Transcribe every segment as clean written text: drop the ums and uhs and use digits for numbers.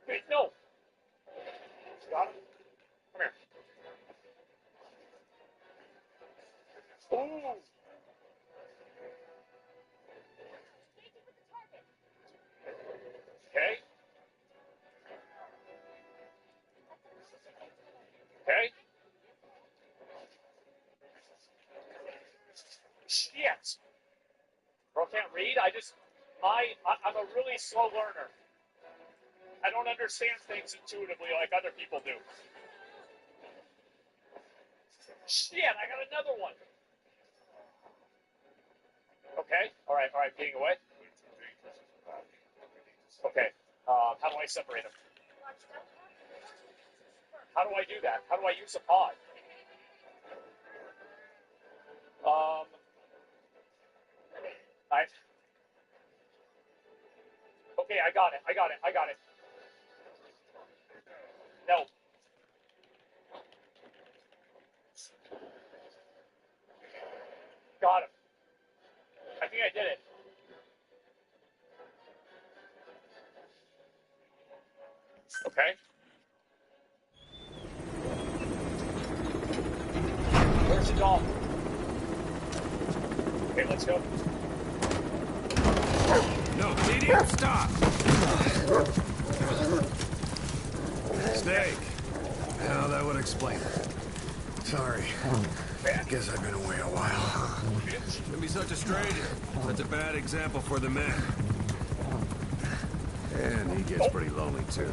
Wait, no. Got him. Come here. Ooh. Okay. Okay. Shit. Bro can't read. I'm a really slow learner. I don't understand things intuitively like other people do. Shit, I got another one. Okay. All right. Getting away. Okay. How do I separate them? How do I do that? How do I use a pod? Okay, I got it. No. Got him. I think I did it. Okay. Where's the dog? Okay, let's go. No, idiot, stop! Snake. Now that would explain it. Sorry. I guess I've been away a while. Don't be such a stranger. That's a bad example for the men. And he gets pretty lonely, too.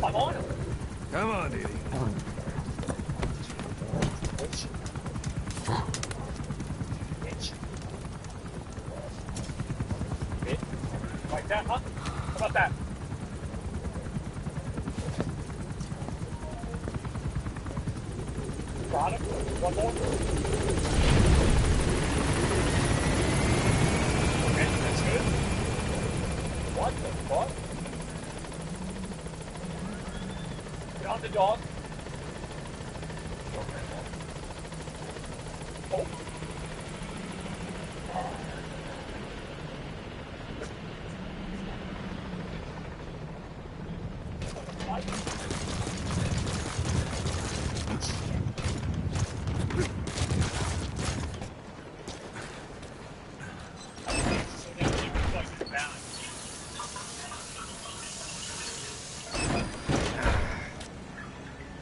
I'm on him. Come on, Didi. Like that, huh? How about that? Got him. One more. Okay, that's good. What the fuck? Get on the dog. Oh.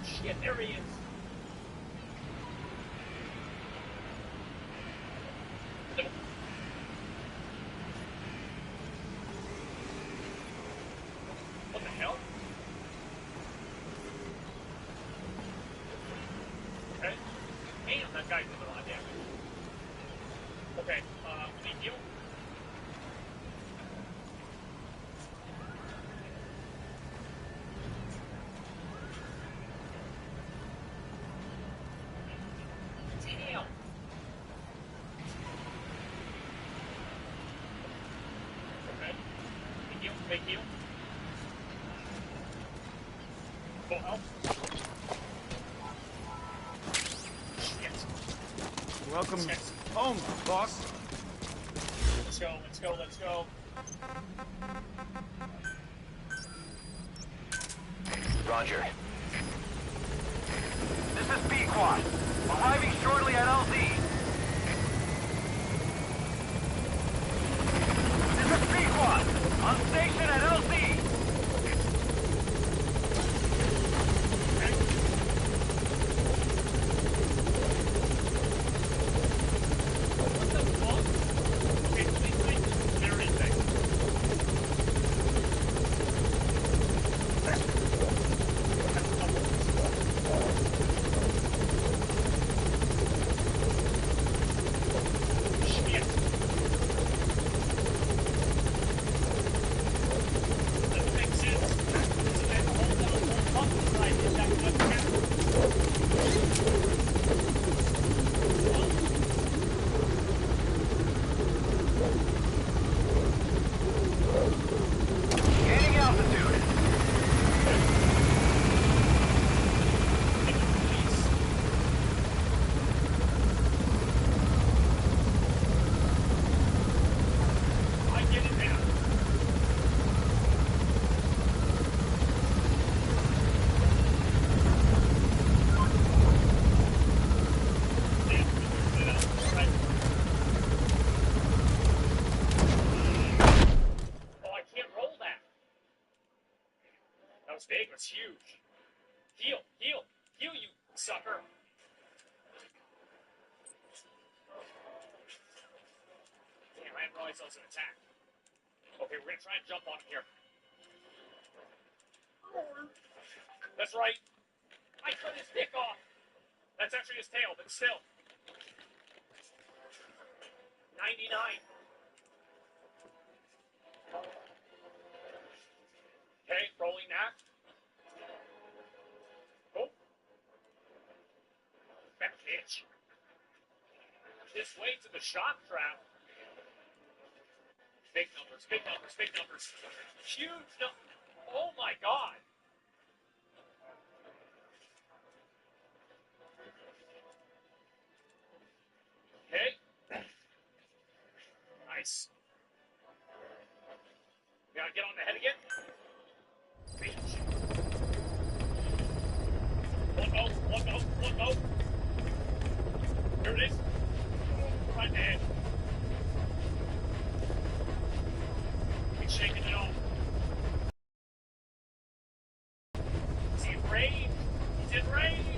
Shit, there he is. What the hell? Okay. Damn, that guy's doing a lot of damage. Okay, thank you. Damn. Okay. Thank you. Full health. Shit. Welcome Shit. home, boss. Let's go. Roger. This is Pequod. Arriving shortly at LZ. This is Pequod. On station at LZ. What the fuck? Okay, please, there is that. Shit. was big. It was huge. Heal, heal, heal, you sucker. Damn, I didn't realize that was an attack. Okay, we're gonna try and jump on him here. That's right. I cut his dick off. That's actually his tail, but still. 99. Okay, rolling that. Oh. That bitch. This way to the shock trap. Big numbers, big numbers, big numbers. Huge numbers. Oh my god. Okay. Nice. We gotta get on the head again. Bitch. One boat. Here it is. Right in the head. He's shaking it off. He's in rage. He's in rage.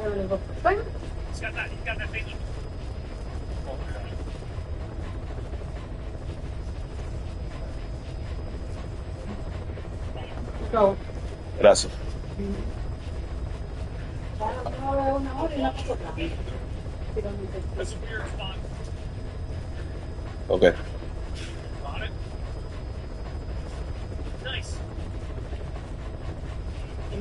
He's got that thing. Oh, So, Gracias. that's a weird spot. Ok. Got it. Nice. Why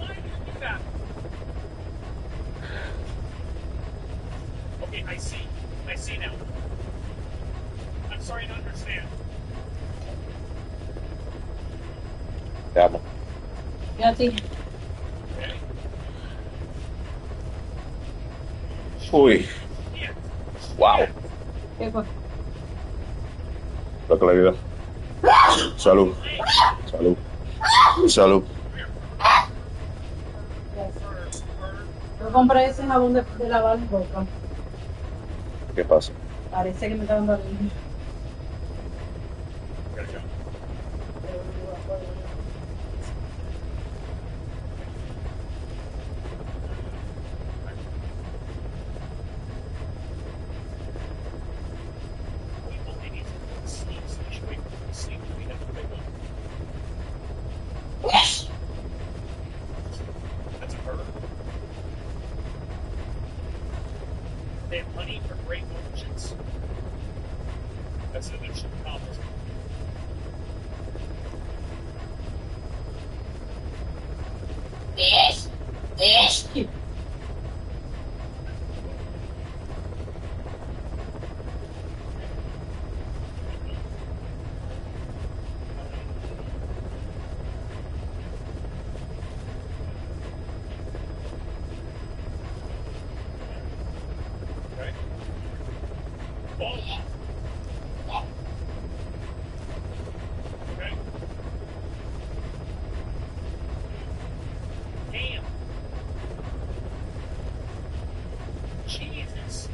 did you do that? Okay, I see. I see now. I'm sorry to understand. Te amo. ya sí. Okay? Uy. Yeah. Wow. ¿Qué fue? La claridad. Salud. Salud. Salud. Yo compré ese jabón de lavar la boca. ¿Qué pasa? Parece que me está dando alivio. Good job. We will need to sleep, so we should wait for sleep. We have to wake up. That's a bird. They have money for great merchants. That's an mission accomplished. Right? Oh! Okay. Damn. Jesus.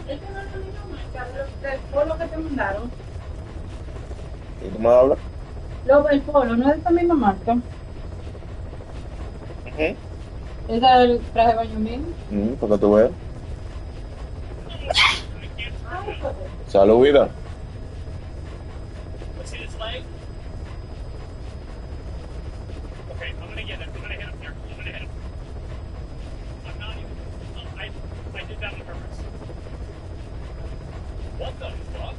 Este no es la misma marca del polo que te mandaron. ¿Y tú me hablas? El polo no es de esta misma marca. Ujú. Es el traje de baño mío. Porque tú veas. I can't turn that. Salud, vida. Let's hit his leg. Okay, I'm gonna get him. I'm gonna hit him here. I'm gonna hit him. I'm not even. I did that on purpose. What the fuck?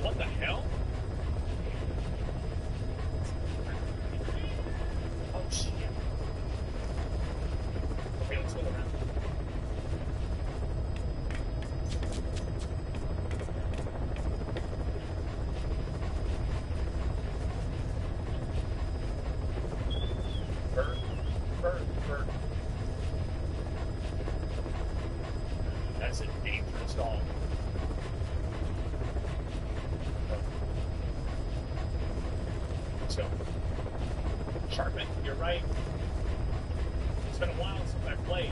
What the hell? Oh shit. Okay, let's go around. Bird, bird, bird. That's a dangerous dog. So, Sharpen, you're right. It's been a while since I played.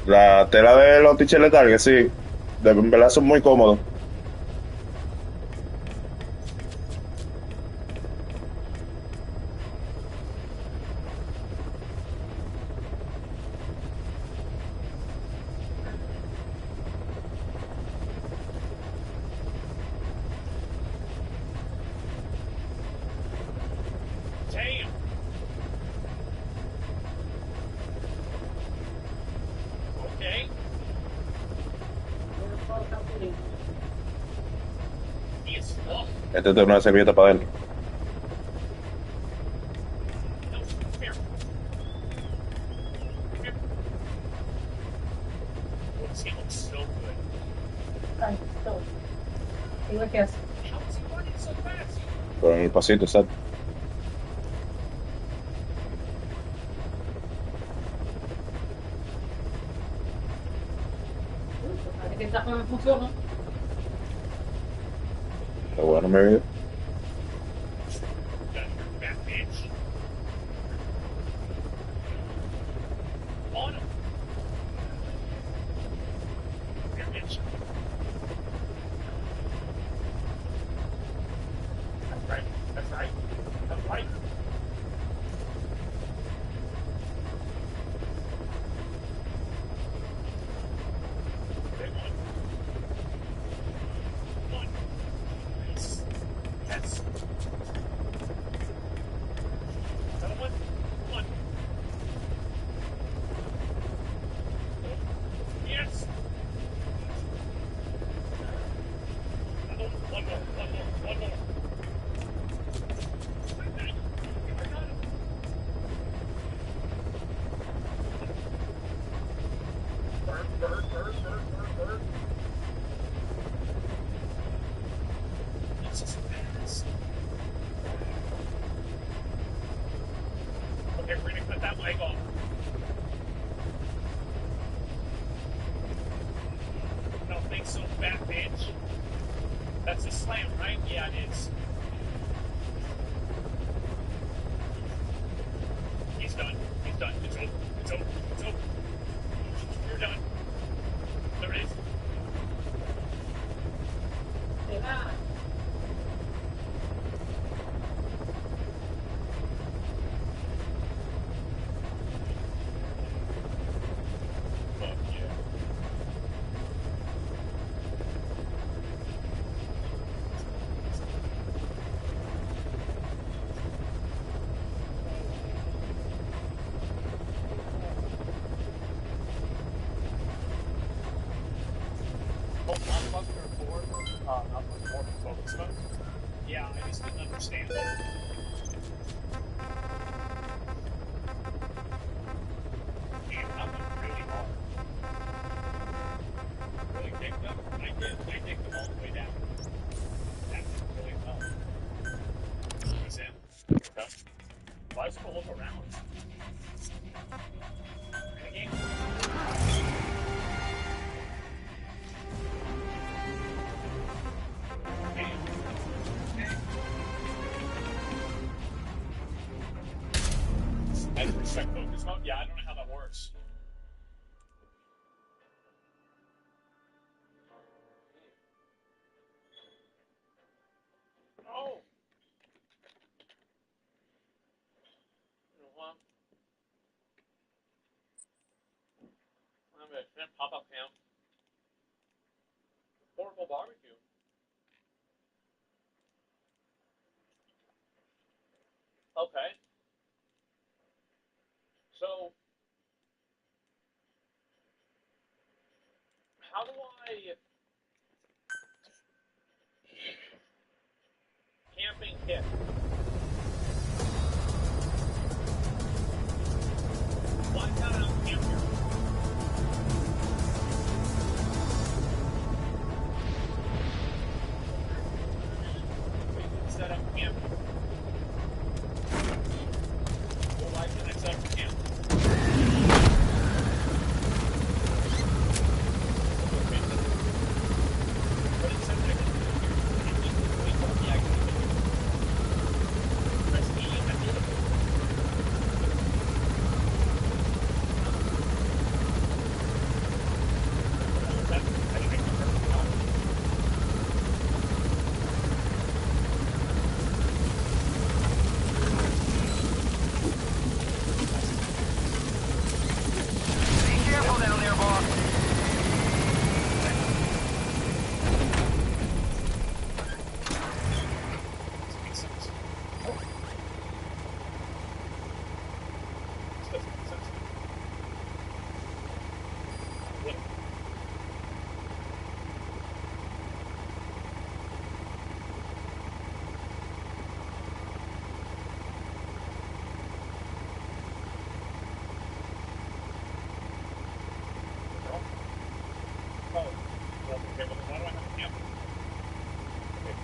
La tela de los t-shirts letal, sí. En verdad son muy cómodos. Damn. Okay. He is fucked. Este tiene una servilleta para adentro. No, come here. Come here. this game looks so good. Ay, todo. Digo que hace. How is he running so fast? Pero en el pasito, exacto. Parece que esta no funciona. Pero bueno, me vi. Got your fat bitch. On him. Fat bitch. That's right. That's right. That's right. Okay, one. Nice. Yes. Another one. One. Yes. Another one. One more. One more. One more. I got him. Burn, burn, burn, burn, burn, burn. It's just fast. Okay, we're gonna cut that leg off. No, think so, fat bitch. That's a slam, right? Yeah, it is. He's done. He's done. It's over. It's over. It's over. You're done. There it is. Se va. Fuck yeah. Oh, not Buster 4? Not Buster 4 focus mode? Yeah, I just didn't understand it. Man, that went really hard. Really kicked them? I did. I kicked them all the way down. That went really well. He's in. Okay. Why is it a look around? Renegade? I didn't respect focus mode? Yeah, I don't know how that works. Oh! You know what? I'm gonna shrimp pop-up camp. Portable barbecue. Okay. So, how do I... Camping kit. Why not out camp here? We can set up camp. Well, why can I set up camp? But it says I can do it here. Yeah, I can do it.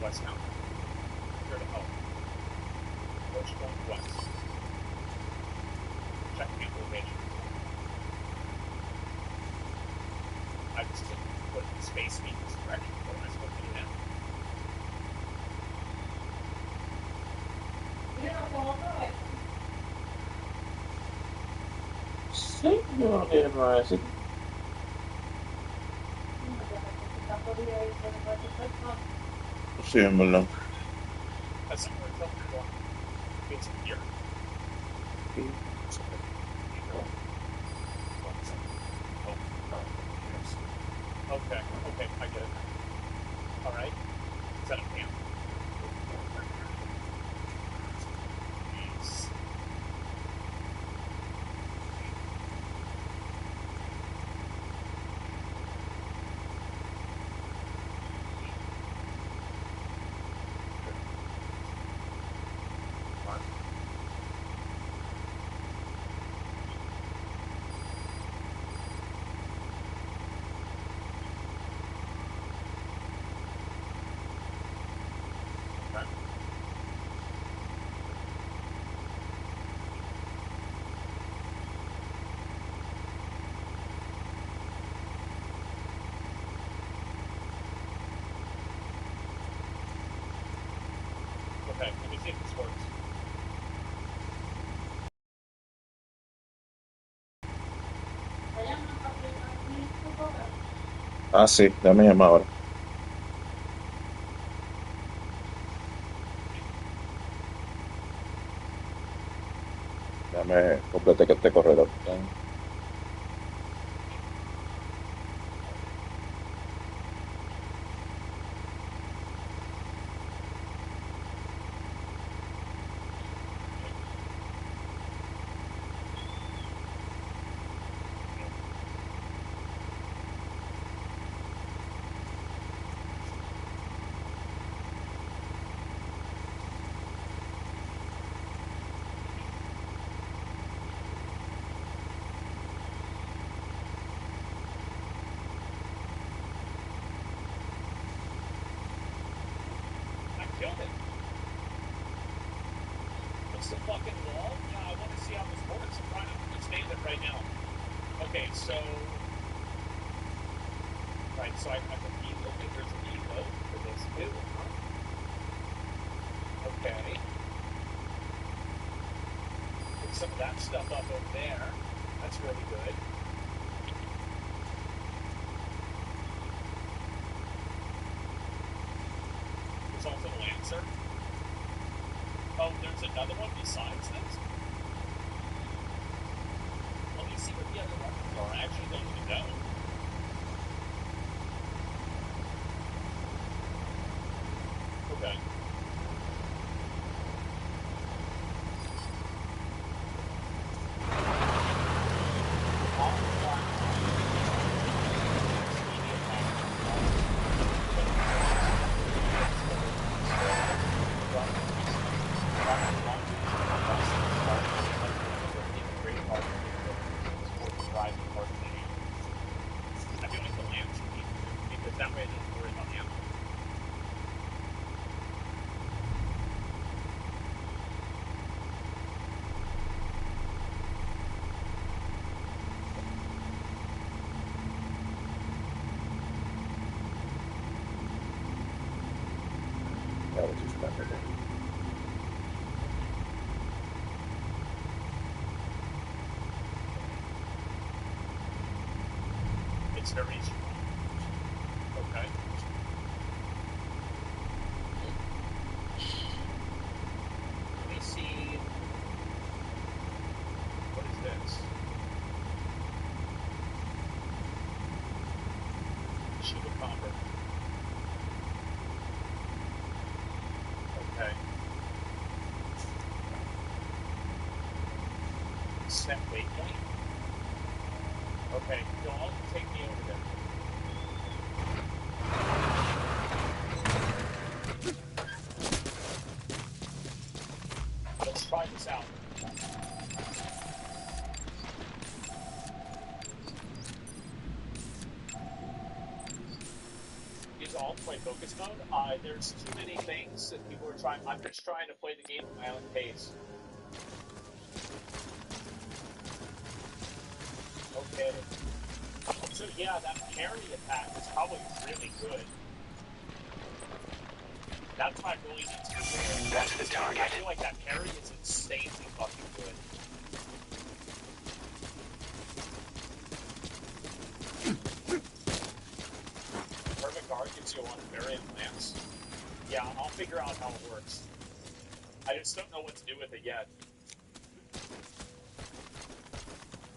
west now. Here to help. Approach going west. Check camp location. I just didn't put space mean this direction. What am I supposed to do now? Sí, yo no tiene problema decir. Sí, en verdad. That's somewhere it's up to go. It's here. Okay, okay, I get it now. Alright. Set up camp. Jeez. Okay. Okay, let me see if this works. Ah, sí, dame llamar ahora. Dame complete que este correo. I killed it. What's the fucking wall? Yeah, I want to see how this works. I'm trying to understand it right now. Okay, so... Right, so I have to okay, there's a reload for this too, huh? Okay. Put some of that stuff up over there. That's really good. There's also the Lancer. Oh, there's another one besides this? Let me see what the other ones are. I actually don't even know. Okay. I feel like the lamp should be because that way I don't worry about ammo. Ya, a ver si se cambia. It's very strong. Okay. Let me see. What is this? Sugar copper. Okay. Set waypoint. Okay, dog, take me over there. Let's try this out. Is all don't play focus mode. There's too many things that people are trying. I'm just trying to play the game at my own pace. Okay. So yeah, that parry attack is probably really good. That's my really need to do. That's the target. I feel like that parry is insanely fucking good. Perfect guard gives you a Variant Lance. Yeah, I'll figure out how it works. I just don't know what to do with it yet.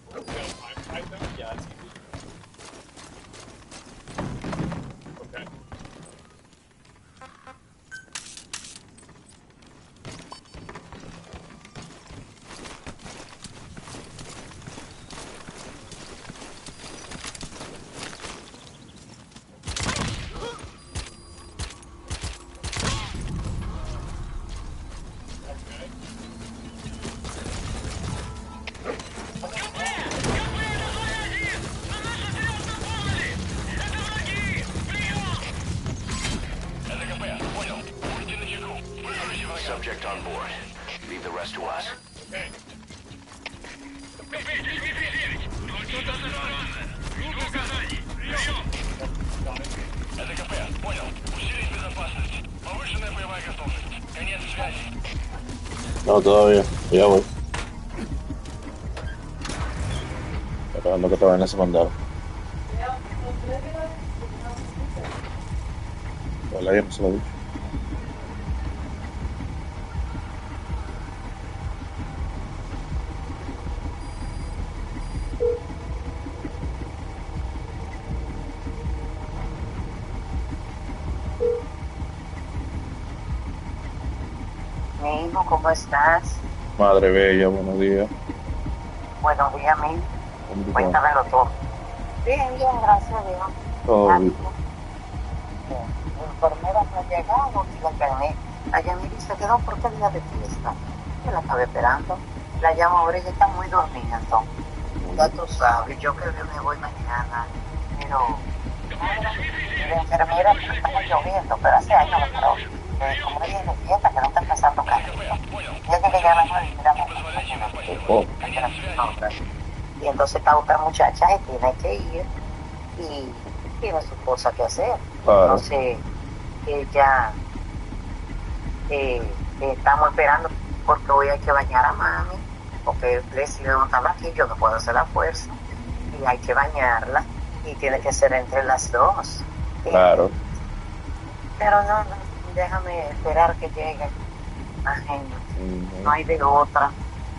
Time type though? Yeah, it's easy. Okay. Subject on board. Leave the rest to us. Okay. ЛКП, понял. Усилить безопасность. Повышенная боевая готовность. Конец связи. No, todavía. Ya voy. Esperando que te vayan a mandar. Hola, ya no se lo he dicho. Amigo, ¿cómo estás? Madre bella, buenos días. Buenos días, amigo. ¿Cómo tú estás? Cuéntamelo todo. Bien, bien, gracias a Dios. Todo bien. La enfermera no ha llegado y la llamé. La llamé y se quedó por qué día de fiesta. Yo la estaba esperando. La llamo ahora y ella está muy dormida, entonces. Ya tú sabes, yo creo que me voy mañana. Pero la enfermera estaba lloviendo, pero hace años que creo. Como ella es de fiesta, que no está empezando casi. Ya que ya no y miramos. Y entonces esta otra muchacha tiene que ir y tiene su cosa que hacer. Claro. Entonces ella estamos esperando porque hoy hay que bañar a mami, porque Leslie no estaba aquí, yo no puedo hacer la fuerza y hay que bañarla y tiene que ser entre las dos. Claro. Pero no, déjame esperar que llegue la gente. No hay de otra.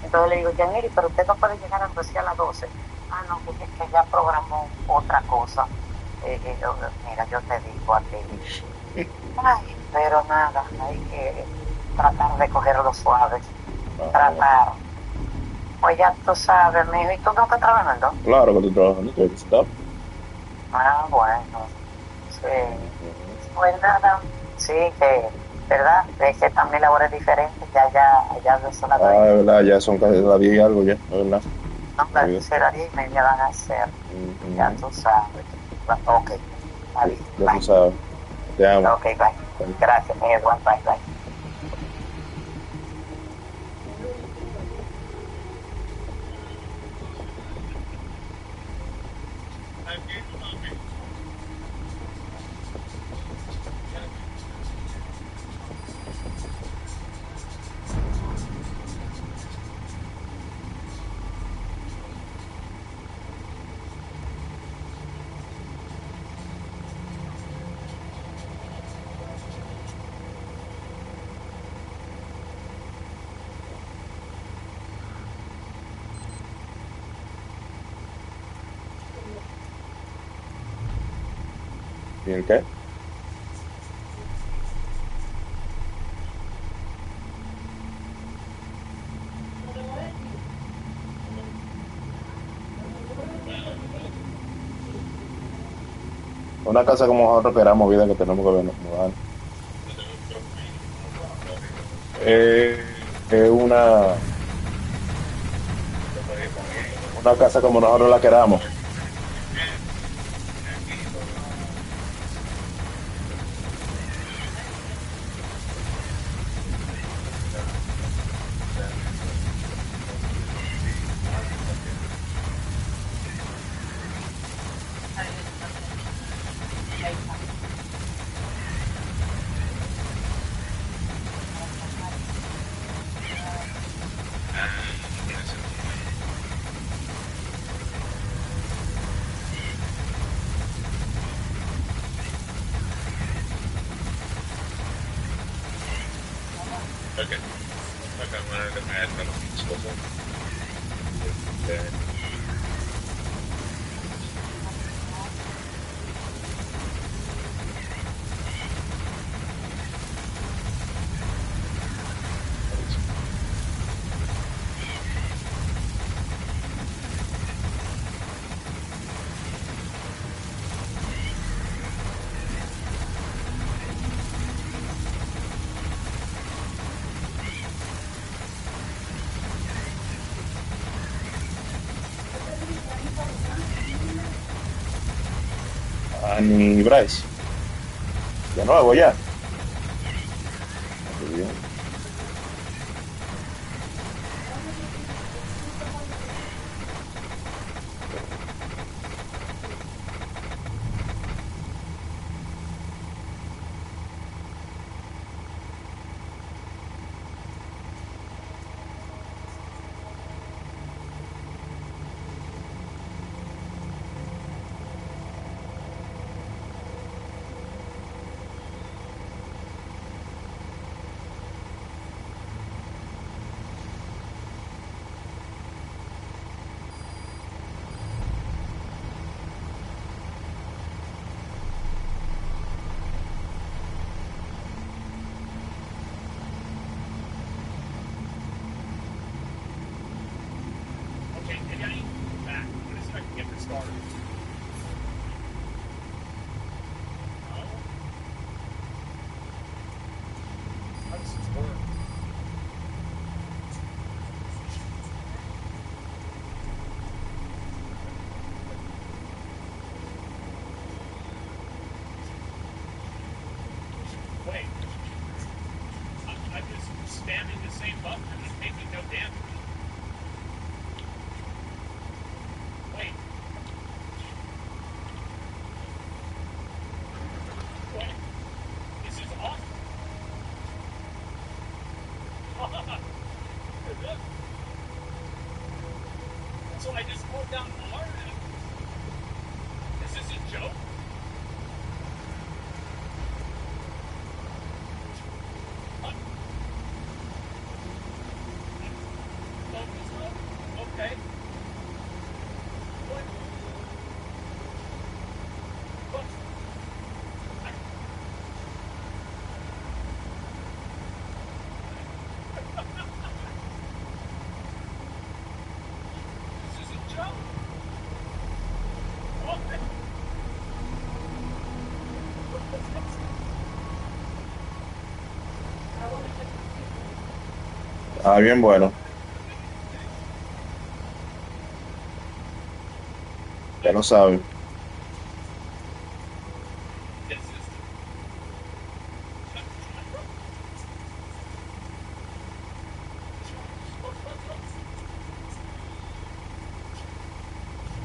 Entonces le digo, Yaniri, pero usted no puede llegar a las 12. Ah, no, porque es que ya programó otra cosa. Mira, yo te digo a ti. Ay, pero nada, hay que tratar de cogerlo suave. Tratar. Pues ya tú sabes, mijo, ¿y tú no estás trabajando? Claro que estoy trabajando, estoy aquí. Ah, bueno. Sí. Pues nada, sí, que, ¿verdad? Es que también la hora es diferente, ya son las 2. Ah, es verdad, ya son casi las 10 y algo ya, es verdad. No, será 10:30 van a ser. Ya tú sabes. Ok, está bien. Ya tú sabes. Te amo. Ok, bye. Gracias, mi Eduardo. Bye. ¿Y el qué? Una casa como nosotros queramos, vida que tenemos que mudar. Es una casa como nosotros la queramos. cámara que me está los cosas. Ni Bryce. De nuevo ya. Muy bien. Okay, maybe I need to go back. I'm gonna see if I can get this started. No? How does this work? Wait. I'm just spamming the same button and it's making no damage. Wait. Wait. This is awesome. So I just hold down R and is this a joke? Focus mode? Okay. What? What? This is a joke. What? Ah, bien bueno. Ya lo saben. This is.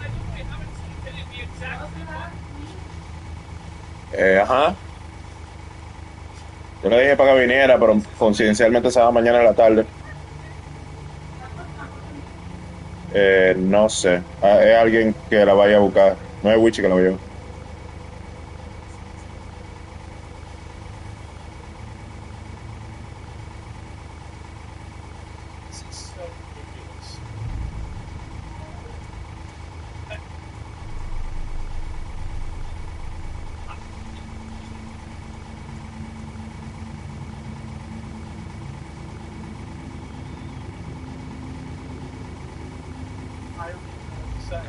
I haven't seen it the exact same one. Ajá. Yo le dije para que viniera, pero coincidencialmente se va mañana a la tarde. No sé. Ah, es alguien que la vaya a buscar. No es Wichi que la vaya a buscar. This is so ridiculous. I don't even know what to say.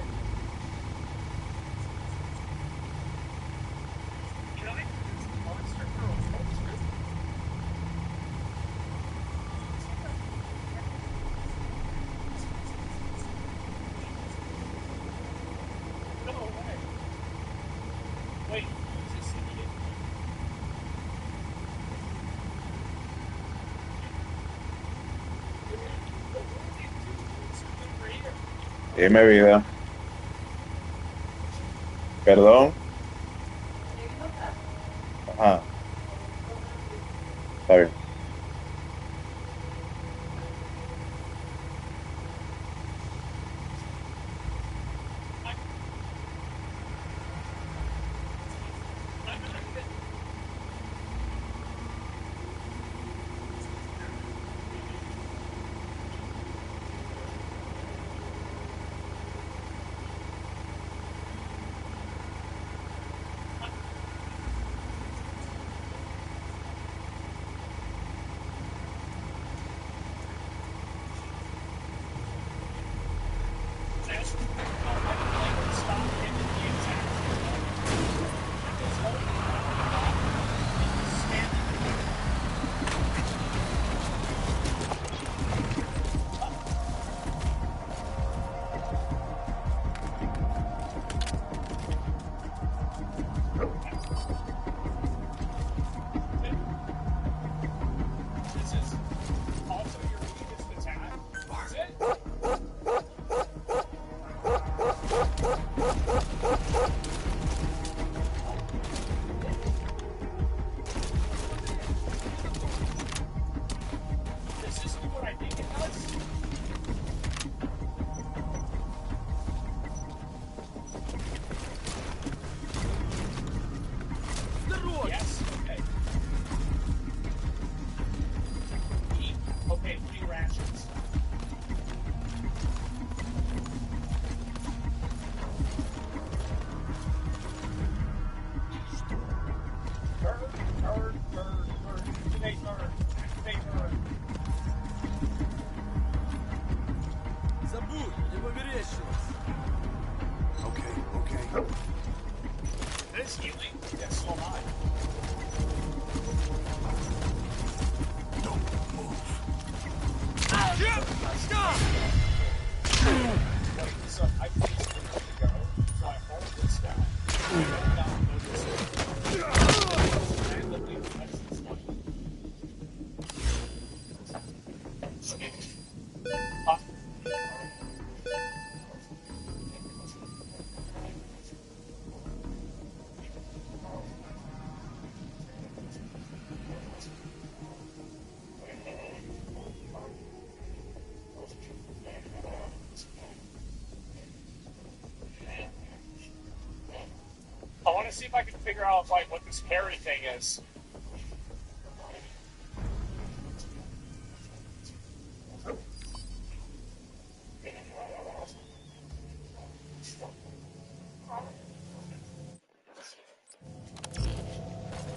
Can I produce a monster for a poster? No way. Wait, who's this idiot? Dime vida. Perdón. Ajá. Está bien. Yes. Okay. Eat. Okay, 3 rations. Turn. Activate turn. Activate turn. Забудь, не померещилось. Okay. This healing? Yes, so am I. Don't move. Stop! Wait, so I think it's ready to go. So I hold this down. Randomly press this button. I want to see if I can figure out like what this parry thing is.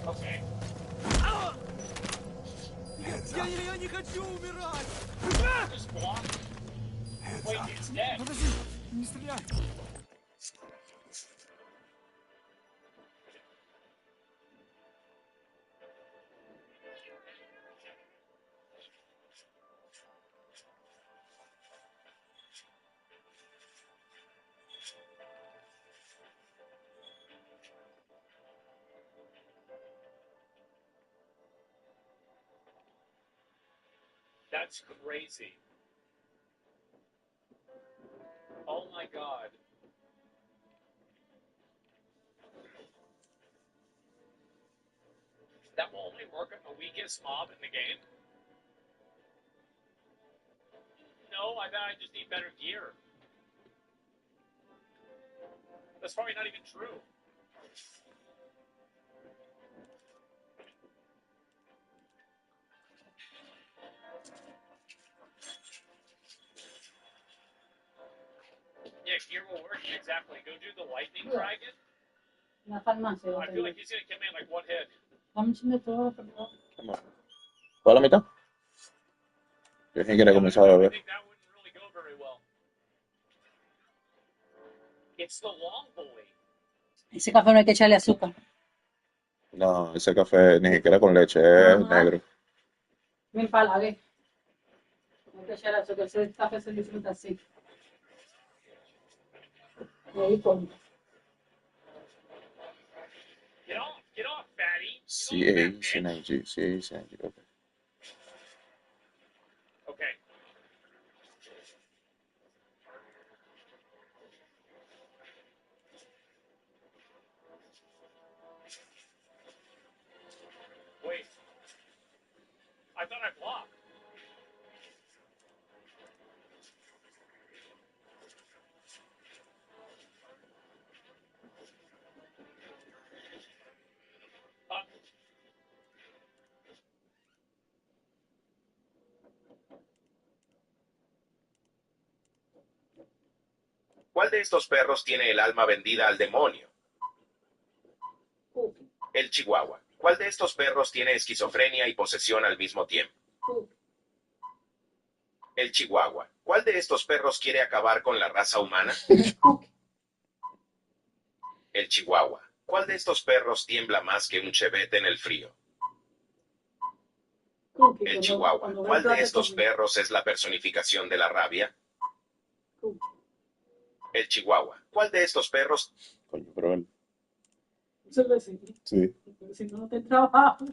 Okay. Я не хочу умирать! Just block. Wait, it's dead. Подожди, не стреляй! That's crazy. Oh my god. That will only work on the weakest mob in the game? No, I bet I just need better gear. That's probably not even true. Yeah, gear will work exactly. Go do the lightning dragon. La farmacia. I feel like he's gonna kill me in like one hit. Vamos de todo, por favor. ¿Toda la mitad? Yo ni quiero comenzar a I beber. think that wouldn't really go very well. It's the long boy. Ese café no hay que echarle azúcar. No, ese café ni siquiera con leche, es Ajá. negro. Me empalagué. No hay que echarle azúcar. Ese café se disfruta así. Y ahí con. Get off, fatty. CA-Synergy, CA-Synergy, ok. Okay. Wait. I thought I blocked. ¿Cuál de estos perros tiene el alma vendida al demonio? El chihuahua. ¿Cuál de estos perros tiene esquizofrenia y posesión al mismo tiempo? El chihuahua. ¿Cuál de estos perros quiere acabar con la raza humana? El chihuahua. ¿Cuál de estos perros tiembla más que un chevette en el frío? El chihuahua. ¿Cuál de estos perros es la personificación de la rabia? El chihuahua. ¿Cuál de estos perros? Coño, pero él. Eso lo sé. Sí. Si no, no te trabajo.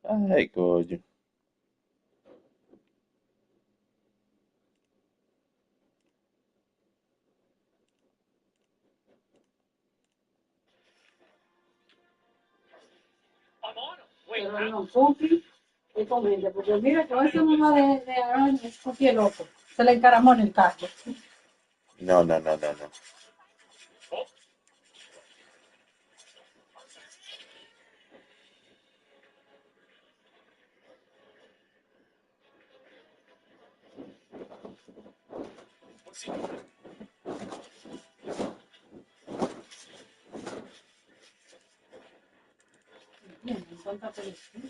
Ay, coño. I'm on him. Wait, Pero how? no, Cookie es comente. Porque mira que esa mamá de Aaron es Cookie el loco. Se le encaramó en el carro. No. Oh. Easy. Bien, ¿cuánta policía?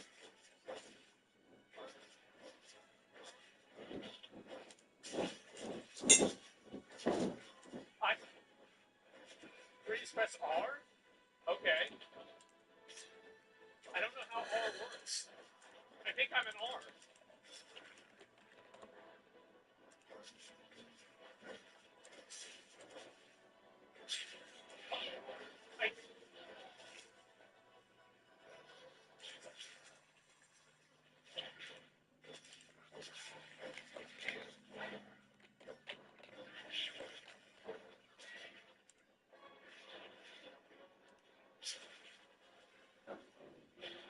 Where you just press R? Okay. I don't know how R works. I think I'm an R.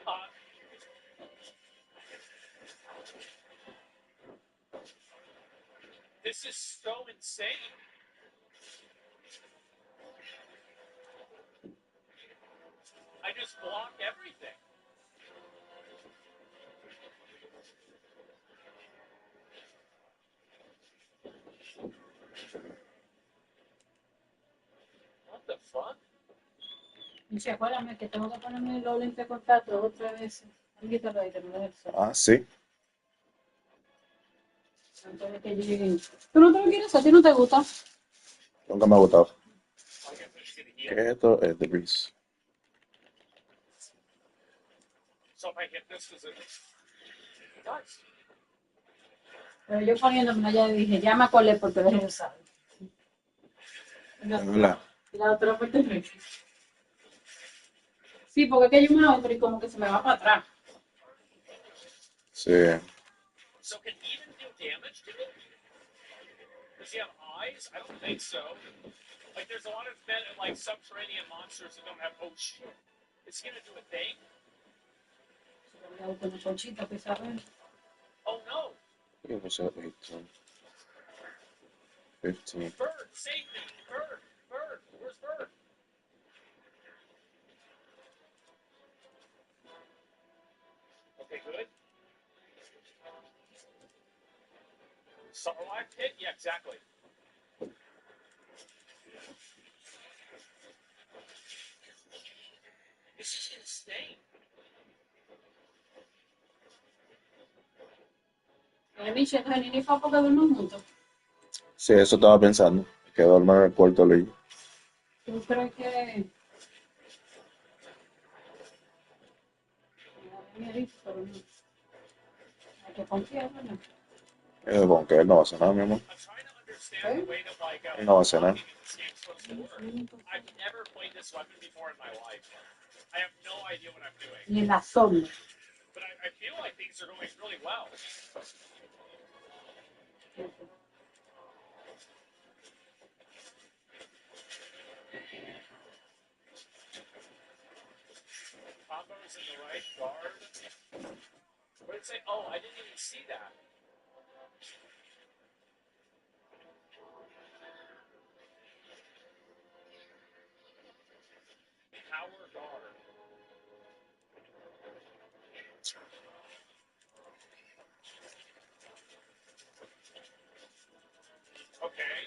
I, this is so insane. I just block everything. What the fuck? Dice, acuérdame que tengo que ponerme los lentes de contacto otra vez. Quítalo ahí, que no dejes el sol. Ah, sí. Antes de que lleguen. ¿Tú no te lo quieres? ¿A ti no te gusta? Nunca me ha gustado. I guess it's gonna heal. ¿Qué es esto? Es The Breeze. So if I hit this, does it? It does. Pero yo poniéndome allá dije, ya me acordé porque dejé de usar. Es verdad. Y la otra parte es sí, porque es que yo me lo entro y como que se me va para atrás. Sí. So can even do damage to it? Does he have eyes? I don't think so. Like there's a lot of like subterranean monsters that don't have. Oh shit! Is he gonna do a thing? Se me con una conchita, pues, ¿sabes? Oh no! It was at 18. 15. Bird, save me! Bird, bird, where's bird? Okay, good. Summer Life Pit? Yeah, exactly. This is insane. Michi, entonces ni fue porque dormimos juntos. Sí, eso estaba pensando. Que duerma en el cuarto de ella. ¿Tú crees que...? Pero no. Hay que confiar, ¿verdad? Con que él no va a hacer nada, mi amor. I'm trying to understand the way that like Él no va a hacer nada. blocking in this game's supposed to work. I've never played this weapon before in my life. I have no idea what I'm doing. Y en la sombra. But I feel like things are going really well. Combos in the right guard. What did it say? Oh, I didn't even see that. Power guard. Okay.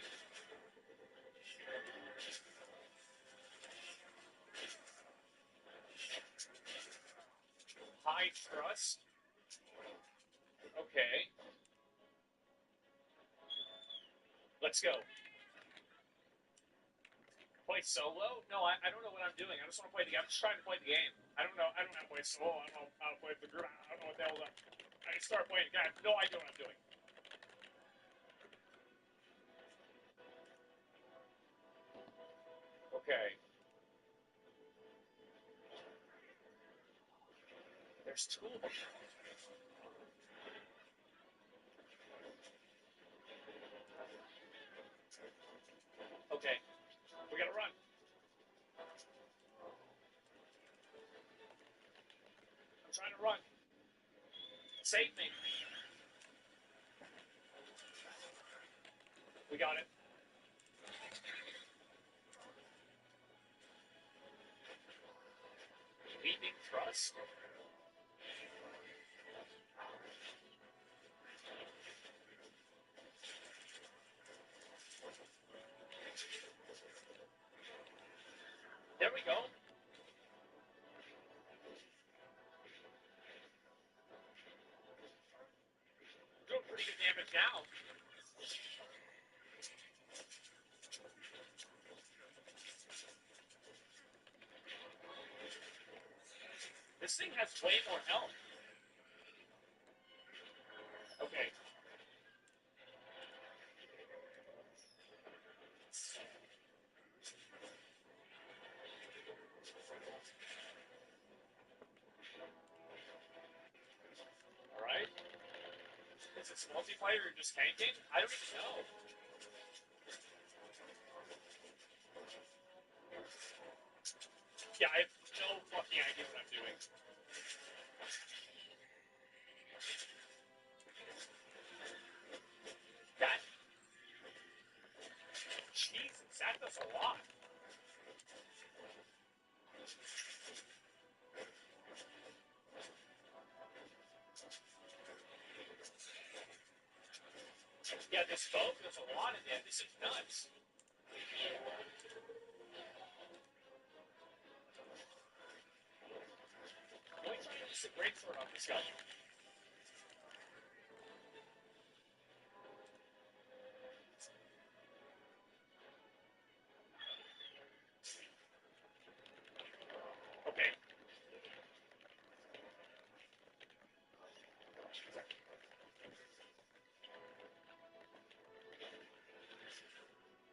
High trust. Okay. Let's go. Play solo? No, I don't know what I'm doing. I just want to play the game. I'm just trying to play the game. I don't know. I don't know how to play solo. I don't know how to play the group. I don't know what the hell I start playing. I have no idea what I'm doing. Okay. There's two of them. Okay. We gotta run. I'm trying to run. Save me. We got it. Leaping thrust. There we go. Doing pretty good damage now. This thing has way more health. Okay. Alright. Is this multiplayer or just tanking? I don't even know. Yeah, I have no fucking idea what I'm doing. That... Jesus, that does a lot. Yeah, this bow does a lot of that. This is nuts. I'm only trying to use the greatsword on this guy. Okay.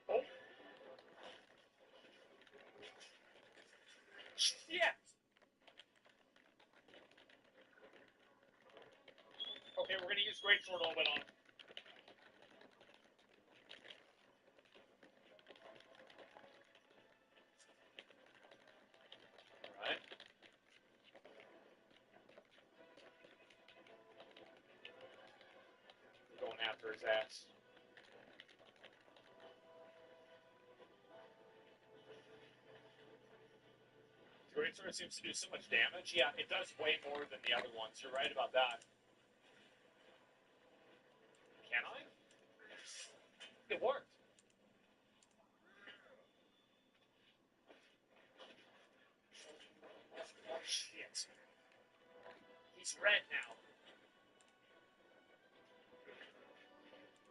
Oh. Shit! Okay, we're gonna use greatsword a little bit on him. Alright. Going after his ass. The greatsword seems to do so much damage. Yeah, it does way more than the other ones. You're right about that. Can I? It worked. Oh, shit. He's red now.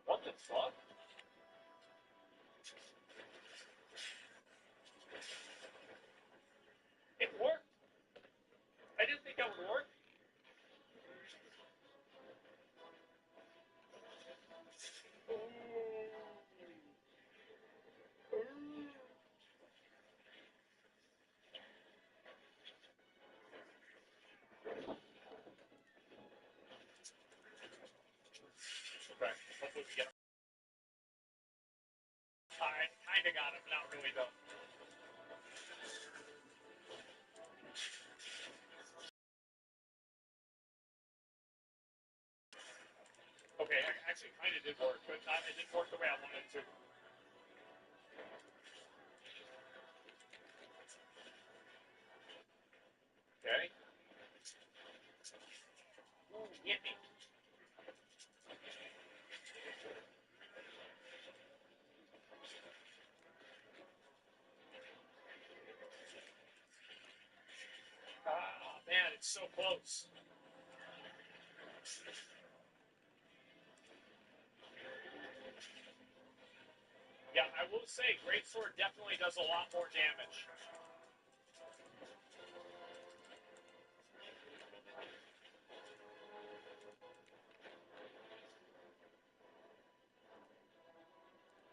What the fuck? It worked. I didn't think that would work. Okay, hopefully we get him. I kinda got him, not really though. Okay, actually kinda did work, but it didn't work the way I wanted it to. Okay. Ooh, hit me. Ah, man, it's so close. Yeah, I will say, greatsword definitely does a lot more damage.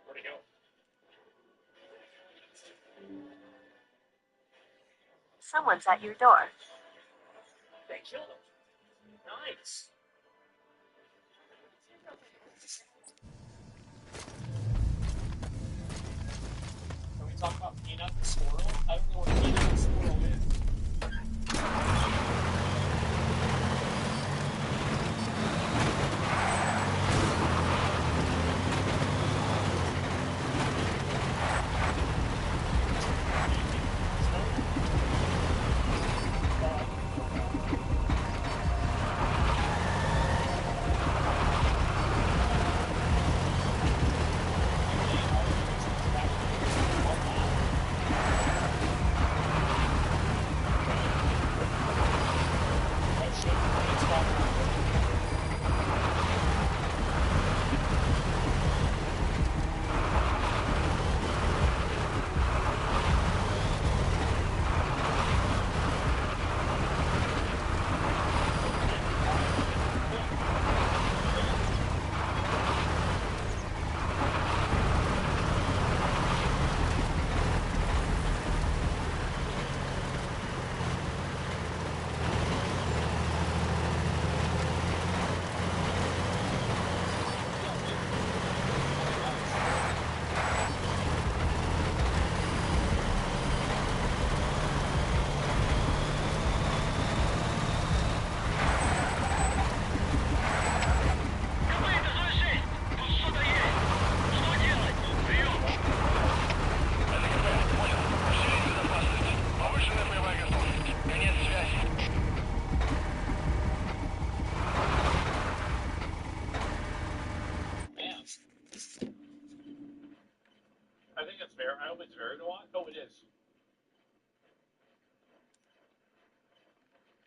Where'd he go? Someone's at your door. They killed him. Nice. Can we talk about Peanut the squirrel? I don't know what Peanut the squirrel is.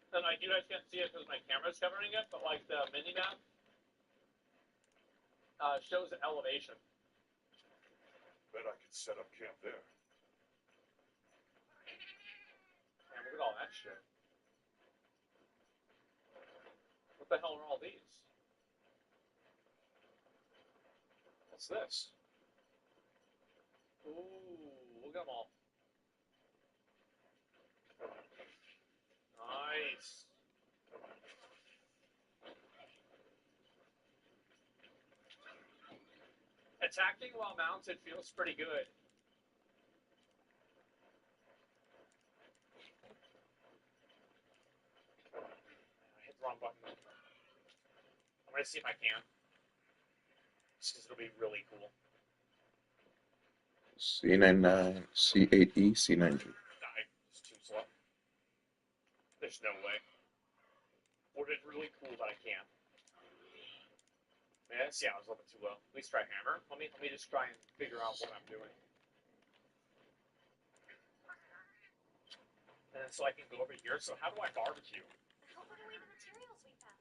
And like you guys can't see it because my camera's covering it, but like the mini map shows the elevation. Bet I could set up camp there. Man, look at all that shit. What the hell are all these? What's this? Ooh, look at them all. Nice. Attacking while mounted feels pretty good. I hit the wrong button. I'm gonna see if I can. Just because it'll be really cool. C99, C8E, C9G. Nah, it's too slow. There's no way. Would it really cool, but I can't. Yeah, see, I was a little bit too low. At least try hammer. Let me just try and figure out what I'm doing. And then so I can go over here. So how do I barbecue? Help put away the materials we found.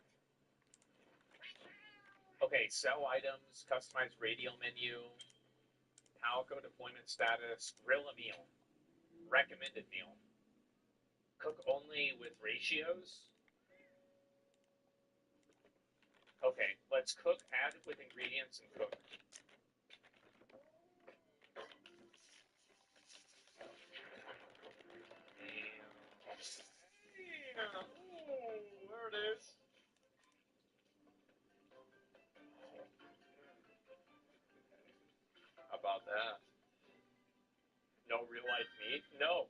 Okay, sell items, customize radial menu, Palco deployment status, grill a meal, recommended meal, cook only with ratios. Okay, let's cook, add with ingredients, and cook. There it is. How about that? No real life meat? No.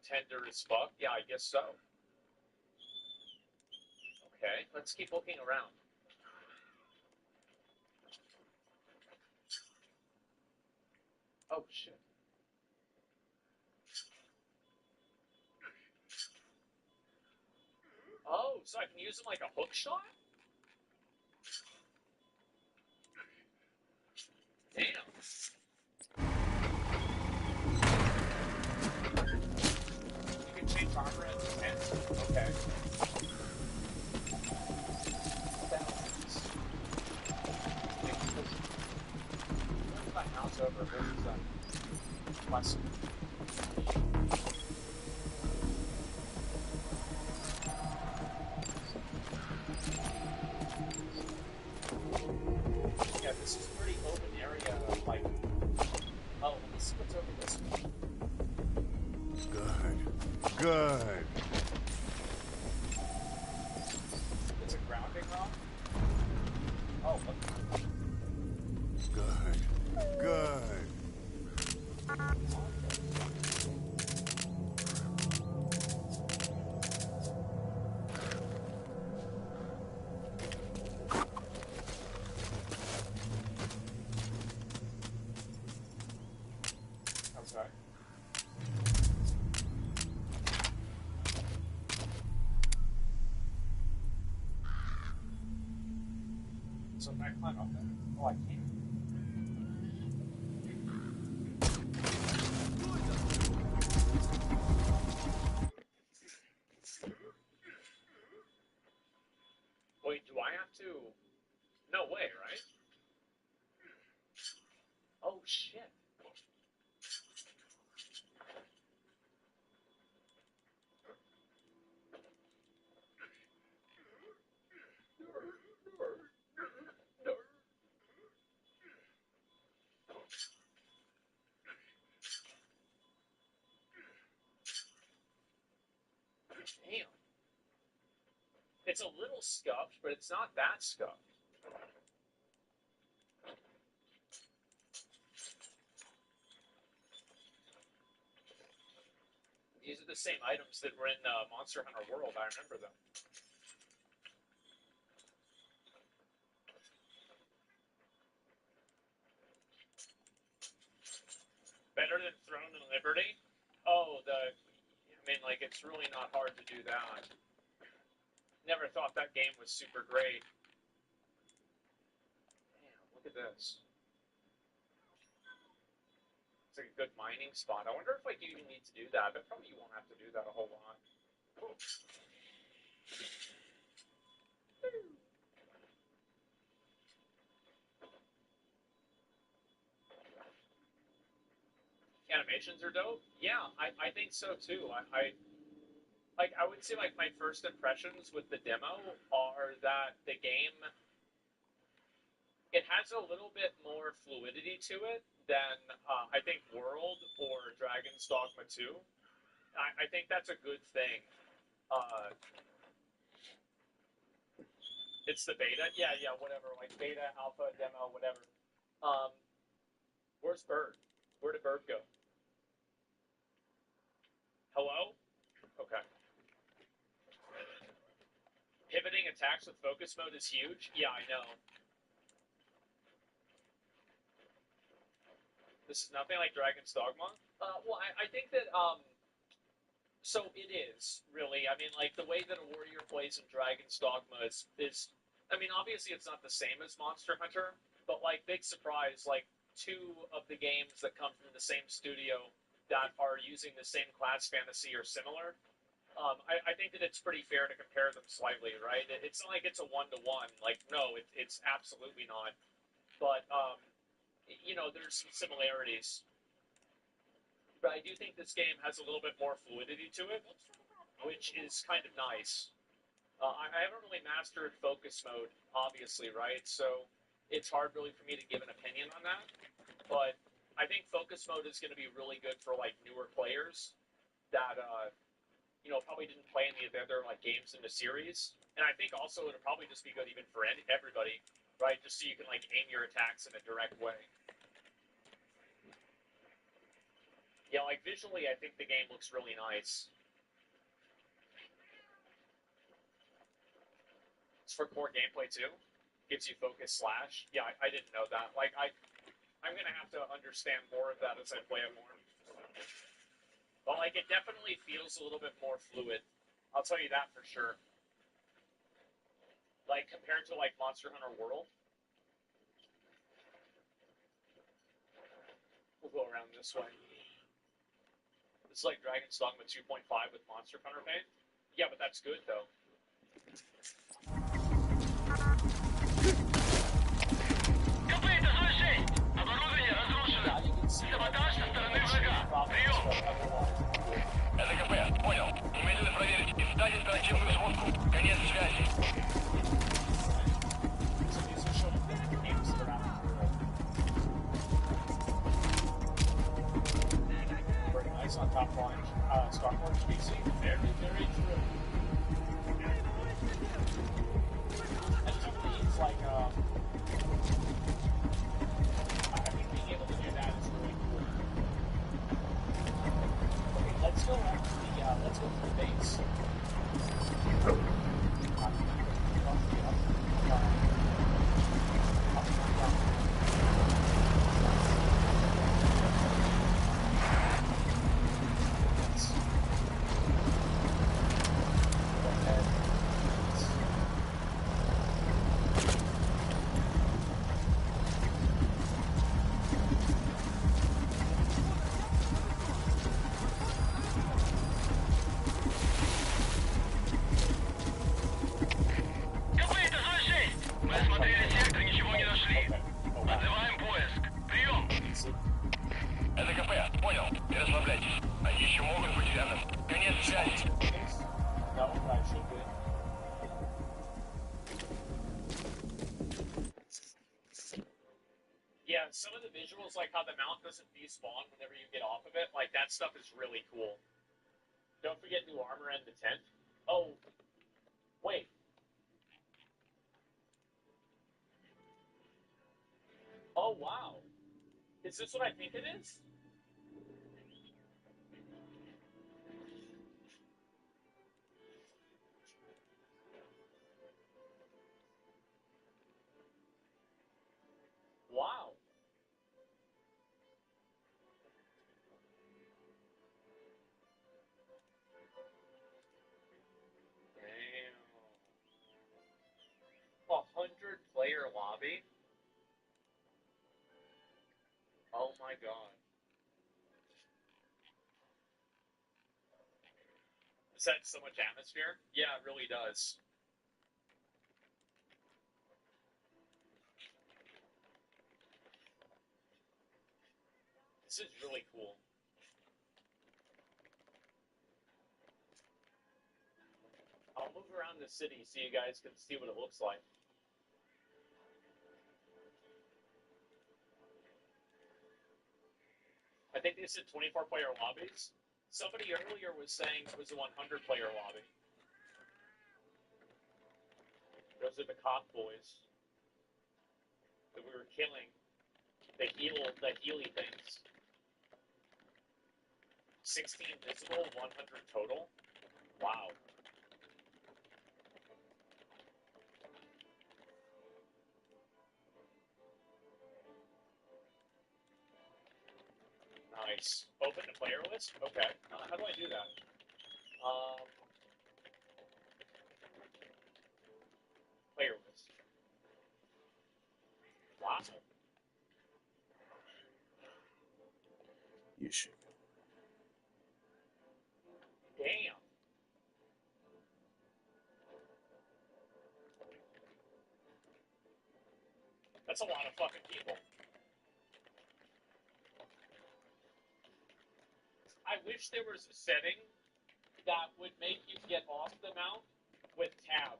Tender as fuck? Yeah, I guess so. Okay, let's keep looking around. Oh, shit. Oh, so I can use them like a hook shot? Damn. You can change armor at the end. Okay. What the hell is this? Where's my mouse over? Where's lesson? Yeah, this is a pretty open area. Like, oh, let me see what's over this way. Good. Good. It's a grounding rock? Oh, look. Good. Good. I'm sorry. So if I climb up there, oh, I can't. Wait, do I have to? No way, right? Oh, shit. Damn. It's a little scuffed, but it's not that scuffed. These are the same items that were in Monster Hunter World. I remember them. Better than Throne and Liberty? Oh, I mean, like, it's really not hard to do that. Never thought that game was super great. Damn, look at this. It's like a good mining spot. I wonder if like you even need to do that, but probably you won't have to do that a whole lot. Oops. Animations are dope. Yeah, I think so too. I would say like my first impressions with the demo are that the game, it has a little bit more fluidity to it than I think World or Dragon's Dogma 2. I think that's a good thing. It's the beta, yeah, whatever, like beta, alpha, demo, whatever. Where's Bird? Where did Bird go? Hello? Okay. Pivoting attacks with focus mode is huge. Yeah, I know. This is nothing like Dragon's Dogma. Well, I think that so it is really. I mean, like the way that a warrior plays in Dragon's Dogma is. I mean, obviously it's not the same as Monster Hunter, but like big surprise, like two of the games that come from the same studio that are using the same class fantasy are similar. I think that it's pretty fair to compare them slightly, right? It's not like it's a one-to-one. Like, no, it's absolutely not. But, you know, there's some similarities. But I do think this game has a little bit more fluidity to it, which is kind of nice. I haven't really mastered focus mode, obviously, right? So it's hard really for me to give an opinion on that. But I think focus mode is going to be really good for, like, newer players that, you know, probably didn't play any of the other like games in the series. And I think also it'll probably just be good even for everybody, right? Just so you can like aim your attacks in a direct way. Yeah, like visually, I think the game looks really nice. It's for core gameplay too. Gives you focus slash. Yeah, I didn't know that. Like I'm gonna have to understand more of that as I play it more. But like it definitely feels a little bit more fluid. I'll tell you that for sure. Like compared to like Monster Hunter World. We'll go around this way. This is like Dragon's Dogma 2.5 with Monster Hunter paint. Yeah, but that's good though. Yeah, you can see Это КП, понял. Немедленно проверить и встать альтернативную сводку. Конец связи. So these are showing the games that are out in the world. Very nice on top launch. Star Wars PC. Very, very true. And some of these, like, I think being able to do that is really cool. Okay, let's go up to let's go to the base. Это КП, понял. Не расслабляйтесь. Они еще могут быть рядом. Конец связи. No, I should be. Yeah, some of the visuals, like how the mount doesn't despawn whenever you get off of it, like that stuff is really cool. Don't forget new armor and the tent. Oh, wait. Oh, wow. Is this what I think it is? Wow. Damn. 100-player lobby? Oh my god. sets so much atmosphere. Yeah, it really does. This is really cool. I'll move around the city so you guys can see what it looks like. I think they said 24-player lobbies. Somebody earlier was saying it was a 100-player lobby. Those are the cop boys that we were killing. The Healy things. 16 visible, 100 total. Wow. Nice. Open the player list? Okay. How do I do that? Player list. Wow. You should. Damn. That's a lot of fucking people. I wish there was a setting that would make you get off the mount with tab.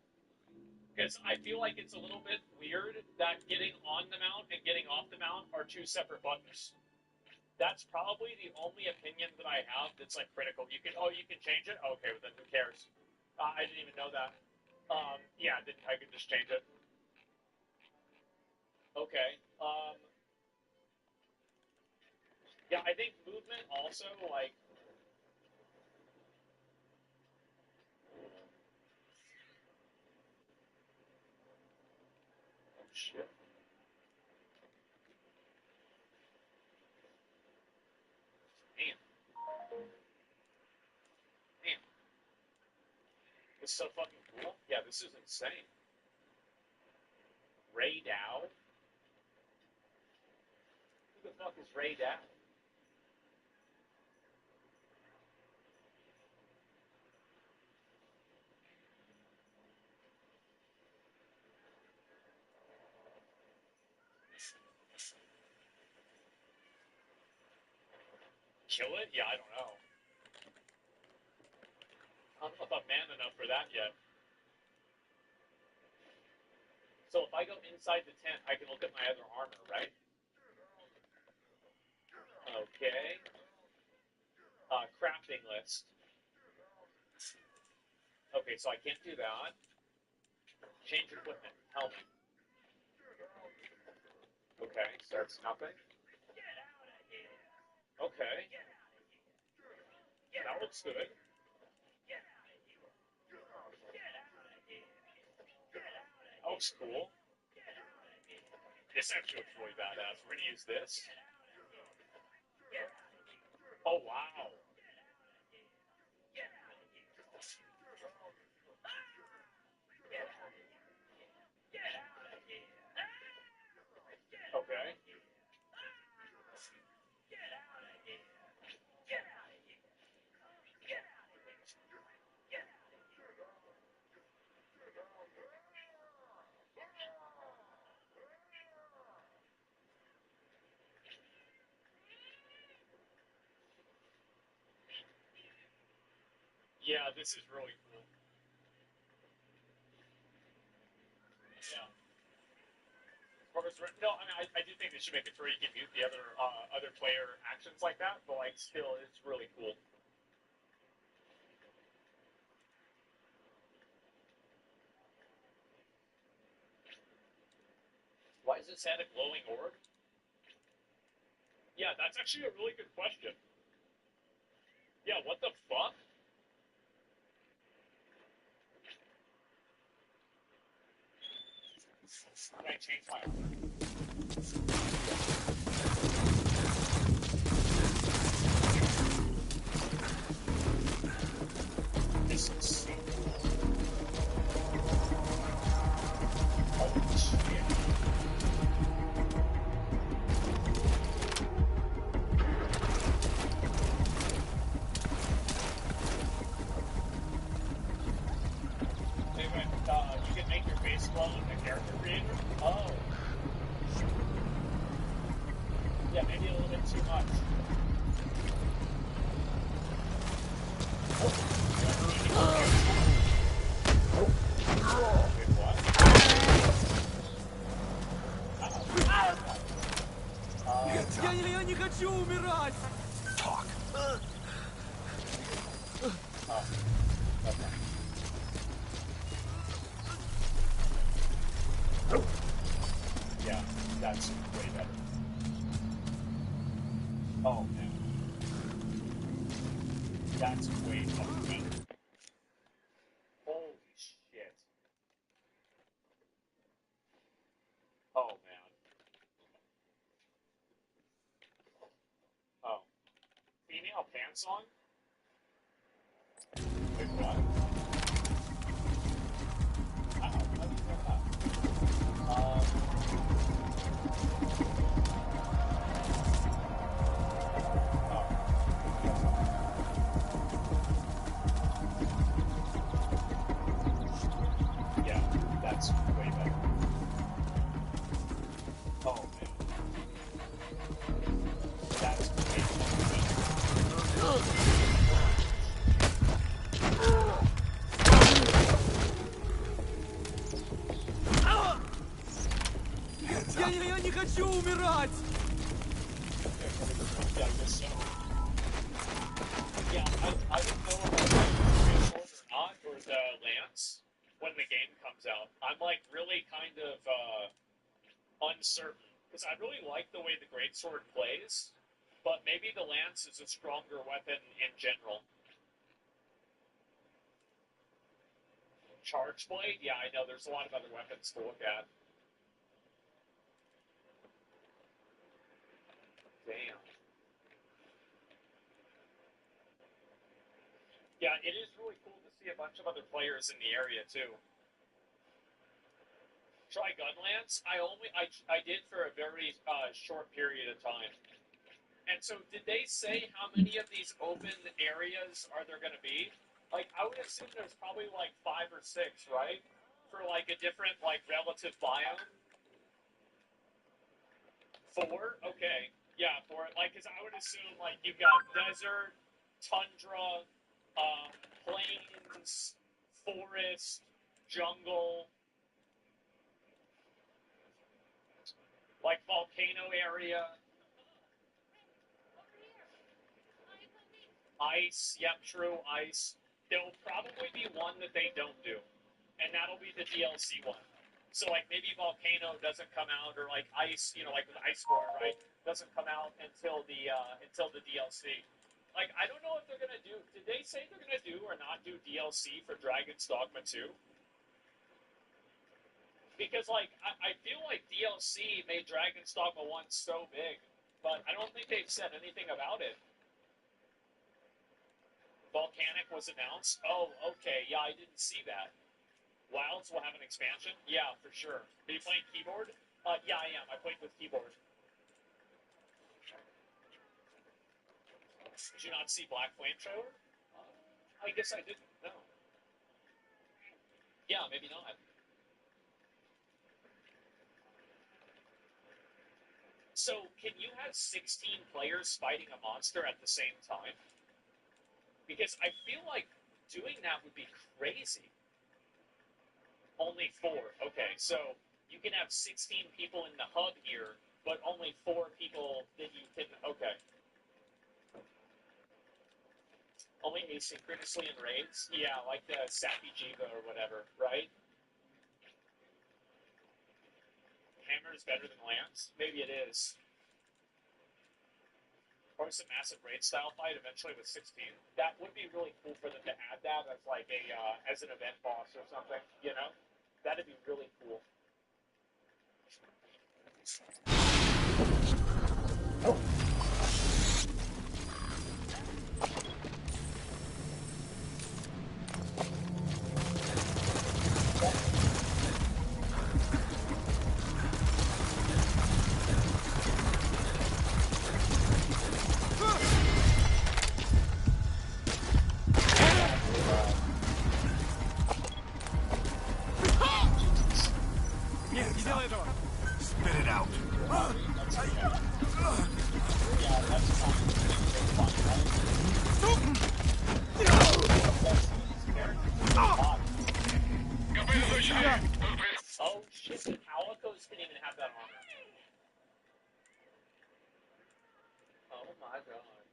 Because I feel like it's a little bit weird that getting on the mount and getting off the mount are two separate buttons. That's probably the only opinion that I have that's like critical. You can change it? Okay, well then who cares? I didn't even know that. Yeah, I could just change it. Okay. Yeah, I think movement also, like... Oh, shit. Damn. Damn. This is so fucking cool. Yeah, this is insane. Ray Dow? Who the fuck is Ray Dow? Kill it? Yeah, I don't know. I don't know if I'm man enough for that yet. So if I go inside the tent, I can look at my other armor, right? Okay. Crafting list. Okay, so I can't do that. Change equipment. Helmet. Okay, so that's nothing. Okay. That looks good. That looks cool. This actually looks really badass. We're gonna use this. Oh, wow. Okay. Yeah, this is really cool. Yeah. No, I mean, I do think they should make it where you can mute the other player actions like that, but like still, it's really cool. Why does this have a glowing orb? Yeah, that's actually a really good question. Yeah, what the fuck? Can I change my armor? This is so cool. Holy shit. maybe a little bit too much. Wait, what? Я не хочу умирать! Talk. Yeah, that's way better. Oh man. That's way fucking better. Holy shit. Oh man. Oh. Female pants on? Wait, what? How do you know that? Yeah, that's way better. Oh man. That's way better. Я не хочу умирать! Yeah, I guess so. Yeah, I don't know if I'm going to or not, or the Lance, when the game comes out. I'm like really kind of uncertain, because I really like the way the Greatsword plays, but maybe the Lance is a stronger weapon in general. Charge Blade? Yeah, I know, there's a lot of other weapons to look at. Damn. Yeah, it is really cool to see a bunch of other players in the area too. Try Gunlance? I did for a very short period of time. And so, did they say how many of these open areas are there going to be? Like, I would assume there's probably like 5 or 6, right? For like a different like relative biome. 4? Okay. Yeah, 4. Like, because I would assume, like, you've got desert, tundra, plains, forest, jungle, like, volcano area, ice. Yep, true, ice. There'll probably be one that they don't do, and that'll be the DLC one. So, like, maybe Volcano doesn't come out, or, like, Ice, you know, like with Iceborne, right? Doesn't come out until the DLC. Like, I don't know if they're going to do... Did they say they're going to do or not do DLC for Dragon's Dogma 2? Because, like, I feel like DLC made Dragon's Dogma 1 so big, but I don't think they've said anything about it. Volcanic was announced? Oh, okay. Yeah, I didn't see that. Wilds will have an expansion? Yeah, for sure. Are you playing keyboard? Yeah, I am. I played with keyboard. Did you not see Black Flame trailer? I guess I didn't. No. Yeah, maybe not. So, can you have 16 players fighting a monster at the same time? Because I feel like doing that would be crazy. Only 4. Okay, so you can have 16 people in the hub here, but only 4 people that you can... Okay. Only asynchronously in raids? Yeah, like the Sappy Jiva or whatever, right? Hammer is better than Lance? Maybe it is. Or some massive raid style fight eventually with 16. That would be really cool for them to add that as like a as an event boss or something, you know? That'd be really cool. Oh. Spit it out. my god.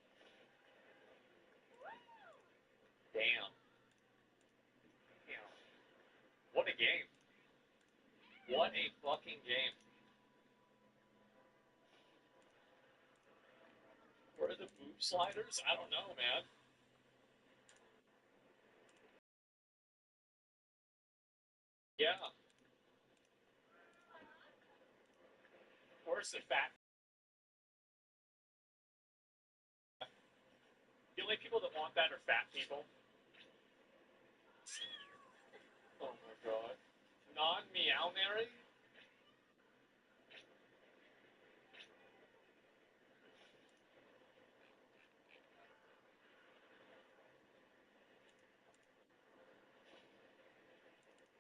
Damn. Damn. What a game. What a fucking game. Where are the boob sliders? I don't know, man. Yeah. Where's the fat? The only people that want that are fat people. Oh my god. Non-meow Mary?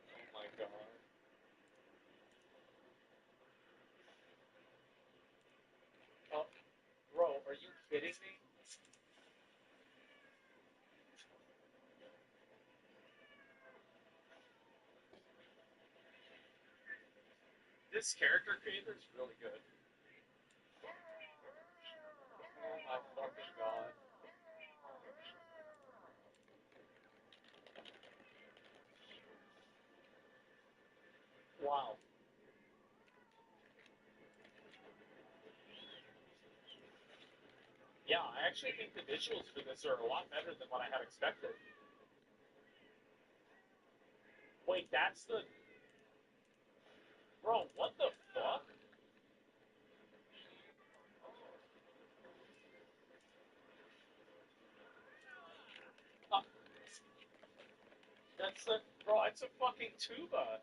Oh my god. Oh, bro, are you kidding me? This character creator is really good. Oh my fucking god. Wow. Yeah, I actually think the visuals for this are a lot better than what I had expected. Wait, that's the... Bro, what the fuck? That's a... Bro, it's a fucking tuba.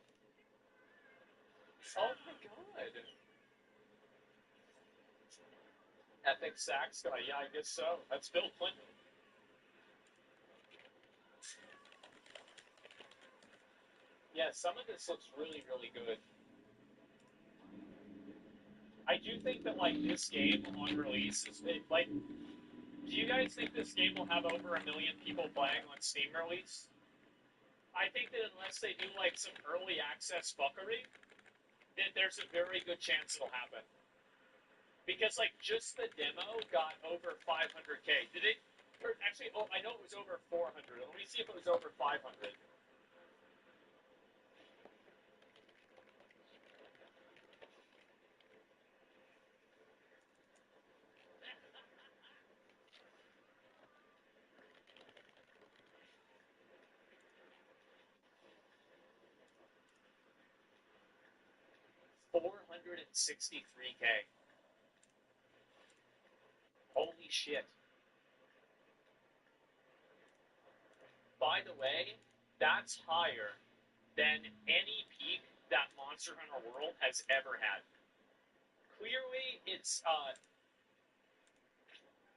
Oh my god. Epic sax guy, yeah, I guess so. That's Bill Clinton. Yeah, some of this looks really, really good. I do think that, like, this game on release is, like, do you guys think this game will have over 1 million people playing on Steam release? I think that unless they do, like, some early access fuckery, then there's a very good chance it'll happen. Because, like, just the demo got over 500K. Did it? Or actually, oh, I know it was over 400. Let me see if it was over 500. $463K. Holy shit. By the way, that's higher than any peak that Monster Hunter World has ever had. Clearly, it's,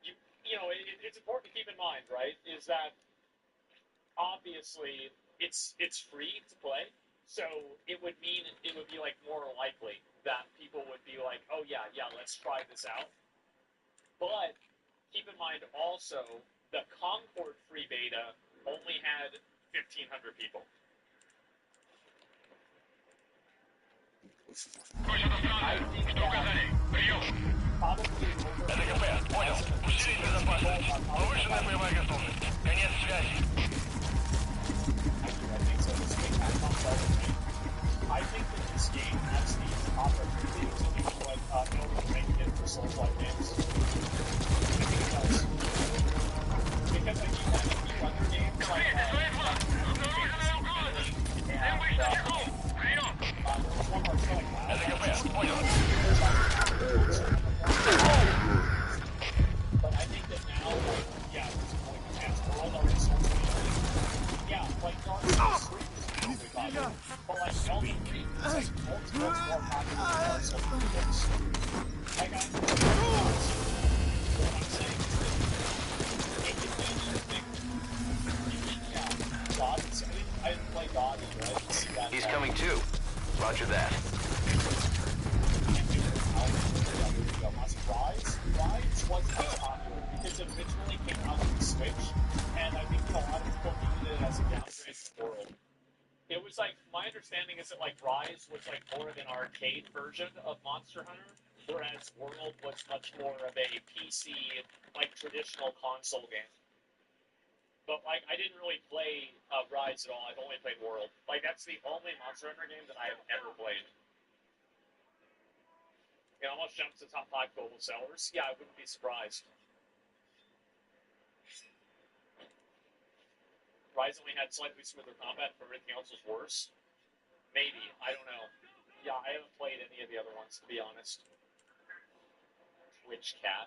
it's important to keep in mind, right, is that obviously it's free to play, so it would mean it would be, like, more likely that people would be like, oh yeah, let's try this out. But keep in mind also, the Concord free beta only had 1,500 people. I think probably Это КП, понял. Усилить безопасность. Повышенная боевая готовность. Конец связи. I think that this game has the opportunity to be like make it for Souls-like games. I think it does. Because like you have a few other games like there was one more killing Это КП, понял. But I think that now, yeah, there's a point of chance. We're all already so yeah, like Dark Souls 3 was really popular. But like Elden Ring is like multiples more popular than Dark Souls 3 is. Like what I'm saying is that it can be anything. Yeah, God, I didn't play God either. I didn't see that. He's coming too. Roger that. Rise was less popular because it originally came out on the Switch, and I think a lot of people viewed it as a downgrade to the world. It was like, my understanding is that like Rise was like more of an arcade version of Monster Hunter, Whereas World was much more of a PC, like traditional console game. But like, I didn't really play Rise at all. I've only played World. Like, that's the only Monster Hunter game that I have ever played. It almost jumps to top 5 global sellers. Yeah, I wouldn't be surprised. Rise only had slightly smoother combat, but everything else was worse. Maybe. I don't know. Yeah, I haven't played any of the other ones, to be honest. Twitch Cat.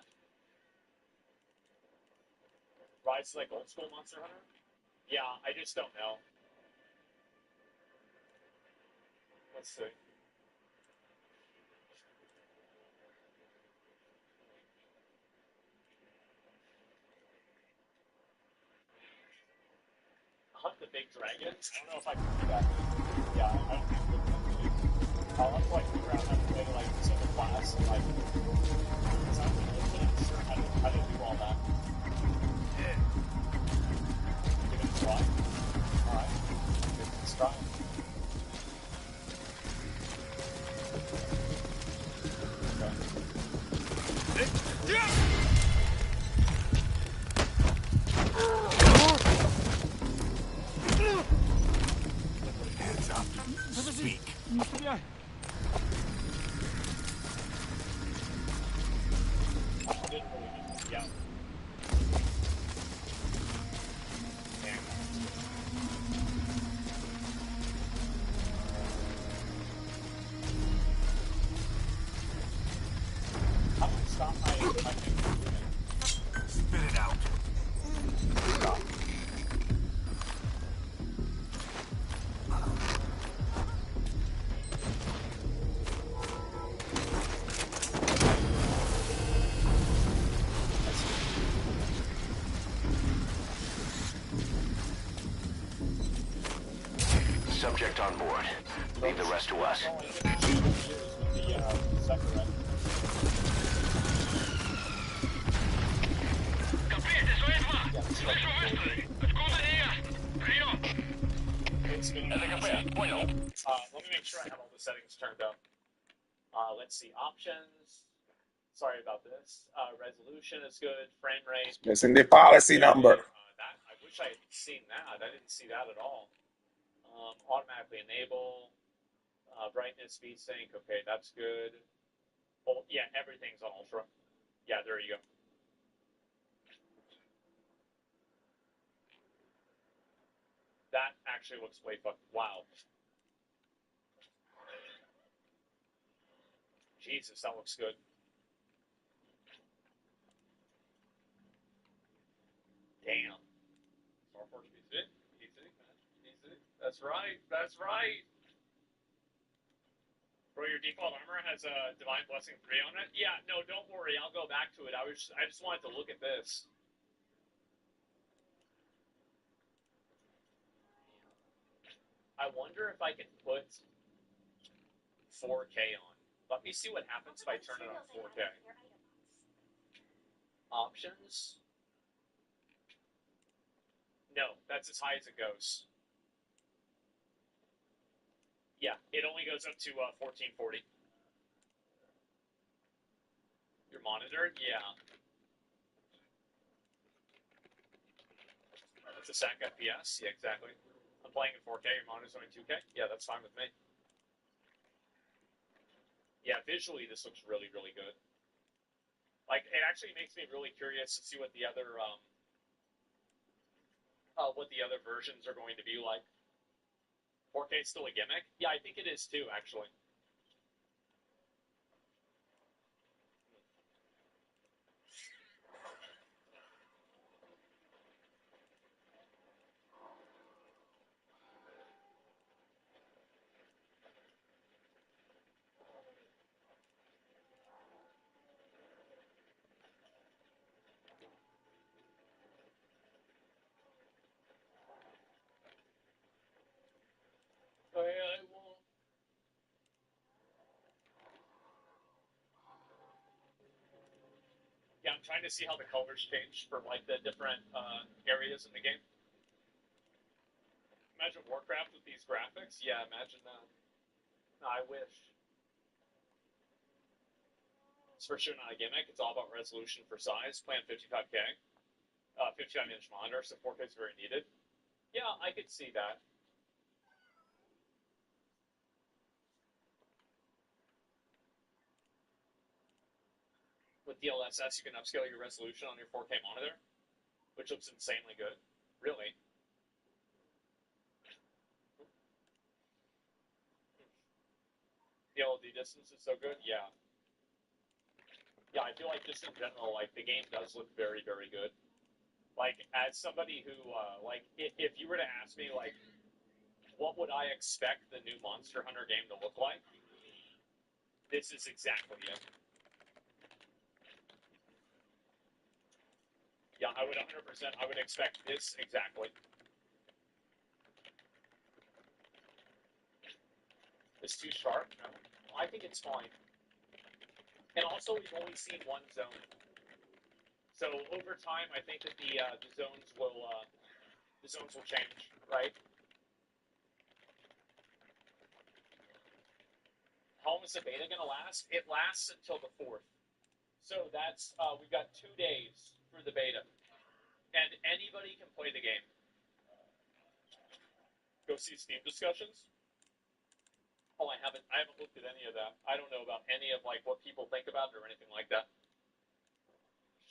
Rise is like old school Monster Hunter? Yeah, I just don't know. Let's see. Hunt the big dragon? I don't know if I can do that. Yeah, I don't think I can. I'll have to like figure out how to play like this other class and like, because I'm not sure how to do all that. Give it a try. Alright. Let's try. Hands up. Speak. Yeah. How do I stop my thing from moving? Spit it out. Stop. Subject on board. Leave the rest to us. Let me make sure I have all the settings turned up. Let's see, options. Sorry about this. Resolution is good. Frame rate. Missing the policy number. That I wish I had seen that. I didn't see that at all. Automatically enable. Brightness, speed sync. Okay, that's good. Oh yeah, everything's on ultra. Yeah, there you go. That actually looks way fucking wow. Jesus, that looks good. Damn. Star Force PC. That's right. That's right. Bro, your default armor has a Divine Blessing 3 on it? Yeah, no, don't worry. I'll go back to it. I just wanted to look at this. I wonder if I can put 4K on. Let me see what happens if I turn it on 4K. Options? No, that's as high as it goes. Yeah, it only goes up to 1440. Your monitor? Yeah. It's a SAC FPS? Yeah, exactly. I'm playing in 4K, your monitor's only 2K? Yeah, that's fine with me. Yeah, visually this looks really, really good. Like, it actually makes me really curious to see what the other versions are going to be like. 4K is still a gimmick? Yeah, I think it is too, actually. I won't. Yeah, I'm trying to see how the colors change for like the different areas in the game. Imagine Warcraft with these graphics. Yeah, imagine that. No, I wish. It's for sure not a gimmick. It's all about resolution for size. Plan 55K. 55-inch monitor, so 4K is very needed. Yeah, I could see that. With DLSS, you can upscale your resolution on your 4K monitor, which looks insanely good. Really. The LOD distance is so good, yeah. Yeah, I feel like just in general, like, the game does look very, very good. Like, as somebody who, like, if you were to ask me, like, what would I expect the new Monster Hunter game to look like? This is exactly it. Yeah, I would 100%, I would expect this exactly. It's too sharp? No. I think it's fine. And also, we've only seen one zone. So over time, I think that the zones will change, right? How long is the beta gonna last? It lasts until the 4th. So that's we've got 2 days for the beta, and anybody can play the game. Go see Steam discussions. Oh, I haven't looked at any of that. I don't know about any of like what people think about it or anything like that.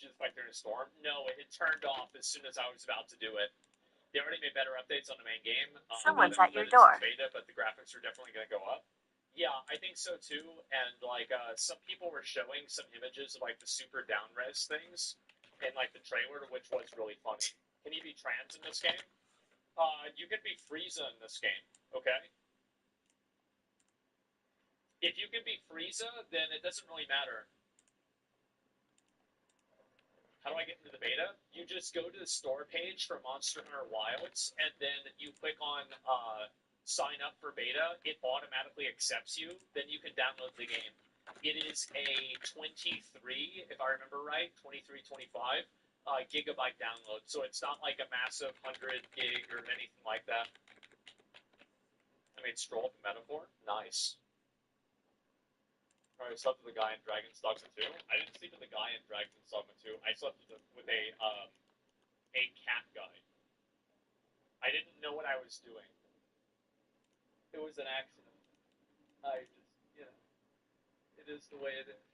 Just like they're in a storm. No, it turned off as soon as I was about to do it. They already made better updates on the main game. Someone's at your door. Beta, but the graphics are definitely going to go up. Yeah, I think so too. And like some people were showing some images of like the super down res things in like the trailer, which was really funny. Can you be trans in this game? You can be Frieza in this game. Okay. If you can be Frieza, then it doesn't really matter. How do I get into the beta? You just go to the store page for Monster Hunter Wilds, and then you click on sign up for beta. It automatically accepts you. Then you can download the game. It is a 23, if I remember right, 23, 25 gigabyte download. So it's not like a massive 100 gig or anything like that. I made Stroll from Metaphor. Nice. I slept with the guy in Dragon's Dogma 2. I didn't sleep with the guy in Dragon's Dogma 2. I slept with a cat guy. I didn't know what I was doing. It was an accident. I just, you know, it is the way it is.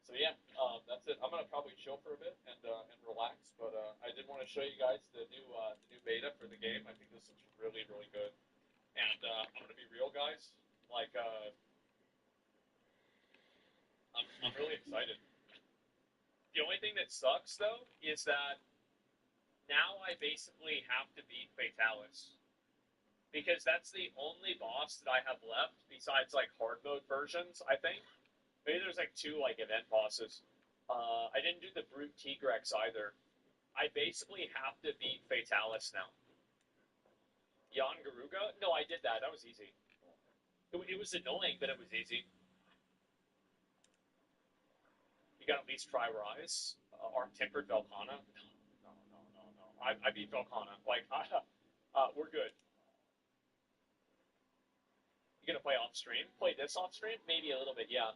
So yeah, that's it. I'm gonna probably chill for a bit and relax, but I did want to show you guys the new beta for the game. I think this looks really, really good. And I'm gonna be real, guys. Like, I'm really excited. The only thing that sucks, though, is that now I basically have to beat Fatalis. Because that's the only boss that I have left, besides, like, hard mode versions, I think. Maybe there's, like, 2, like, event bosses. I didn't do the Brute Tigrex either. I basically have to beat Fatalis now. Jan Garuga? No, I did that. That was easy. It was annoying, but it was easy. You gotta at least try Rise. Arc-Tempered Velkhana? No. I beat Velkhana. Like, we're good. You gonna play off-stream? Play this off-stream? Maybe a little bit, yeah.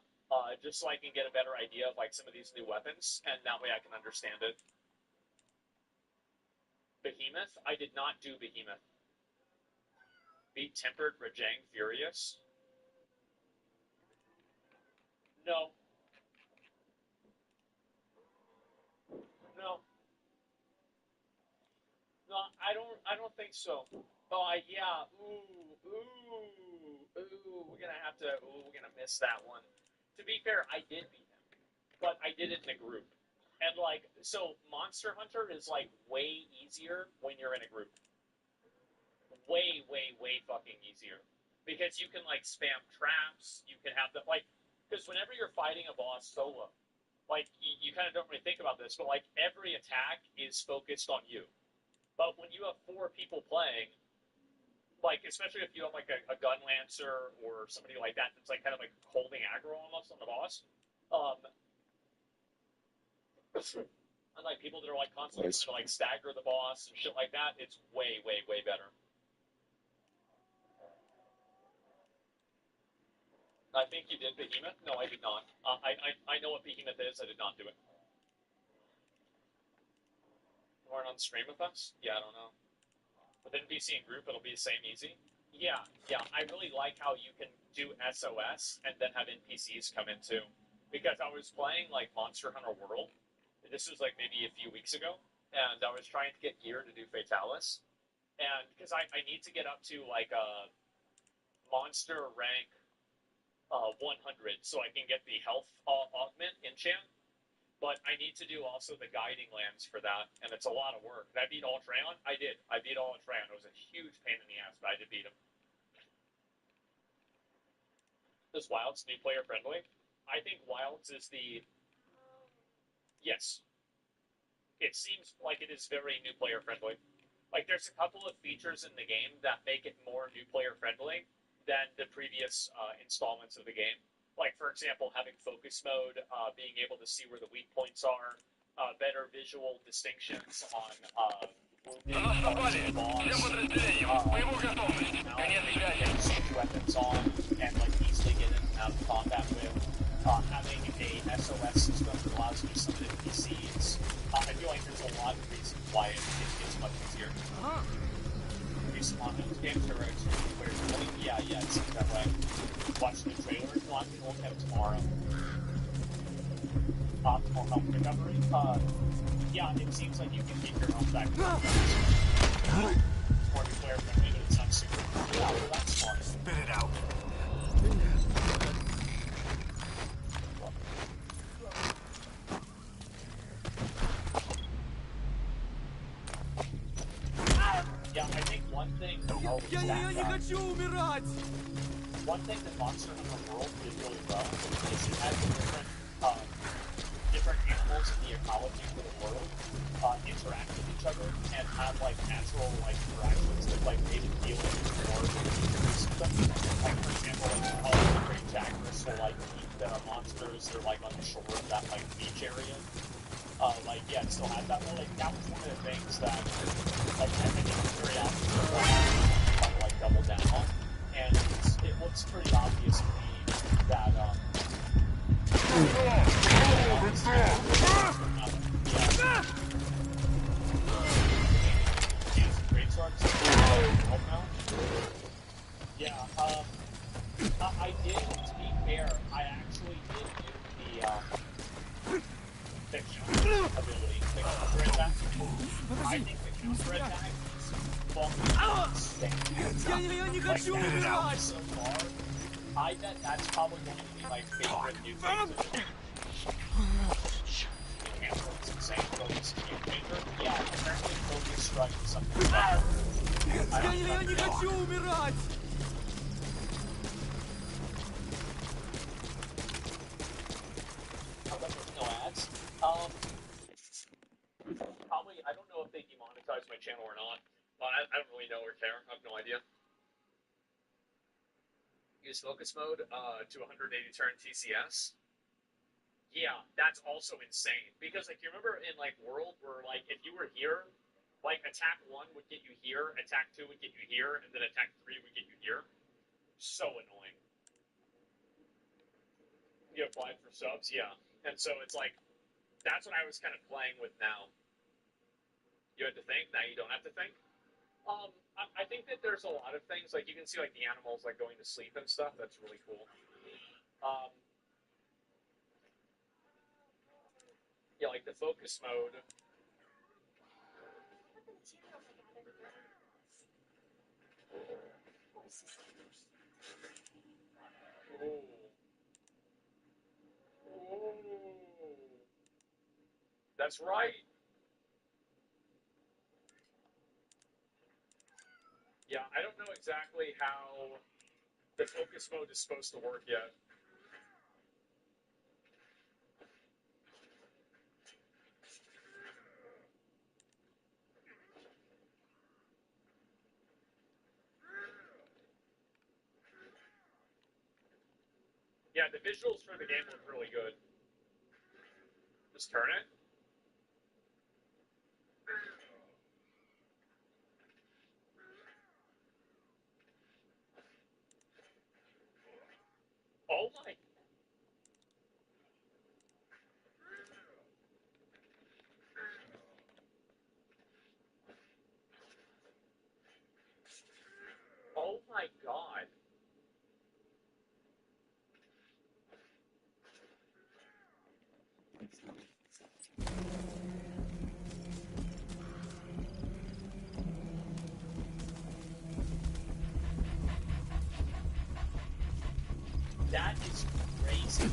Just so I can get a better idea of, like, some of these new weapons, and that way I can understand it. Behemoth? I did not do Behemoth. Beat Tempered Rajang Furious? No. No, I don't think so. Oh, yeah. We're gonna miss that one. To be fair, I did beat him, but I did it in a group. And like, so Monster Hunter is like way easier when you're in a group. Way fucking easier. Because you can like spam traps, you can have the, like, because whenever you're fighting a boss solo, like, you kind of don't really think about this, but like, every attack is focused on you. But when you have 4 people playing, like, especially if you have, like, a gun lancer or somebody like that that's, like, kind of, like, holding aggro almost on the boss, and, like, people that are, like, constantly trying to, like, stagger the boss and shit like that, it's way better. I think you did Behemoth. No, I did not. I know what Behemoth is. I did not do it. You weren't on stream with us? Yeah, I don't know. With NPC and group, it'll be the same easy. Yeah. I really like how you can do SOS and then have NPCs come in too. Because I was playing like Monster Hunter World. This was like maybe a few weeks ago, and I was trying to get gear to do Fatalis, and because I need to get up to like a monster rank 100 so I can get the health augment enchant. But I need to do also the guiding lands for that, and it's a lot of work. Did I beat Ultreon? I did. I beat Ultreon. It was a huge pain in the ass, but I did beat him. Is Wilds new player friendly? I think Wilds is the... Yes. It seems like it is very new player friendly. Like, there's a couple of features in the game that make it more new player friendly than the previous installments of the game. Like, for example, having focus mode, being able to see where the weak points are, better visual distinctions on wounded parts of the boss, weapons on, and like easily get in and out of combat with, having a SOS system that allows you to summon NPCs. I feel like there's a lot of reasons why it gets much easier. Recent on those games are extremely clear. Yeah, it seems that way. Watch the trailer. No, I'm going to look at it tomorrow. Optimal health recovery. Yeah, it seems like you can keep your health back. More declare friendly, but it's not super. Yeah, well, that's smart. Spit it out. Yeah, I think one thing that Monster Hunter World did really well is it had different animals in the ecology for the world interact with each other and have like natural like interactions that like made it feel like more system. Like for example, like the Great Jagras will like eat the monsters that are like on the shore of that like beach area. Like yeah, it still had that. Well, like that was one of the things that like I think very often like double down on, and it looks pretty obvious to me that yeah, I did, to be fair, I actually did do the counter ability, the counter attack. I think the counter attack is fucking insane. Like, that so far, I bet that's probably going to be my favorite new thing. It's insane. Focus changer. Yeah, apparently focus strike is something that I не хочу умирать! No ads. Probably, I don't know if they demonetize my channel or not. I don't really know or care. I have no idea. Use focus mode to 180 turn TCS. Yeah, that's also insane. Because, like, you remember in, like, World where, like, if you were here, like, attack 1 would get you here, attack 2 would get you here, and then attack 3 would get you here? So annoying. You applied for subs? Yeah. And so it's like, that's what I was kind of playing with now. You had to think, now you don't have to think. I think that there's a lot of things, like, you can see, like, the animals, like, going to sleep and stuff. That's really cool. Yeah, like the focus mode. Ooh. Ooh. That's right. Yeah, I don't know exactly how the focus mode is supposed to work yet. Yeah, the visuals for the game look really good. Just turn it. Oh. That is crazy.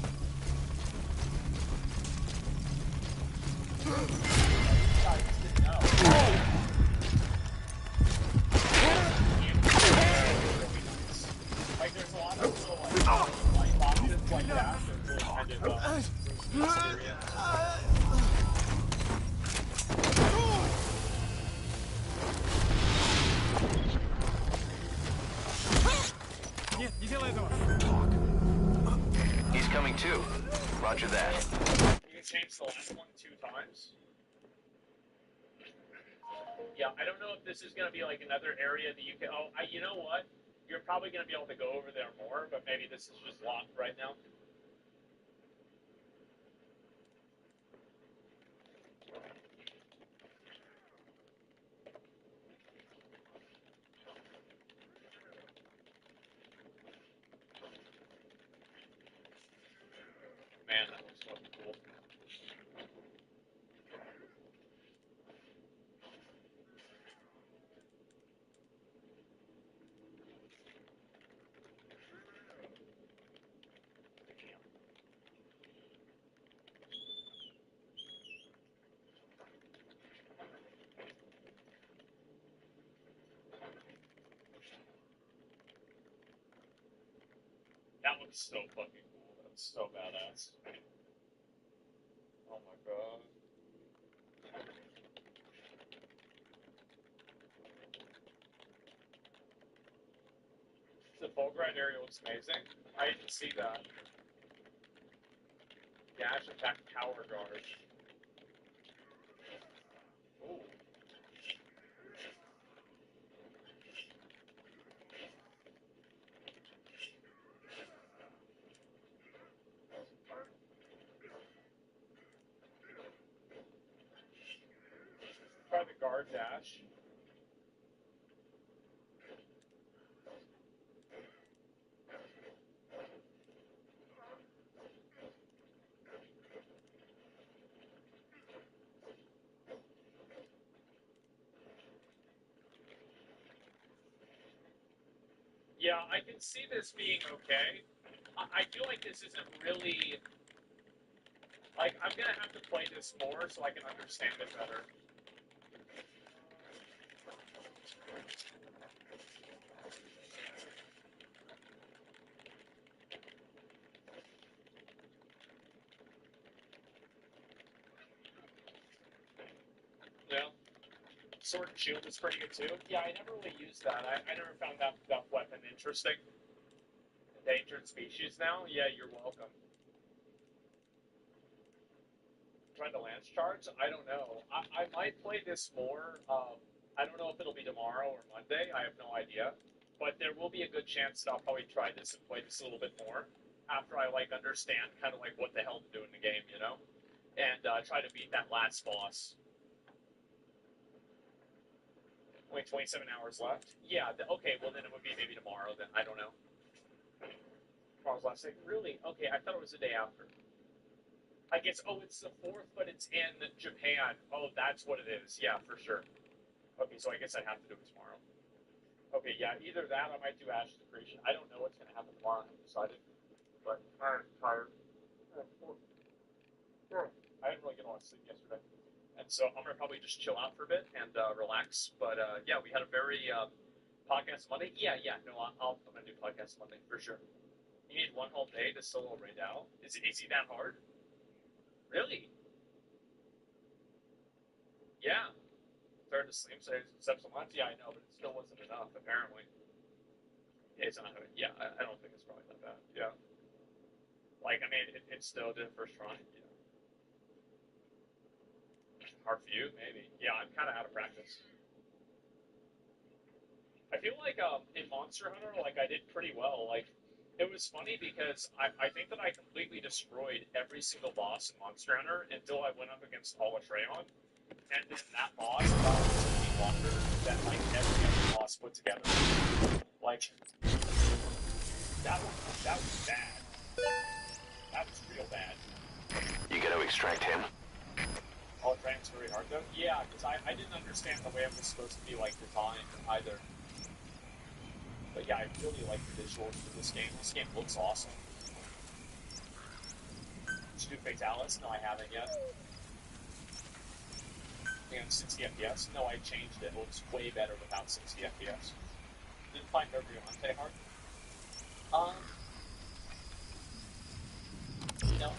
Like, there's a lot of little, like options like that that really kind of, experience. He's coming too. Roger that. You can change the last one 2 times. Yeah, I don't know if this is going to be like another area that you can... Oh, you know what? You're probably going to be able to go over there more, but maybe this is just locked right now. Man, that looks fucking cool. That looks so fucking cool. That's so badass. Oh my god. The Volgrad area looks amazing. I didn't see that. Dash attack tower guard. Ooh. Try the guard dash. Yeah, I can see this being okay. I feel like this isn't really... Like, I'm gonna have to play this more so I can understand it better. Yeah. Sword and shield is pretty good too. Yeah, I never really used that. I never found that weapon interesting. Endangered species now? Yeah, you're welcome. Try the lance charge? I don't know. I might play this more. I don't know if it'll be tomorrow or Monday. I have no idea. But there will be a good chance that I'll probably try this and play this a little bit more after I like understand kind of like what the hell to do in the game, you know? And try to beat that last boss. Only 27 hours left? Yeah, okay, well then it would be maybe tomorrow then. I don't know. Tomorrow's last day. Really? Okay, I thought it was the day after. I guess, oh, it's the 4th, but it's in Japan. Oh, that's what it is. Yeah, for sure. Okay, so I guess I have to do it tomorrow. Okay, yeah, either that or I might do Ashes of Creation. I don't know what's going to happen tomorrow. I haven't decided. But I'm tired. I didn't really get a lot of sleep yesterday. And so I'm going to probably just chill out for a bit and relax. But yeah, we had a very podcast Monday. Yeah, no, I'm going to do podcast Monday for sure. You need one whole day to solo Raid out? Is he that hard? Really? Yeah. Started to sleep, so steps a month. Yeah, I know, but it still wasn't enough, apparently. Yeah, it's not. Yeah, I don't think it's probably that bad. Yeah. Like, I mean, it still did first try. Yeah. Hard for you, maybe. Yeah, I'm kind of out of practice. I feel like in Monster Hunter, like I did pretty well. Like, it was funny because I think that I completely destroyed every single boss in Monster Hunter until I went up against Alatreon. And then that boss took me longer than like every other boss put together. Like, that was bad. That was real bad. You gonna extract him? Oh, Frank's very hard though? Yeah, because I didn't understand the way it was supposed to be like designed either. But yeah, I really like the visuals for this game. This game looks awesome. Did you do Fatalis? No, I haven't yet. And 60 FPS? No, I changed it. It looks way better without 60 FPS. Didn't find Nerviante hard? No.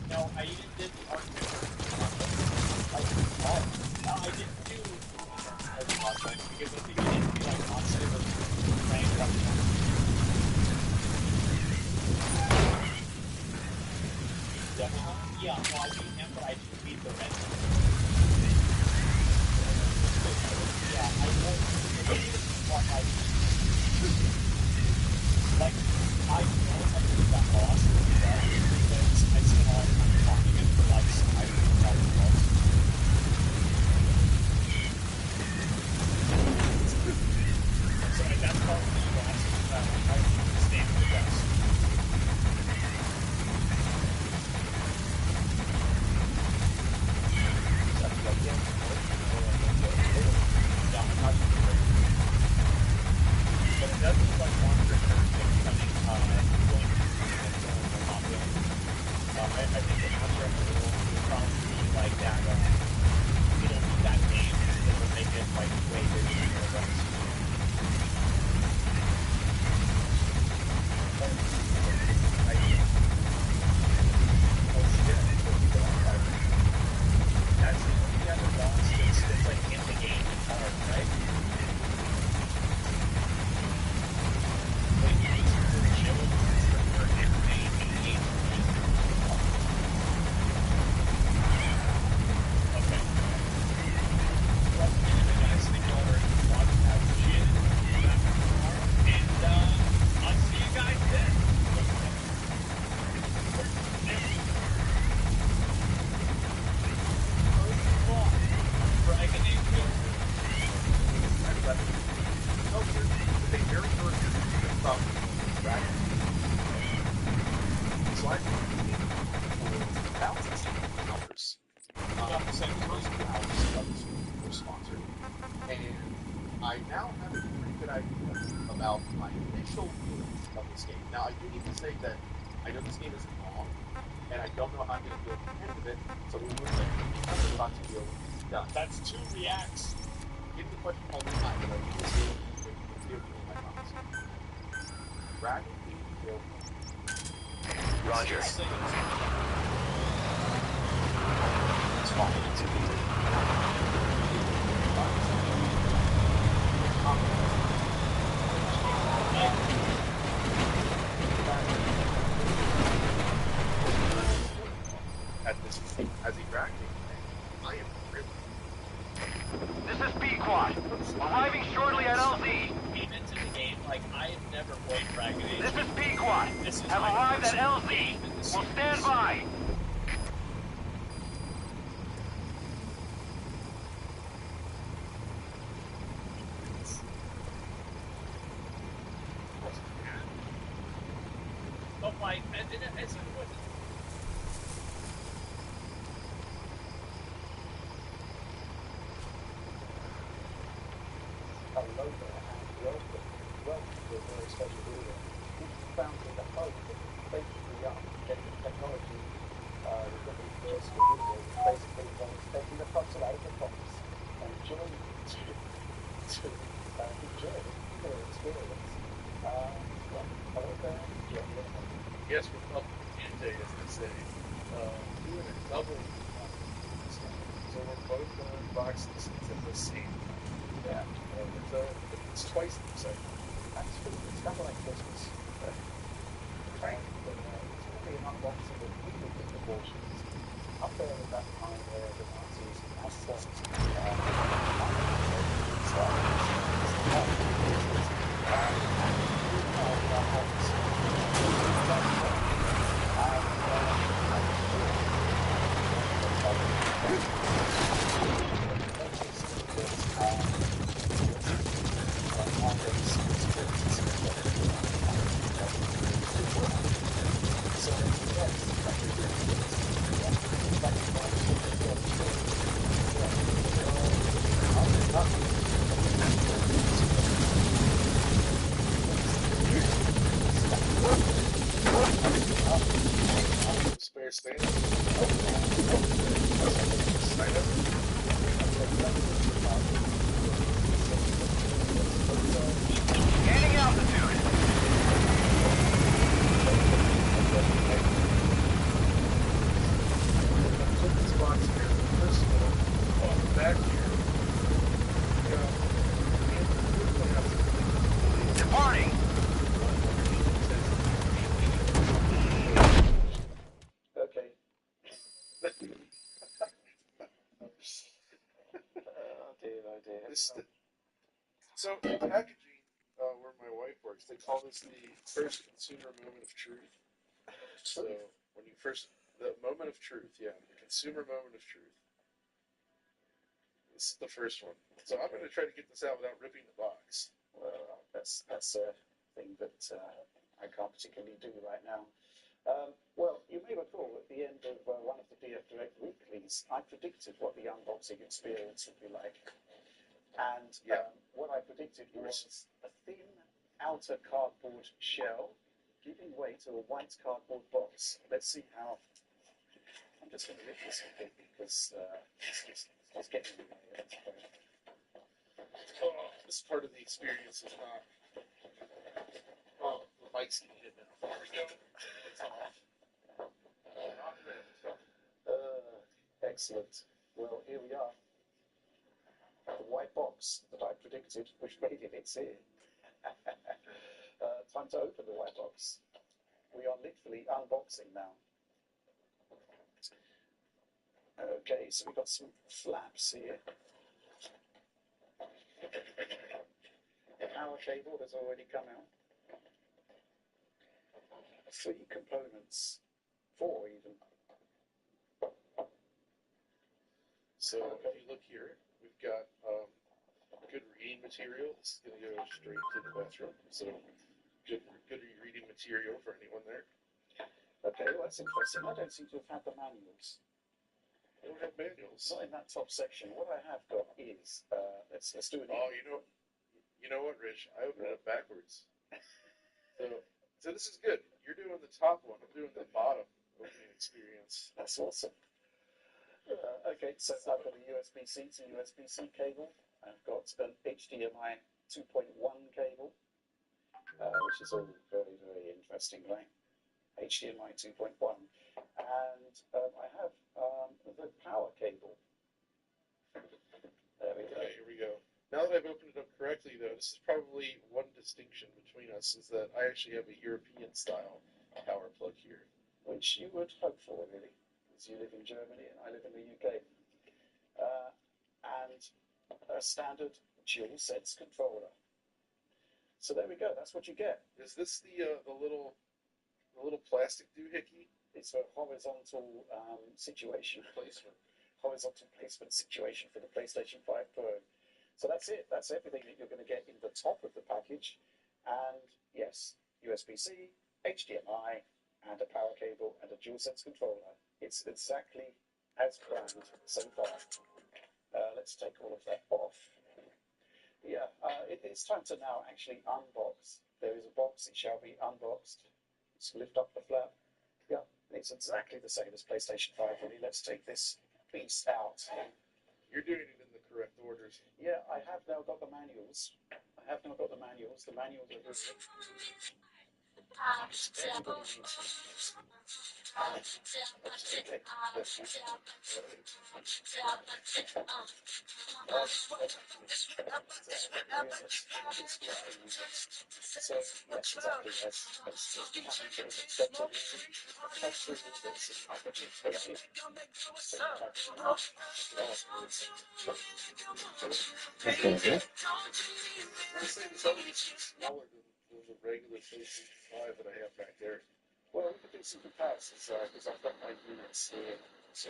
No, I even did the architecture. I didn't do because at the beginning it'd be like positive or ranked up. Definitely. Yeah, no, I beat him, but I didn't beat the rest. Yeah, I won't. Like, I know I did that boss because I spent a lot of time talking it for like some items. So like, that's probably the boss that I stand the best. Yeah, I'm not even great. But it does look like one coming going I think the Monster will probably be like that. It'll be that game that will make it like way bigger than the rest. Oh shit! That's the only other boss that's like in the game that's hard, right? That's 2 reacts. Give me the question all the time, but I think this game is my comments. Dragon Roger. It's falling into At this point, as he dragged me, I am really. This is B-Quad. Arriving shortly at LZ. came into the game like I have never played Dragon Age. This is B-Quad. This is Have my arrived first at LZ. game in the Will series. stand by. But like, as it was. Yes, we're up in day, as they say. Doing a double. So we're both boxes into the same. Yeah. It's twice the excitement. Actually, it's kind of like Christmas. Right. But it's really an unboxing of really good proportions. Up there at that time where the Nazis So, yes. expand. Sign up. Gaining altitude. Took this box here, first of all, on the back here. Departing. Okay. Oh dear. So in packaging, where my wife works, they call this the first consumer moment of truth. So when you the moment of truth, yeah, the consumer moment of truth. This is the first one. So I'm going to try to get this out without ripping the box. Well, that's a thing that I can't particularly do right now. Well, you may recall at the end of one of the DF Direct weeklies, I predicted what the unboxing experience would be like. And what I predicted was a thin outer cardboard shell giving way to a white cardboard box. Let's see how. I'm just going to rip this a bit because it's getting in the way. Oh, this part of the experience is not. Oh, the mic's getting hit now. There we go. It's off. Not ripped. Excellent. Well, here we are. The white box that I predicted, which made it's here. Time to open the white box. We are literally unboxing now. Okay, so we've got some flaps here. The power cable has already come out. 3 components. 4 even. So if you look here, we've got good reading material. This is going to go straight to the bathroom. So good reading material for anyone there. Okay, well that's interesting. I don't seem to have had the manuals. They don't have manuals. Not in that top section. What I have got is let's do it. Oh, you know what, Rich? I opened it up backwards. So this is good. You're doing the top one. I'm doing the bottom opening experience. That's awesome. Okay, so I've got a USB-C to USB-C cable. I've got an HDMI 2.1 cable, which is all very, very interesting, right? HDMI 2.1. And I have the power cable. There we go. Okay, here we go. Now that I've opened it up correctly, though, this is probably one distinction between us, is that I actually have a European-style power plug here. Which you would hope for, really, because you live in Germany and I live in the UK. And a standard dual-sense controller. So there we go. That's what you get. Is this the little plastic doohickey? It's a horizontal situation. Horizontal placement situation for the PlayStation 5 Pro. So that's it. That's everything that you're going to get in the top of the package. And yes, USB-C, HDMI, and a power cable and a DualSense controller. It's exactly as planned so far. Let's take all of that off. Yeah, it's time to now actually unbox. There is a box, it shall be unboxed. Let's lift up the flap. Yeah, it's exactly the same as PlayStation 5, really. Let's take this piece out. You're doing it in the correct orders. Yeah, I have now got the manuals. The manuals are good. Everybody needs them. Smaller than the regular PlayStation 5 that I have back there. Well, we could do some comparisons because I've got my units here. So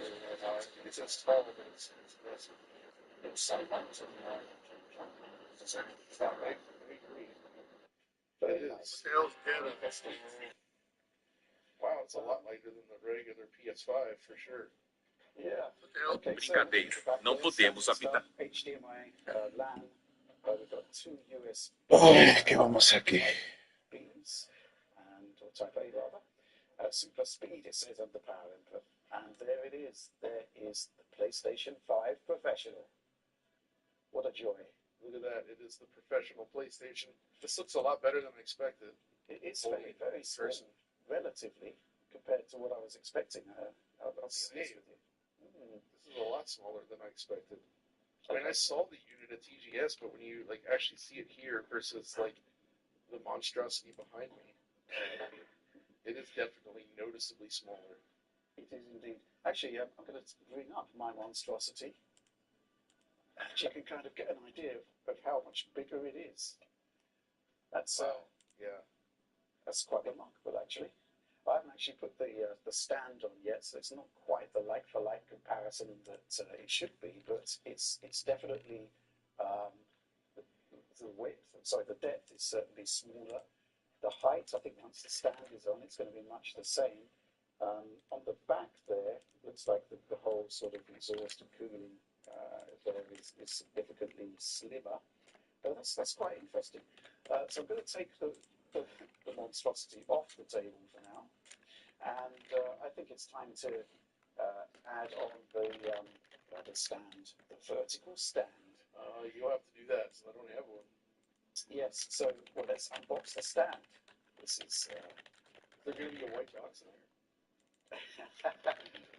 it's as tall as it's so much. It's not right. It is. Wow, it's a lot lighter than the regular PS5 for sure. Yeah. Okay, Brincadeira, não podemos habitar. HDMI, LAN. We've got 2 USB. Ay, ¿qué vamos aquí? Beams and or Type A rather. super speed, it says under power input. And there it is. There is the PlayStation 5 Professional. What a joy. Look at that. It is the professional PlayStation. This looks a lot better than I expected. It's very, very small, relatively, compared to what I was expecting. I'll be honest with you. This is a lot smaller than I expected. I mean, I saw the unit at TGS, but when you like actually see it here versus like the monstrosity behind me, it is definitely noticeably smaller. It is indeed. Actually, I'm going to bring up my monstrosity, and you can kind of get an idea of how much bigger it is. That's yeah, that's quite remarkable, actually. I haven't actually put the stand on yet, so it's not quite the like-for-like comparison that it should be, but it's definitely the width. Sorry, the depth is certainly smaller. The height, I think, once the stand is on, it's going to be much the same. On the back there, looks like the whole sort of exhaust and cooling there is significantly slimmer. That's quite interesting. So I'm going to take the monstrosity off the table for now, and I think it's time to add on the stand, the vertical stand. You'll have to do that, so I don't have one. Yes, so well, let's unbox the stand. This is... There's going to be a white box in there.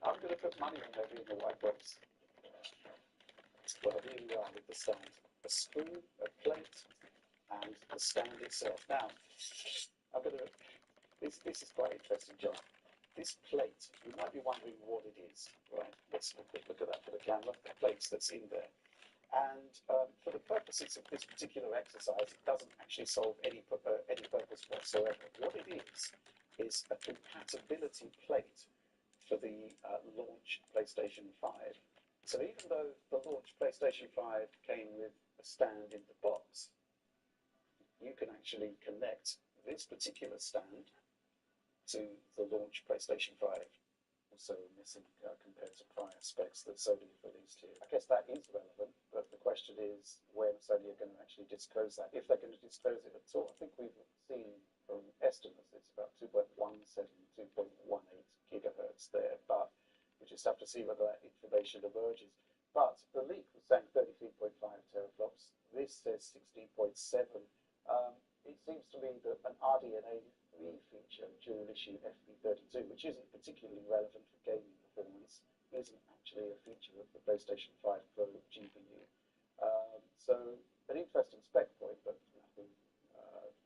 I'm going to put money on there being a white box. Well, here we are with the stand. A spoon, a plate, and the stand itself. Now, I'm going to... This is quite interesting, John. This plate, you might be wondering what it is, right? Let's look at that for the camera, the plates that's in there. And for the purposes of this particular exercise, it doesn't actually solve any purpose whatsoever. What it is a compatibility plate for the launch PlayStation 5. So even though the launch PlayStation 5 came with a stand in the box, you can actually connect this particular stand to the launch PlayStation 5. Also missing compared to prior specs that Sony have released here. I guess that is relevant, but the question is when Sony are going to actually disclose that, if they're going to disclose it at all. I think we've seen from estimates it's about 2.17, 2.18 gigahertz there, but we just have to see whether that information emerges. But the leak was saying 33.5 teraflops. This says 16.7. It seems to me that an RDNA 3 feature, dual issue FP32, which isn't particularly relevant for gaming performance, isn't actually a feature of the PlayStation 5 Pro GPU. So an interesting spec point, but nothing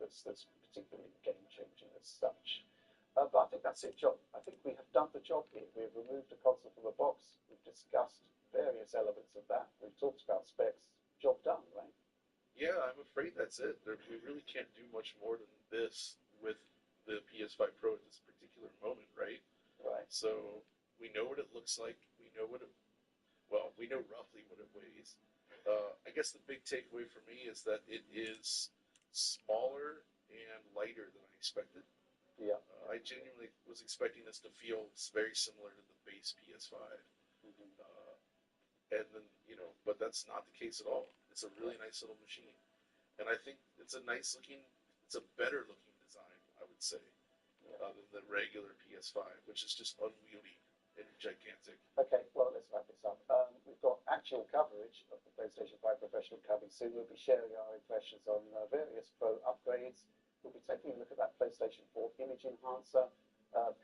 that's particularly game-changing as such. But I think that's it, John. I think we have done the job here. We've removed the console from a box. We've discussed various elements of that. We've talked about specs. Job done, right? Yeah, I'm afraid that's it. We really can't do much more than this with the PS5 Pro at this particular moment, right? Right. So we know what it looks like. We know we know roughly what it weighs. I guess the big takeaway for me is that it is smaller and lighter than I expected. Yeah. I genuinely was expecting this to feel very similar to the base PS5. And then, but that's not the case at all. It's a really nice little machine. And I think it's a better looking design, I would say, than the regular PS5, which is just unwieldy and gigantic. Okay, well, let's wrap this up. We've got actual coverage of the PlayStation 5 Professional coming soon. We'll be sharing our impressions on various Pro upgrades. We'll be taking a look at that PlayStation 4 image enhancer.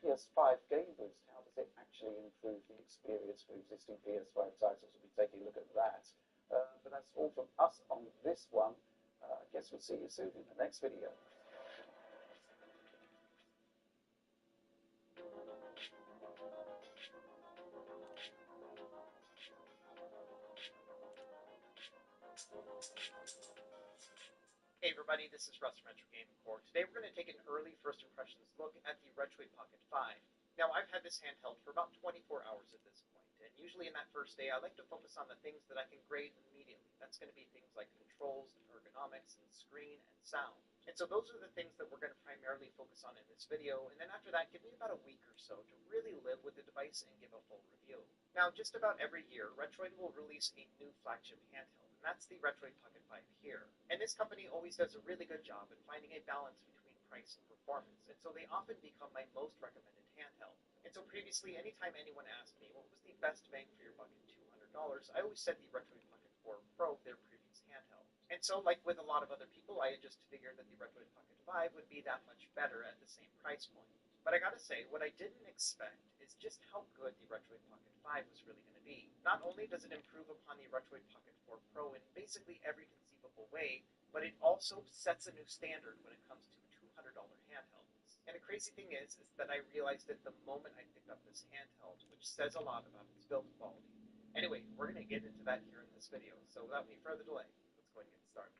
PS5 Game Boost, how does it actually improve the experience for existing PS5 titles? We'll be taking a look at that. But that's all from us on this one. I guess we'll see you soon in the next video. Hey everybody, this is Russ from Retro Gaming Core. Today we're going to take an early first impressions look at the Retroid Pocket 5. Now I've had this handheld for about 24 hours at this point, and usually in that first day I like to focus on the things that I can grade immediately. That's going to be things like controls, and ergonomics, and screen, and sound. And so those are the things that we're going to primarily focus on in this video, and then after that give me about a week or so to really live with the device and give a full review. Now just about every year, Retroid will release a new flagship handheld. And that's the Retroid Pocket 5 here. And this company always does a really good job in finding a balance between price and performance, and so they often become my most recommended handheld. And so previously, anytime anyone asked me what was the best bang for your buck at $200, I always said the Retroid Pocket 4 Pro, their previous handheld. And so, like with a lot of other people, I had just figured that the Retroid Pocket 5 would be that much better at the same price point. But I gotta say, what I didn't expect is just how good the Retroid Pocket 5 was really going to be. Not only does it improve upon the Retroid Pocket 4 Pro in basically every conceivable way, but it also sets a new standard when it comes to $200 handhelds. And the crazy thing is that I realized it the moment I picked up this handheld, which says a lot about its build quality. Anyway, we're going to get into that here in this video, so without any further delay, let's go ahead and get started.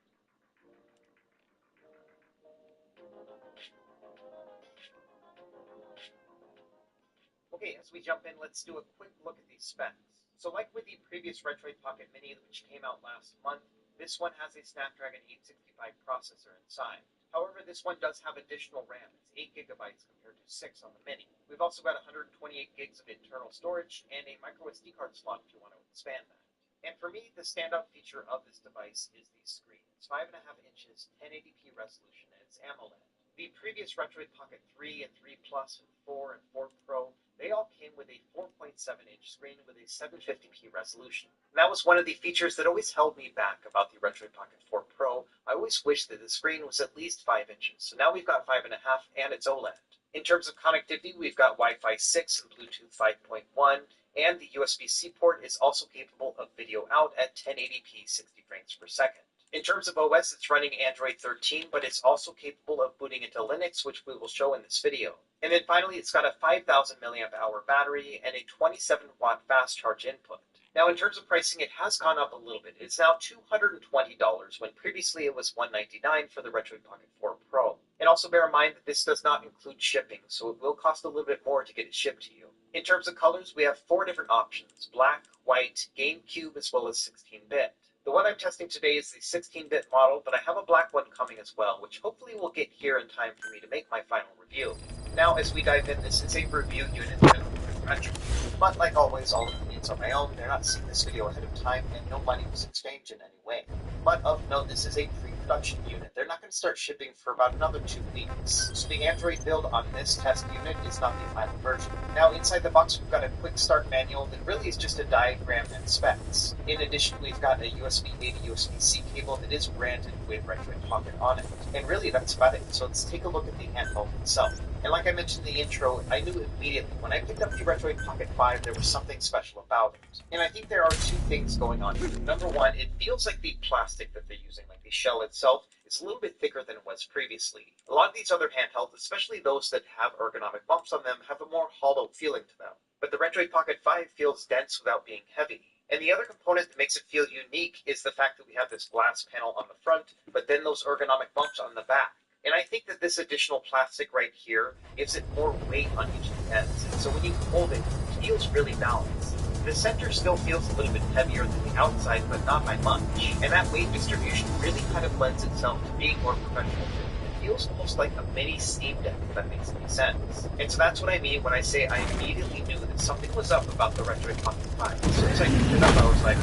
Okay, as we jump in, let's do a quick look at these specs. So like with the previous Retroid Pocket Mini, which came out last month, this one has a Snapdragon 865 processor inside. However, this one does have additional RAM. It's 8 gigabytes compared to 6 on the Mini. We've also got 128 gigs of internal storage and a micro SD card slot if you want to expand that. And for me, the standout feature of this device is the screen. It's 5.5 inches, 1080p resolution, and it's AMOLED. The previous Retroid Pocket 3 and 3 Plus and 4 and 4 Pro, they all came with a 4.7-inch screen with a 750p resolution. And that was one of the features that always held me back about the Retroid Pocket 4 Pro. I always wished that the screen was at least 5 inches. So now we've got 5.5 and it's OLED. In terms of connectivity, we've got Wi-Fi 6 and Bluetooth 5.1, and the USB-C port is also capable of video out at 1080p 60 frames per second. In terms of OS, it's running Android 13, but it's also capable of booting into Linux, which we will show in this video. And then finally, it's got a 5,000 milliamp hour battery and a 27 watt fast charge input. Now, in terms of pricing, it has gone up a little bit. It's now $220 when previously it was $199 for the Retroid Pocket 4 Pro. And also bear in mind that this does not include shipping, so it will cost a little bit more to get it shipped to you. In terms of colors, we have 4 different options: black, white, GameCube, as well as 16-bit. The one I'm testing today is the 16-bit model, but I have a black one coming as well, which hopefully will get here in time for me to make my final review. Now, as we dive in, this is a review unit with Retro. But like always, all opinions are my own. They're not seeing this video ahead of time, and no money was exchanged in any way. But of note, this is a pre-production unit. They're not going to start shipping for about another 2 weeks. So the Android build on this test unit is not the final version. Now, inside the box, we've got a quick start manual that really is just a diagram and specs. In addition, we've got a USB-A to USB-C cable that is branded with Retroid Pocket on it. And really, that's about it. So let's take a look at the handheld itself. And like I mentioned in the intro, I knew immediately when I picked up the Retroid Pocket 5, there was something special about it. And I think there are 2 things going on here. Number one, it feels like the plastic that they're using, like the shell itself, is a little bit thicker than it was previously. A lot of these other handhelds, especially those that have ergonomic bumps on them, have a more hollow feeling to them. But the Retroid Pocket 5 feels dense without being heavy. And the other component that makes it feel unique is the fact that we have this glass panel on the front, but then those ergonomic bumps on the back. And I think that this additional plastic right here gives it more weight on each of the ends. And so when you hold it, it feels really balanced. The center still feels a little bit heavier than the outside, but not by much. And that weight distribution really kind of lends itself to being more professional. It feels almost like a mini Steam Deck, if that makes any sense. And so that's what I mean when I say I immediately knew that something was up about the Retroid Pocket 5. As soon as I picked it up, I was like,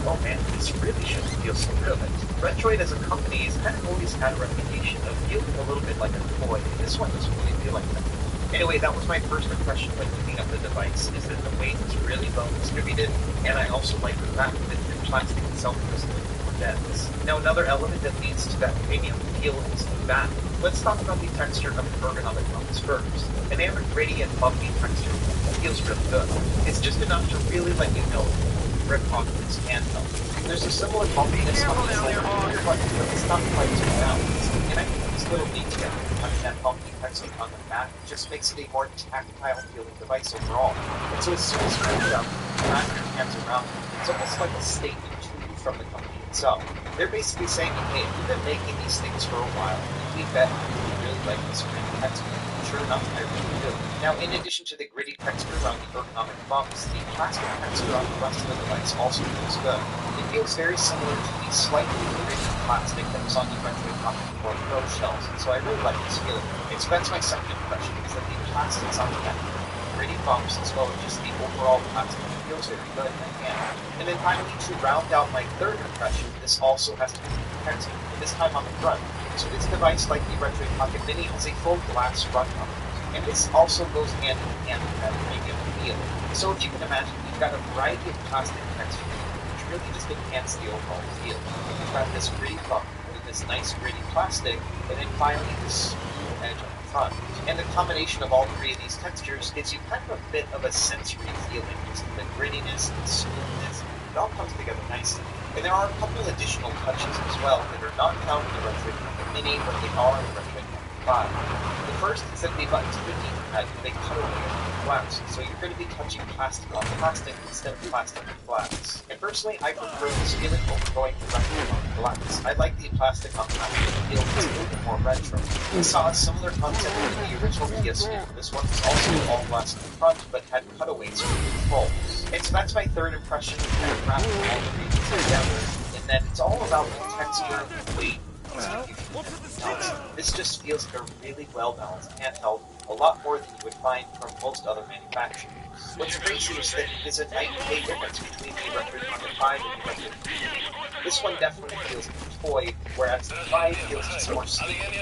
oh man, this really shouldn't feel so good. Retroid as a company has kind of always had a reputation of feeling a little bit like a toy. This one doesn't really feel like that. Anyway, that was my first impression when picking up the device, is that the weight is really well distributed, and I also like the fact that the plastic itself is a little more dense. Now, another element that leads to that premium feel is the back. Let's talk about the texture of the ergonomic bumps first. An amber gritty and bumpy texture feels really good. It's just enough to really let you know rip off this handheld. There's a similar bumpiness on the shoulder, but it's not quite so balanced. And I think this little detail, having that bumpy texture on the back, just makes it a more tactile feeling device overall. And so as soon as you hold it up, wrap your hands around it, it's almost like a statement to you from the company itself. They're basically saying, hey, we've been making these things for a while, and we bet you really like this gritty texture. Sure enough, I really do. Now, in addition to the gritty texture around the ergonomic bumps, the plastic texture on the rest of the device also feels good. It feels very similar to the slightly gritty plastic that was on the Retroid Pocket 4 Pro shells, and so I really like this feeling. So that's my second impression, is that the plastics on the back, gritty bumps, as well as just the overall plastic, feels very good in my hand. And then finally, to round out my third impression, this also has to be protected, this time on the front. So this device, like the Retroid Pocket Mini, has a full glass front of it. And this also goes hand in hand with that premium feel. So if you can imagine, you've got a variety of plastic textures, which really just enhance the overall feel. You've got this gritty bump with this nice gritty plastic, and then finally this smooth edge on the front. And the combination of all three of these textures gives you kind of a bit of a sensory feeling. Just the grittiness and the smoothness, it all comes together nicely. And there are a couple additional touches as well that are not found in the Retroid Pocket Mini, but they are in the Retroid Pocket 5. The first is that the buttons of the D-pad they cut away on the glass, so you're going to be touching plastic on plastic instead of plastic on glass. And personally, I prefer this feeling over going directly on glass. I like the plastic on plastic feel, it's a little bit more retro. We saw a similar concept in the original PS2. This one was also all glass in the front, but had cutaways for the controls. And so that's my third impression of kind of wrapping all three together, in that it's all about the texture, weight, this just feels like a really well-balanced handheld, a lot more than you would find from most other manufacturers. What's crazy is that there's a night and day difference between the Retroid Pocket 5 and the Retroid Pocket Mini. This one definitely feels like a toy, whereas the 5 feels just more sleek.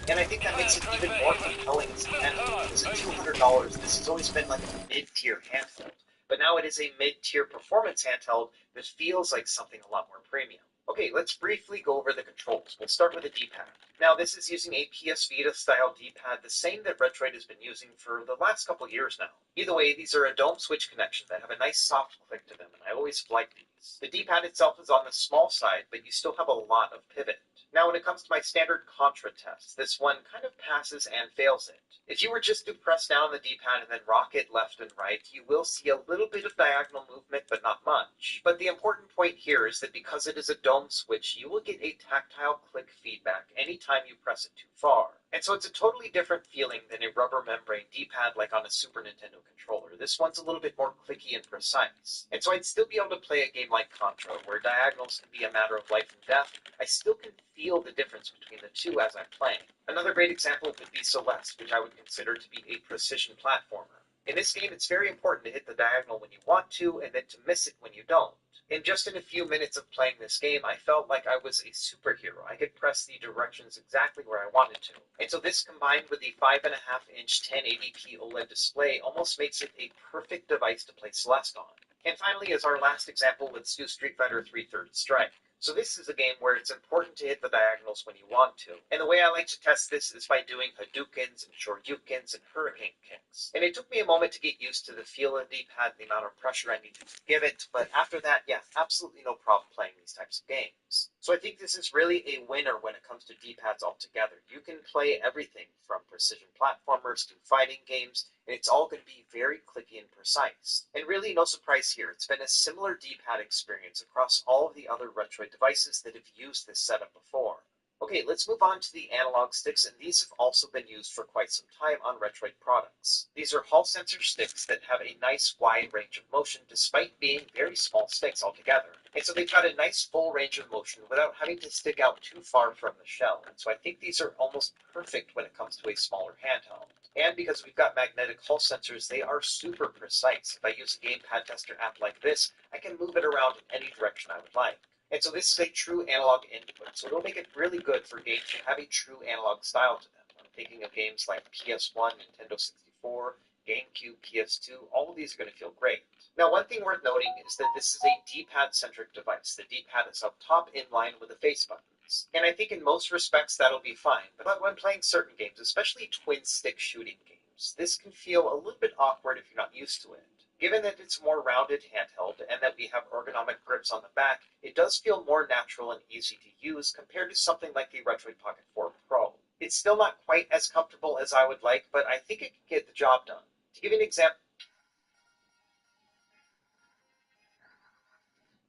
And I think that makes it even more compelling as a handheld, because at $200, this has always been like a mid-tier handheld. But now it is a mid-tier performance handheld that feels like something a lot more premium. Okay, let's briefly go over the controls. We'll start with the D-pad. Now, this is using a PS Vita-style D-pad, the same that Retroid has been using for the last couple years now. Either way, these are a dome switch connection that have a nice soft click to them, and I always like these. The D-pad itself is on the small side, but you still have a lot of pivot. Now, when it comes to my standard Contra test, this one kind of passes and fails it. If you were just to press down the D-pad and then rock it left and right, you will see a little bit of diagonal movement, but not much. But the important point here is that because it is a dome switch, you will get a tactile click feedback anytime you press it too far. And so it's a totally different feeling than a rubber membrane D-pad like on a Super Nintendo controller. This one's a little bit more clicky and precise. And so I'd still be able to play a game like Contra, where diagonals can be a matter of life and death. I still can feel the difference between the two as I'm playing. Another great example would be Celeste, which I would consider to be a precision platformer. In this game, it's very important to hit the diagonal when you want to, and then to miss it when you don't. And just in a few minutes of playing this game, I felt like I was a superhero. I could press the directions exactly where I wanted to. And so this, combined with the 5.5-inch 1080p OLED display, almost makes it a perfect device to play Celeste on. And finally, as our last example, let's do Street Fighter 3 Third Strike. So this is a game where it's important to hit the diagonals when you want to. And the way I like to test this is by doing Hadoukens and Shoryukens and Hurricane Kicks. And it took me a moment to get used to the feel of the D-pad and the amount of pressure I needed to give it, but after that, yeah, absolutely no problem playing these types of games. So I think this is really a winner when it comes to D-pads altogether. You can play everything from precision platformers to fighting games, and it's all going to be very clicky and precise. And really, no surprise here, it's been a similar D-pad experience across all of the other Retroid devices that have used this setup before. Okay, let's move on to the analog sticks, and these have also been used for quite some time on Retroid products. These are Hall sensor sticks that have a nice wide range of motion despite being very small sticks altogether. And so they've got a nice full range of motion without having to stick out too far from the shell. And so I think these are almost perfect when it comes to a smaller handheld. And because we've got magnetic Hall sensors, they are super precise. If I use a gamepad tester app like this, I can move it around in any direction I would like. And so this is a true analog input, so it'll make it really good for games that have a true analog style to them. I'm thinking of games like PS1, Nintendo 64, GameCube, PS2, all of these are going to feel great. Now, one thing worth noting is that this is a D-pad-centric device. The D-pad is up top in line with the face buttons. And I think in most respects that'll be fine, but when playing certain games, especially twin-stick shooting games, this can feel a little bit awkward if you're not used to it. Given that it's a more rounded handheld and that we have ergonomic grips on the back, it does feel more natural and easy to use compared to something like the Retroid Pocket 4 Pro. It's still not quite as comfortable as I would like, but I think it can get the job done. To give you an example,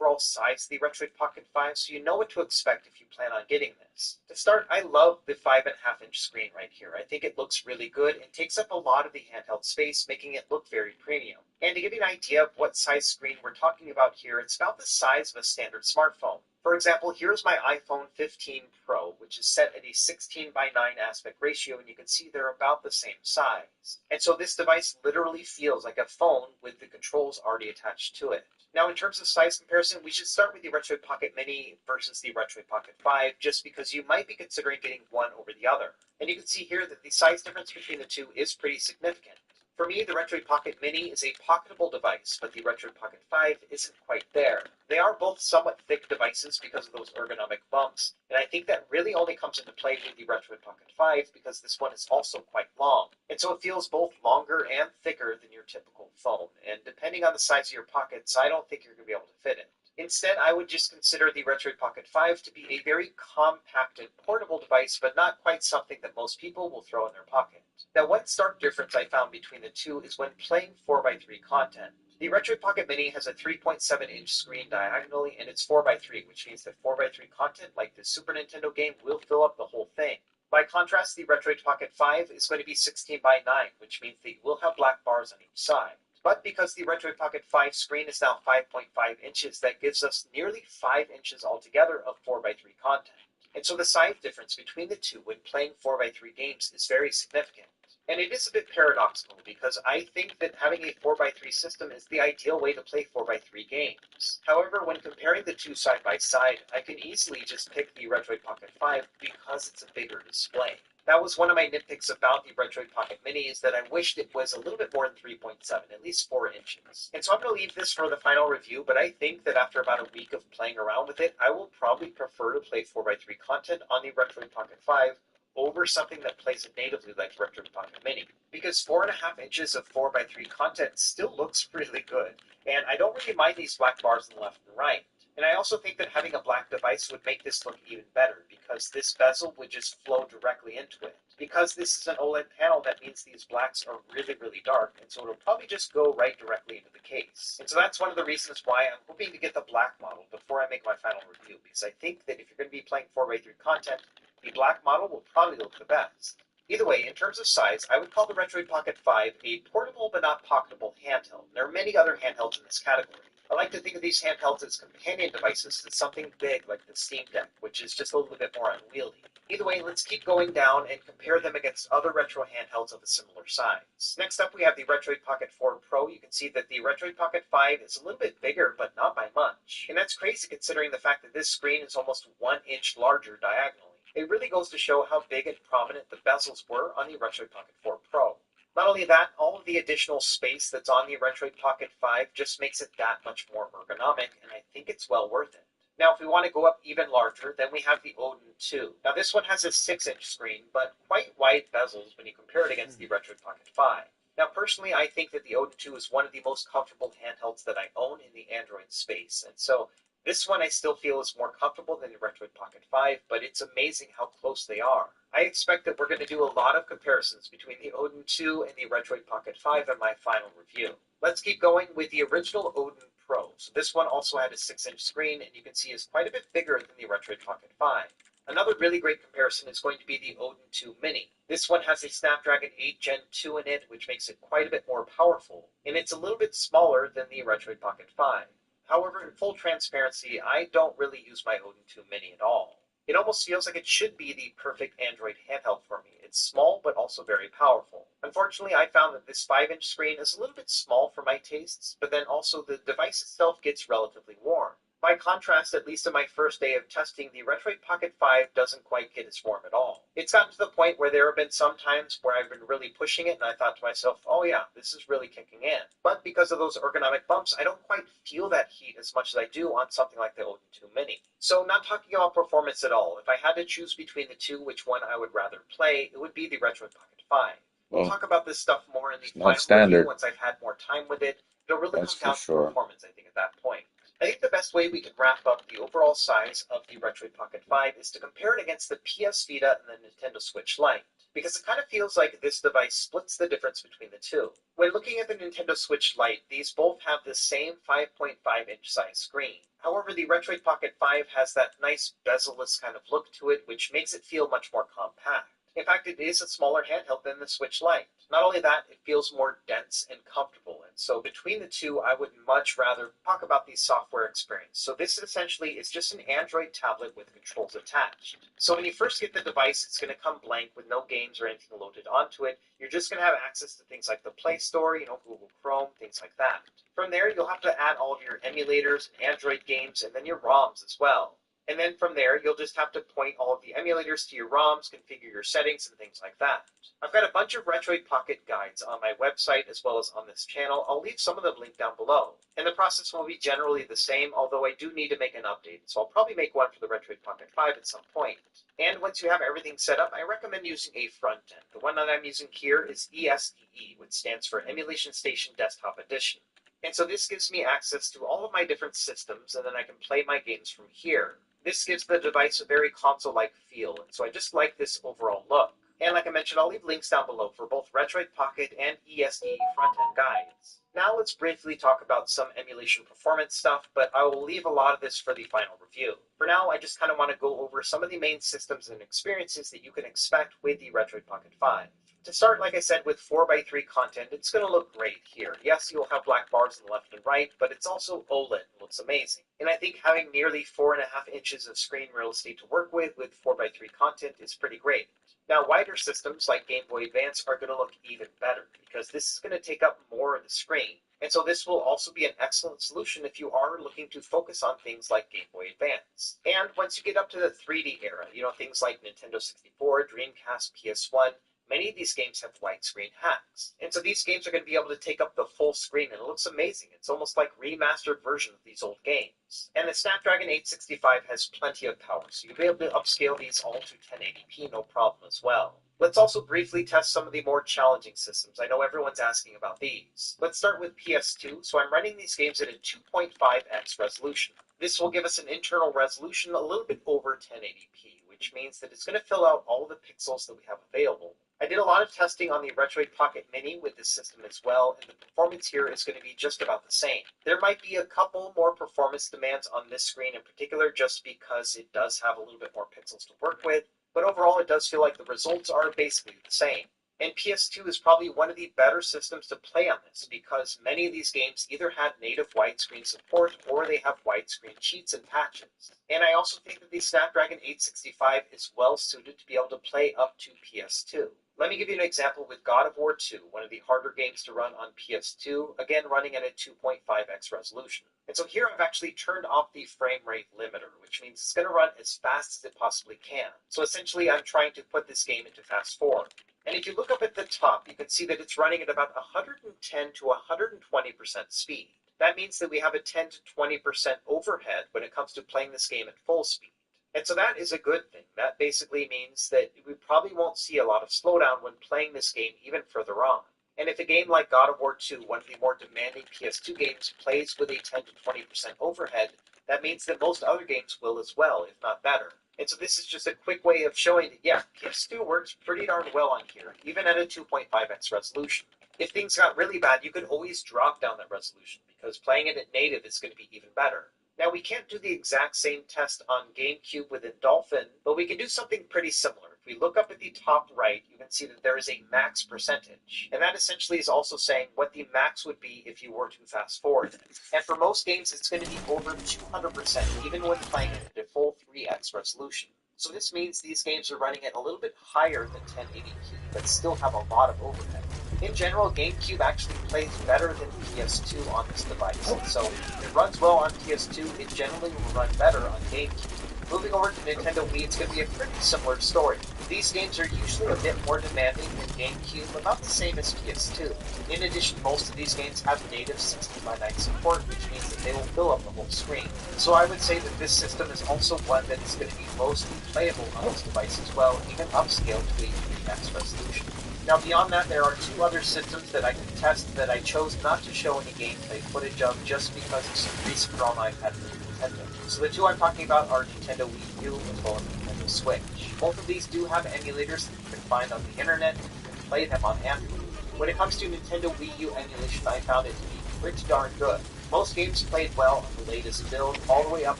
overall size of the Retroid Pocket 5, so you know what to expect if you plan on getting this. To start, I love the 5.5-inch screen right here. I think it looks really good and takes up a lot of the handheld space, making it look very premium. And to give you an idea of what size screen we're talking about here, it's about the size of a standard smartphone. For example, here's my iPhone 15 Pro, which which is set at a 16:9 aspect ratio, and you can see they're about the same size. And so this device literally feels like a phone with the controls already attached to it. Now, in terms of size comparison, we should start with the Retroid Pocket Mini versus the Retroid Pocket 5, just because you might be considering getting one over the other. And you can see here that the size difference between the two is pretty significant. For me, the Retroid Pocket Mini is a pocketable device, but the Retroid Pocket 5 isn't quite there. They are both somewhat thick devices because of those ergonomic bumps, and I think that really only comes into play with the Retroid Pocket 5 because this one is also quite long. And so it feels both longer and thicker than your typical phone, and depending on the size of your pockets, I don't think you're going to be able to fit it. Instead, I would just consider the Retroid Pocket 5 to be a very compact and portable device, but not quite something that most people will throw in their pocket. Now, one stark difference I found between the two is when playing 4x3 content. The Retroid Pocket Mini has a 3.7-inch screen diagonally, and it's 4x3, which means that 4x3 content, like the Super Nintendo game, will fill up the whole thing. By contrast, the Retroid Pocket 5 is going to be 16:9, which means that you will have black bars on each side. But because the Retroid Pocket 5 screen is now 5.5 inches, that gives us nearly 5 inches altogether of 4x3 content. And so the size difference between the two when playing 4x3 games is very significant. And it is a bit paradoxical because I think that having a 4x3 system is the ideal way to play 4x3 games. However, when comparing the two side by side, I can easily just pick the Retroid Pocket 5 because it's a bigger display. That was one of my nitpicks about the Retroid Pocket Mini, is that I wished it was a little bit more than 3.7, at least 4 inches. And so I'm going to leave this for the final review, but I think that after about a week of playing around with it, I will probably prefer to play 4x3 content on the Retroid Pocket 5 over something that plays it natively like Retroid Pocket Mini. Because 4.5 inches of 4x3 content still looks really good, and I don't really mind these black bars on the left and right. And I also think that having a black device would make this look even better, because this bezel would just flow directly into it. Because this is an OLED panel, that means these blacks are really, really dark, and so it'll probably just go right directly into the case. And so that's one of the reasons why I'm hoping to get the black model before I make my final review, because I think that if you're going to be playing 4x3 content, the black model will probably look the best. Either way, in terms of size, I would call the Retroid Pocket 5 a portable but not pocketable handheld. There are many other handhelds in this category. I like to think of these handhelds as companion devices to something big like the Steam Deck, which is just a little bit more unwieldy. Either way, let's keep going down and compare them against other retro handhelds of a similar size. Next up, we have the Retroid Pocket 4 Pro. You can see that the Retroid Pocket 5 is a little bit bigger, but not by much. And that's crazy considering the fact that this screen is almost 1 inch larger diagonally. It really goes to show how big and prominent the bezels were on the Retroid Pocket 4 Pro. Not only that, all of the additional space that's on the Retroid Pocket 5 just makes it that much more ergonomic, and I think it's well worth it. Now, if we want to go up even larger, then we have the Odin 2. Now, this one has a 6-inch screen, but quite wide bezels when you compare it against the Retroid Pocket 5. Now, personally, I think that the Odin 2 is one of the most comfortable handhelds that I own in the Android space, and so this one I still feel is more comfortable than the Retroid Pocket 5, but it's amazing how close they are. I expect that we're going to do a lot of comparisons between the Odin 2 and the Retroid Pocket 5 in my final review. Let's keep going with the original Odin Pro. So this one also had a 6-inch screen, and you can see is quite a bit bigger than the Retroid Pocket 5. Another really great comparison is going to be the Odin 2 Mini. This one has a Snapdragon 8 Gen 2 in it, which makes it quite a bit more powerful, and it's a little bit smaller than the Retroid Pocket 5. However, in full transparency, I don't really use my Odin 2 Mini at all. It almost feels like it should be the perfect Android handheld for me. It's small, but also very powerful. Unfortunately, I found that this 5-inch screen is a little bit small for my tastes, but then also the device itself gets relatively warm. By contrast, at least in my first day of testing, the Retroid Pocket 5 doesn't quite get as warm at all. It's gotten to the point where there have been some times where I've been really pushing it and I thought to myself, oh yeah, this is really kicking in. But because of those ergonomic bumps, I don't quite feel that heat as much as I do on something like the Odin 2 Mini. So not talking about performance at all, if I had to choose between the two which one I would rather play, it would be the Retroid Pocket 5. We'll talk about this stuff more in the final review once I've had more time with it. It'll really come down to performance, I think, at that point. I think the best way we can wrap up the overall size of the Retroid Pocket 5 is to compare it against the PS Vita and the Nintendo Switch Lite, because it kind of feels like this device splits the difference between the two. When looking at the Nintendo Switch Lite, these both have the same 5.5-inch size screen. However, the Retroid Pocket 5 has that nice bezel-less kind of look to it, which makes it feel much more compact. In fact, it is a smaller handheld than the Switch Lite. Not only that, it feels more dense and comfortable, and so between the two, I would much rather talk about the software experience. So this essentially is just an Android tablet with controls attached. So when you first get the device, it's going to come blank with no games or anything loaded onto it. You're just going to have access to things like the Play Store, Google Chrome, things like that. From there, you'll have to add all of your emulators and Android games, and then your ROMs as well. And then from there, you'll just have to point all of the emulators to your ROMs, configure your settings, and things like that. I've got a bunch of Retroid Pocket guides on my website as well as on this channel. I'll leave some of them linked down below. And the process will be generally the same, although I do need to make an update. So I'll probably make one for the Retroid Pocket 5 at some point. And once you have everything set up, I recommend using a front end. The one that I'm using here is ESDE, which stands for Emulation Station Desktop Edition. And so this gives me access to all of my different systems, and then I can play my games from here. This gives the device a very console-like feel, and so I just like this overall look. And like I mentioned, I'll leave links down below for both Retroid Pocket and ESDE front-end guides. Now let's briefly talk about some emulation performance stuff, but I will leave a lot of this for the final review. For now, I just kind of want to go over some of the main systems and experiences that you can expect with the Retroid Pocket 5. To start, like I said, with 4x3 content, it's going to look great here. Yes, you'll have black bars on the left and right, but it's also OLED and looks amazing. And I think having nearly 4.5 inches of screen real estate to work with 4x3 content is pretty great. Now, wider systems like Game Boy Advance are going to look even better, because this is going to take up more of the screen. And so this will also be an excellent solution if you are looking to focus on things like Game Boy Advance. And once you get up to the 3D era, things like Nintendo 64, Dreamcast, PS1, many of these games have widescreen hacks. And so these games are going to be able to take up the full screen, and it looks amazing. It's almost like remastered versions of these old games. And the Snapdragon 865 has plenty of power, so you'll be able to upscale these all to 1080p no problem as well. Let's also briefly test some of the more challenging systems. I know everyone's asking about these. Let's start with PS2. So I'm running these games at a 2.5x resolution. This will give us an internal resolution a little bit over 1080p, which means that it's going to fill out all the pixels that we have available. I did a lot of testing on the Retroid Pocket Mini with this system as well, and the performance here is going to be just about the same. There might be a couple more performance demands on this screen in particular, just because it does have a little bit more pixels to work with, but overall it does feel like the results are basically the same. And PS2 is probably one of the better systems to play on this, because many of these games either had native widescreen support or they have widescreen cheats and patches. And I also think that the Snapdragon 865 is well suited to be able to play up to PS2. Let me give you an example with God of War 2, one of the harder games to run on PS2, again running at a 2.5x resolution. And so here I've actually turned off the frame rate limiter, which means it's going to run as fast as it possibly can. So essentially I'm trying to put this game into fast forward. And if you look up at the top, you can see that it's running at about 110 to 120% speed. That means that we have a 10 to 20% overhead when it comes to playing this game at full speed. And so that is a good thing. That basically means that we probably won't see a lot of slowdown when playing this game even further on. And if a game like God of War 2, one of the more demanding PS2 games, plays with a 10 to 20% overhead, that means that most other games will as well, if not better. And so this is just a quick way of showing that, yeah, PS2 works pretty darn well on here, even at a 2.5x resolution. If things got really bad, you could always drop down that resolution, because playing it at native is going to be even better. Now, we can't do the exact same test on GameCube within Dolphin, but we can do something pretty similar. If we look up at the top right, you can see that there is a max percentage. And that essentially is also saying what the max would be if you were to fast forward it. And for most games, it's going to be over 200%, even when playing it at a full 3x resolution. So this means these games are running at a little bit higher than 1080p, but still have a lot of overhead. In general, GameCube actually plays better than PS2 on this device, so if it runs well on PS2, it generally will run better on GameCube. Moving over to Nintendo Wii, it's going to be a pretty similar story. These games are usually a bit more demanding than GameCube, about the same as PS2. In addition, most of these games have native 60x9 support, which means that they will fill up the whole screen. So I would say that this system is also one that is going to be mostly playable on this device as well, even upscaled to a 3x resolution. Now beyond that, there are two other systems that I can test that I chose not to show any gameplay footage of just because of some recent drama I've had with Nintendo. So the two I'm talking about are Nintendo Wii U as well as Nintendo Switch. Both of these do have emulators that you can find on the internet and you can play them on Android. When it comes to Nintendo Wii U emulation, I found it to be pretty darn good. Most games played well on the latest build, all the way up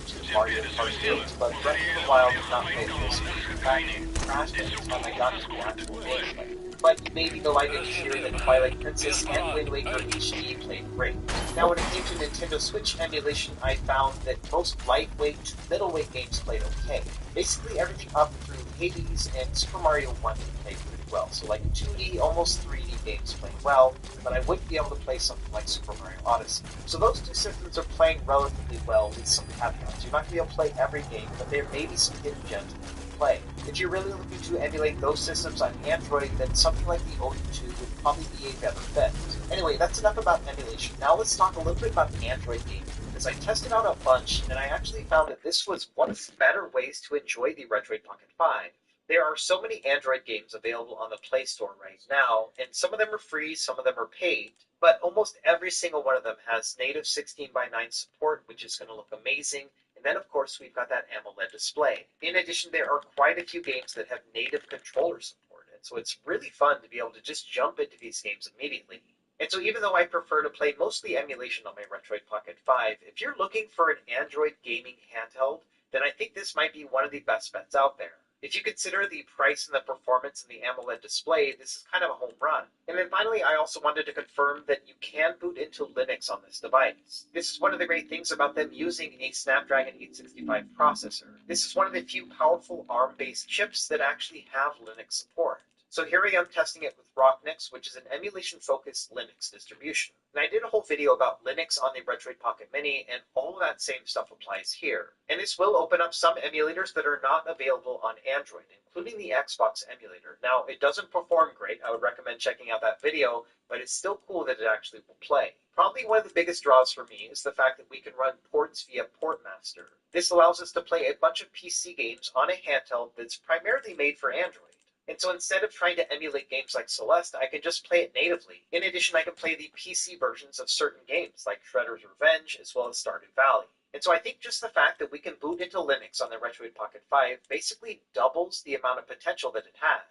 to Mario Kart 8, but Breath of the Wild did not play this week. In fact, it crashed every time I got to the actual gameplay. But you may be delighted to hear that Twilight Princess and Wind Waker HD played great. Now, when it came to Nintendo Switch emulation, I found that most lightweight to middleweight games played okay. Basically, everything up through Hades and Super Mario 1 played pretty well. So, like 2D, almost 3D games played well, but I wouldn't be able to play something like Super Mario Odyssey. So those two systems are playing relatively well with some caveats. You're not going to be able to play every game, but there may be some hidden gems that you can play. If you're really looking to emulate those systems on Android, then something like the OU2 would probably be a better bet. Anyway, that's enough about emulation. Now let's talk a little bit about Android gaming, because I tested out a bunch, and I actually found that this was one of the better ways to enjoy the Retroid Pocket 5. There are so many Android games available on the Play Store right now, and some of them are free, some of them are paid, but almost every single one of them has native 16:9 support, which is going to look amazing. And then, of course, we've got that AMOLED display. In addition, there are quite a few games that have native controller support, and so it's really fun to be able to just jump into these games immediately. And so even though I prefer to play mostly emulation on my Retroid Pocket 5, if you're looking for an Android gaming handheld, then I think this might be one of the best bets out there. If you consider the price and the performance in the AMOLED display, this is kind of a home run. And then finally, I also wanted to confirm that you can boot into Linux on this device. This is one of the great things about them using a Snapdragon 865 processor. This is one of the few powerful ARM-based chips that actually have Linux support. So here I am testing it with Rocknix, which is an emulation-focused Linux distribution. And I did a whole video about Linux on the Retroid Pocket Mini, and all of that same stuff applies here. And this will open up some emulators that are not available on Android, including the Xbox emulator. Now, it doesn't perform great. I would recommend checking out that video, but it's still cool that it actually will play. Probably one of the biggest draws for me is the fact that we can run ports via Portmaster. This allows us to play a bunch of PC games on a handheld that's primarily made for Android. And so instead of trying to emulate games like Celeste, I can just play it natively. In addition, I can play the PC versions of certain games like Shredder's Revenge as well as Stardew Valley. And so I think just the fact that we can boot into Linux on the Retroid Pocket 5 basically doubles the amount of potential that it has.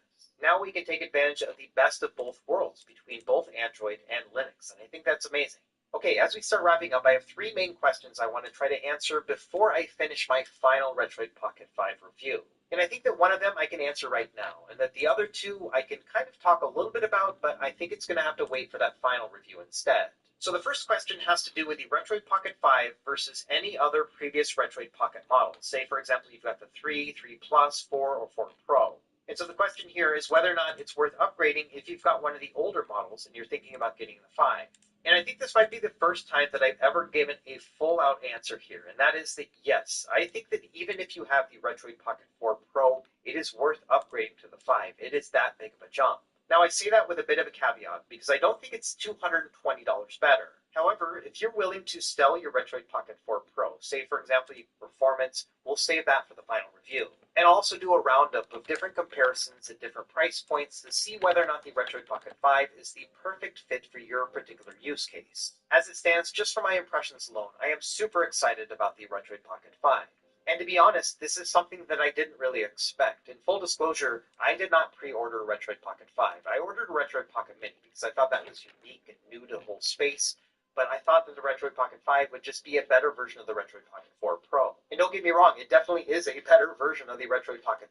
Now we can take advantage of the best of both worlds between both Android and Linux, and I think that's amazing. Okay, as we start wrapping up, I have three main questions I want to try to answer before I finish my final Retroid Pocket 5 review. And I think that one of them I can answer right now, and that the other two I can kind of talk a little bit about, but I think it's going to have to wait for that final review instead. So the first question has to do with the Retroid Pocket 5 versus any other previous Retroid Pocket model. Say, for example, you've got the 3, 3 Plus, 4, or 4 Pro. And so the question here is whether or not it's worth upgrading if you've got one of the older models and you're thinking about getting the 5. And I think this might be the first time that I've ever given a full-out answer here, and that is that yes, I think that even if you have the Retroid Pocket 4 Pro, it is worth upgrading to the 5. It is that big of a jump. Now, I say that with a bit of a caveat, because I don't think it's $220 better. However, if you're willing to sell your Retroid Pocket 4 Pro, say, for example, performance, we'll save that for the final review. And I'll also do a roundup of different comparisons at different price points to see whether or not the Retroid Pocket 5 is the perfect fit for your particular use case. As it stands, just from my impressions alone, I am super excited about the Retroid Pocket 5. And to be honest, this is something that I didn't really expect. In full disclosure, I did not pre-order a Retroid Pocket 5. I ordered a Retroid Pocket Mini because I thought that was unique and new to the whole space. But I thought that the Retroid Pocket 5 would just be a better version of the Retroid Pocket 4 Pro. And don't get me wrong, it definitely is a better version of the Retroid Pocket.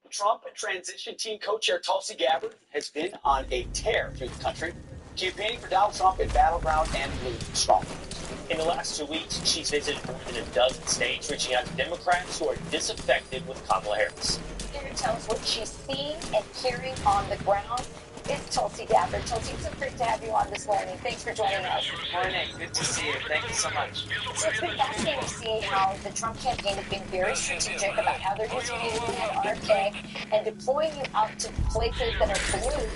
Trump transition team co-chair Tulsi Gabbard has been on a tear through the country, campaigning for Donald Trump in battleground and blue strongholds. In the last 2 weeks, she's visited more than a dozen states, reaching out to Democrats who are disaffected with Kamala Harris. Here to tell us what she's seeing and hearing on the ground is Tulsi Gabbard. Tulsi, it's so great to have you on this morning. Thanks for joining us. Good morning. Good to see you. Thank you so much. So it's been fascinating to see how the Trump campaign has been very strategic about how they're using you and RFK and deploying you out to places that are blue,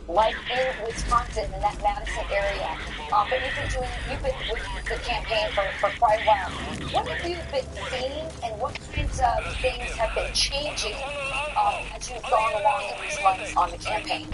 like in Wisconsin, in that Madison area. But you've been with the campaign for quite a while. What have you been seeing, and what kinds of things have been changing as you've gone along in these months on the campaign?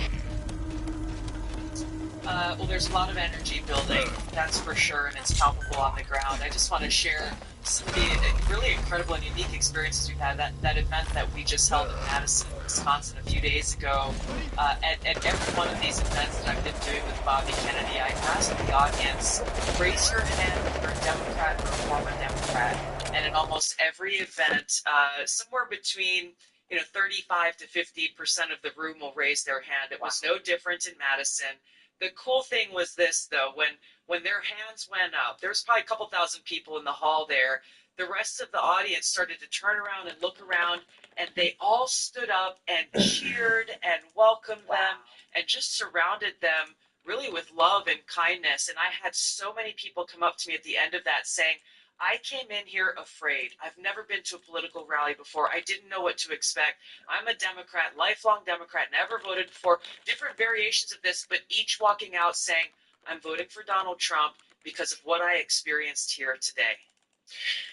Well, there's a lot of energy building, that's for sure, and it's palpable on the ground. I just want to share some of the really incredible and unique experiences we've had. That event that we just held in Madison, Wisconsin a few days ago. At every one of these events that I've been doing with Bobby Kennedy, I asked the audience, raise your hand if you're a Democrat or a former Democrat. And in almost every event, somewhere between 35 to 50% of the room will raise their hand. It was no different in Madison. The cool thing was this, though, when their hands went up, there was probably a couple thousand people in the hall there. The rest of the audience started to turn around and look around, and they all stood up and cheered and welcomed them and just surrounded them really with love and kindness. And I had so many people come up to me at the end of that saying, I came in here afraid. I've never been to a political rally before. I didn't know what to expect. I'm a Democrat, lifelong Democrat, never voted before. Different variations of this, but each walking out saying, I'm voting for Donald Trump because of what I experienced here today.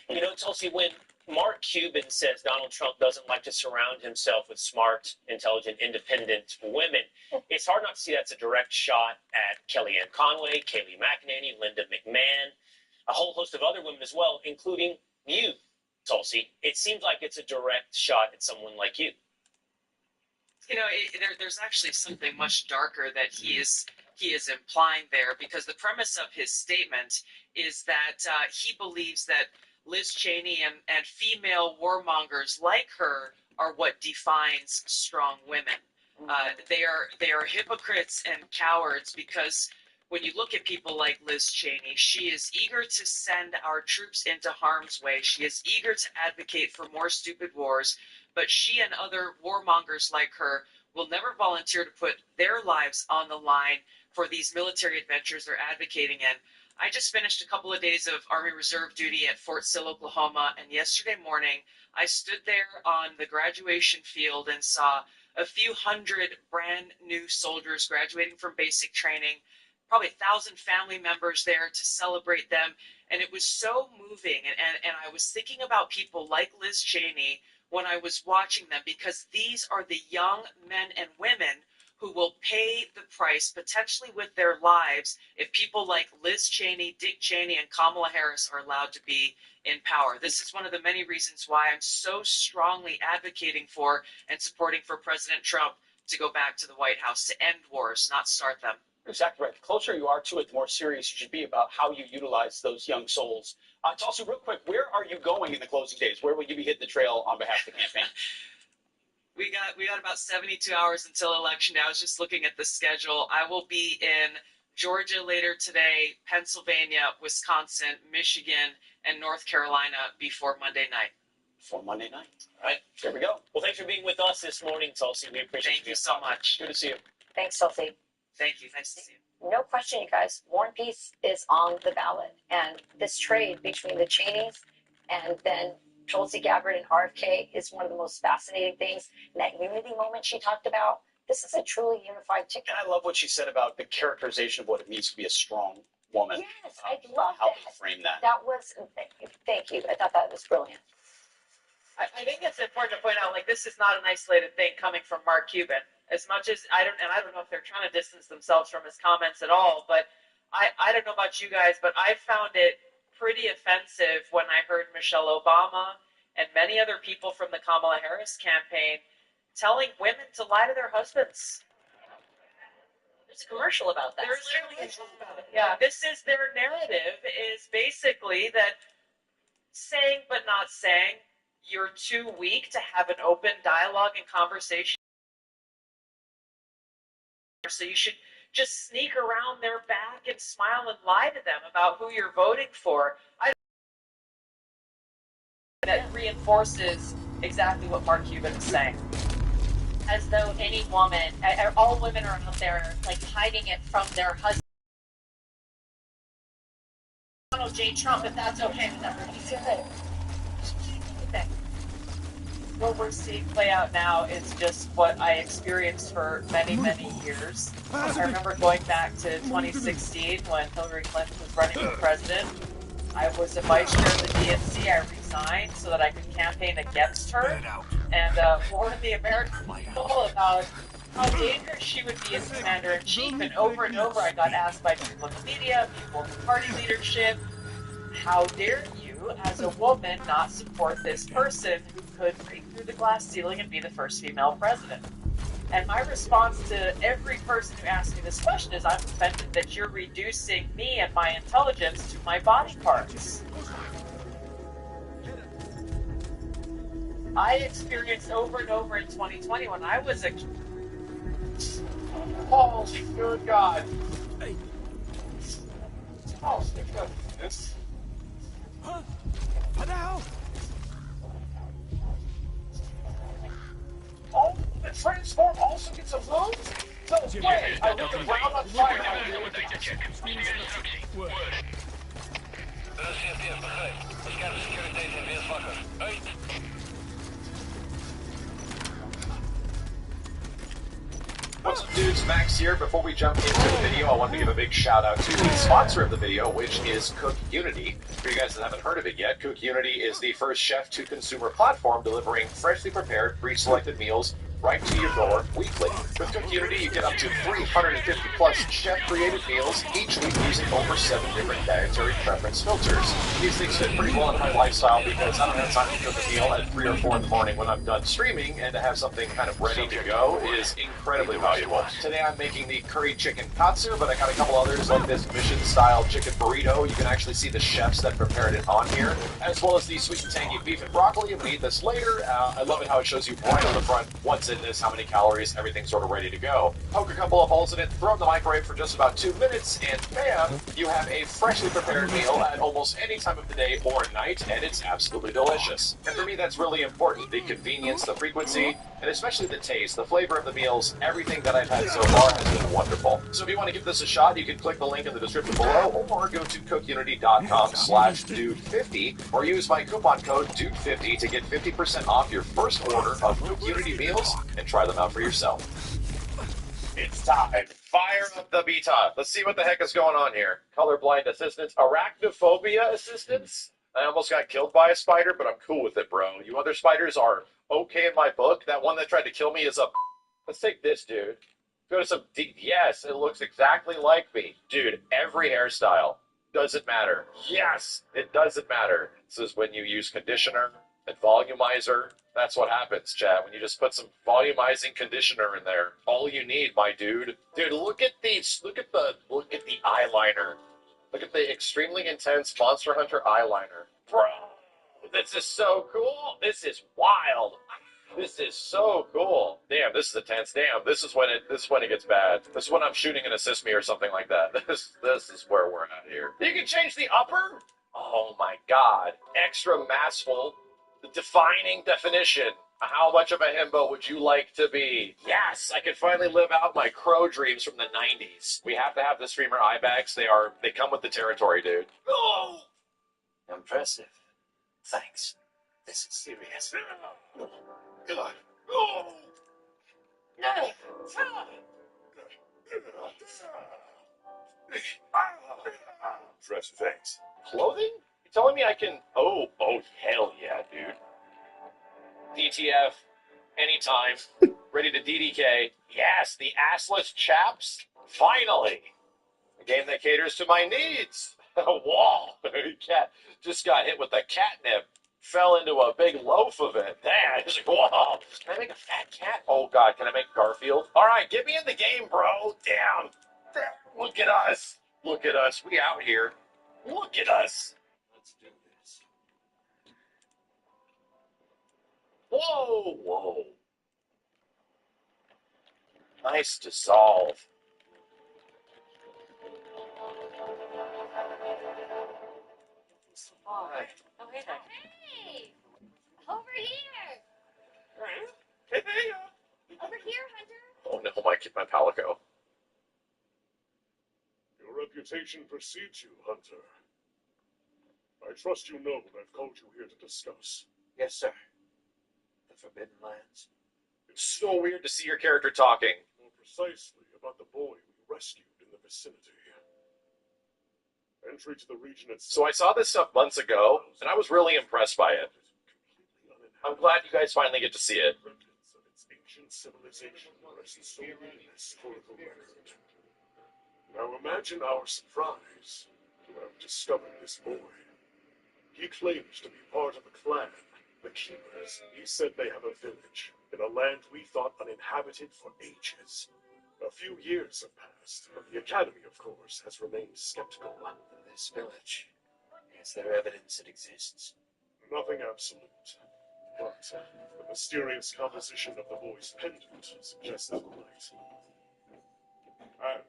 You know, Tulsi, when Mark Cuban says Donald Trump doesn't like to surround himself with smart, intelligent, independent women, it's hard not to see that's a direct shot at Kellyanne Conway, Kayleigh McEnany, Linda McMahon, a whole host of other women as well, including you, Tulsi. It seems like it's a direct shot at someone like you. You know, there's actually something much darker that he is implying there, because the premise of his statement is that he believes that Liz Cheney and female warmongers like her are what defines strong women. They are hypocrites and cowards, because when you look at people like Liz Cheney, she is eager to send our troops into harm's way. She is eager to advocate for more stupid wars, but she and other warmongers like her will never volunteer to put their lives on the line for these military adventures they're advocating in. I just finished a couple of days of Army Reserve duty at Fort Sill, Oklahoma, and yesterday morning I stood there on the graduation field and saw a few hundred brand new soldiers graduating from basic training, probably 1,000 family members there to celebrate them. And it was so moving. And I was thinking about people like Liz Cheney when I was watching them, because these are the young men and women who will pay the price, potentially with their lives, if people like Liz Cheney, Dick Cheney, and Kamala Harris are allowed to be in power. This is one of the many reasons why I'm so strongly advocating for and supporting for President Trump to go back to the White House, to end wars, not start them. Exactly right. The closer you are to it, the more serious you should be about how you utilize those young souls. Tulsi, real quick, where are you going in the closing days? Where will you be hitting the trail on behalf of the campaign? We got about 72 hours until election day. I was just looking at the schedule. I will be in Georgia later today, Pennsylvania, Wisconsin, Michigan, and North Carolina before Monday night. Before Monday night. All right, there we go. Well, thanks for being with us this morning, Tulsi. We appreciate Thank you so much. Good to see you. Thanks, Tulsi. Thank you. Nice to see you. No question, you guys. War and Peace is on the ballot. And this trade between the Cheneys and then Tulsi Gabbard and RFK is one of the most fascinating things. And that unity moment she talked about, this is a truly unified ticket. And I love what she said about the characterization of what it means to be a strong woman. Yes, I love how that. to frame that. That was, thank you. I thought that was brilliant. I think it's important to point out, like, this is not an isolated thing coming from Mark Cuban. As much as I don't know if they're trying to distance themselves from his comments at all, but I don't know about you guys, but I found it pretty offensive when I heard Michelle Obama and many other people from the Kamala Harris campaign telling women to lie to their husbands. There's a commercial about that. There's literally a commercial about it. Yeah, this is their narrative, is basically that saying but not saying, you're too weak to have an open dialogue and conversation. So you should just sneak around their back and smile and lie to them about who you're voting for. That reinforces exactly what Mark Cuban is saying. As though any woman, all women are out there like hiding it from their husband. Donald J. Trump, if that's okay with everybody. Good. What we're seeing play out now is just what I experienced for many, many years. I remember going back to 2016 when Hillary Clinton was running for president. I was a vice chair of the DNC. I resigned so that I could campaign against her and warn the American people about how dangerous she would be as commander-in-chief. And over I got asked by people in the media, people in the party leadership, how dare you as a woman, not support this person who could break through the glass ceiling and be the first female president? And my response to every person who asks me this question is, I'm offended that you're reducing me and my intelligence to my body parts. I experienced over and over in 2020 when I was a... Oh, good God. Oh, goodness. Huh? What the hell? Oh, the transform also gets a move? No way! I lit the ground on fire now, dude. What's up, dudes? Max here. Before we jump into the video, I want to give a big shout out to the sponsor of the video, which is Cook Unity. For you guys that haven't heard of it yet, Cook Unity is the first chef-to-consumer platform delivering freshly prepared, pre-selected meals right to your door weekly. With Cook Unity, you get up to 350 plus chef-created meals each week using over 7 different dietary preference filters. These things fit pretty well in my lifestyle because I don't have time to cook a meal at 3 or 4 in the morning when I'm done streaming, and to have something kind of ready to go is incredibly valuable. Today I'm making the curry chicken katsu, but I got a couple others like this mission-style chicken burrito. You can actually see the chefs that prepared it on here, as well as the sweet and tangy beef and broccoli. We'll eat this later. I love it how it shows you right on the front what's in this, how many calories, everything's sort of ready to go. Poke a couple of holes in it, throw it in the microwave for just about 2 minutes, and bam, you have a freshly prepared meal at almost any time of the day or night, and it's absolutely delicious. And for me, that's really important. The convenience, the frequency, and especially the taste, the flavor of the meals, everything that I've had so far has been wonderful. So if you want to give this a shot, you can click the link in the description below, or go to cookunity.com/dude50, or use my coupon code dude50 to get 50% off your first order of Cook Unity meals, and try them out for yourself. It's time. Fire up the beta. Let's see what the heck is going on here. Colorblind assistance, arachnophobia assistance. I almost got killed by a spider, but I'm cool with it, bro. You other spiders are okay in my book. That one that tried to kill me is a... Let's take this, dude. Go to some deep... Yes, it looks exactly like me. Dude, every hairstyle. Doesn't matter. Yes, it doesn't matter. This is when you use conditioner and volumizer. That's what happens, chat, when you just put some volumizing conditioner in there. All you need, my dude. Dude, look at these. Look at the eyeliner. Look at the extremely intense Monster Hunter eyeliner. Bro, this is so cool. This is wild. This is so cool. Damn, this is intense. Damn, this is when it gets bad. This is when I'm shooting an assist me or something like that. This is where we're at here. You can change the upper? Oh my god. Extra massful. The defining definition. How much of a himbo would you like to be? Yes, I can finally live out my crow dreams from the 90s. We have to have the streamer eye bags. They come with the territory, dude. Oh! Impressive. Thanks. This is serious. God. Oh! Impressive, thanks. Clothing? You telling me I can... Oh, hell yeah, dude. DTF, anytime, ready to DDK. Yes, the assless chaps, finally. A game that caters to my needs. Whoa, cat just got hit with the catnip, fell into a big loaf of it. Damn, he's like, whoa, can I make a fat cat? Oh God, can I make Garfield? All right, get me in the game, bro. Damn, look at us. Look at us, we out here. Look at us. Let's do this. Whoa. Nice dissolve. Hi. Oh, hey there. Hey! Over here! Over here, Hunter. Oh no, my Palico. Your reputation precedes you, Hunter. I trust you know what I've called you here to discuss. Yes, sir. The Forbidden Lands. It's so weird to see your character talking. More precisely about the boy we rescued in the vicinity. Entry to the region itself. So I saw this stuff months ago, and I was really impressed by it. I'm glad you guys finally get to see it. Remnants of its ancient civilization rest solely in historical record. Now imagine our surprise to have discovered this boy. He claims to be part of a clan, the Keepers. He said they have a village in a land we thought uninhabited for ages. A few years have passed, but the Academy, of course, has remained skeptical. This village. Is there evidence it exists? Nothing absolute. But the mysterious composition of the boy's pendant suggests it might. And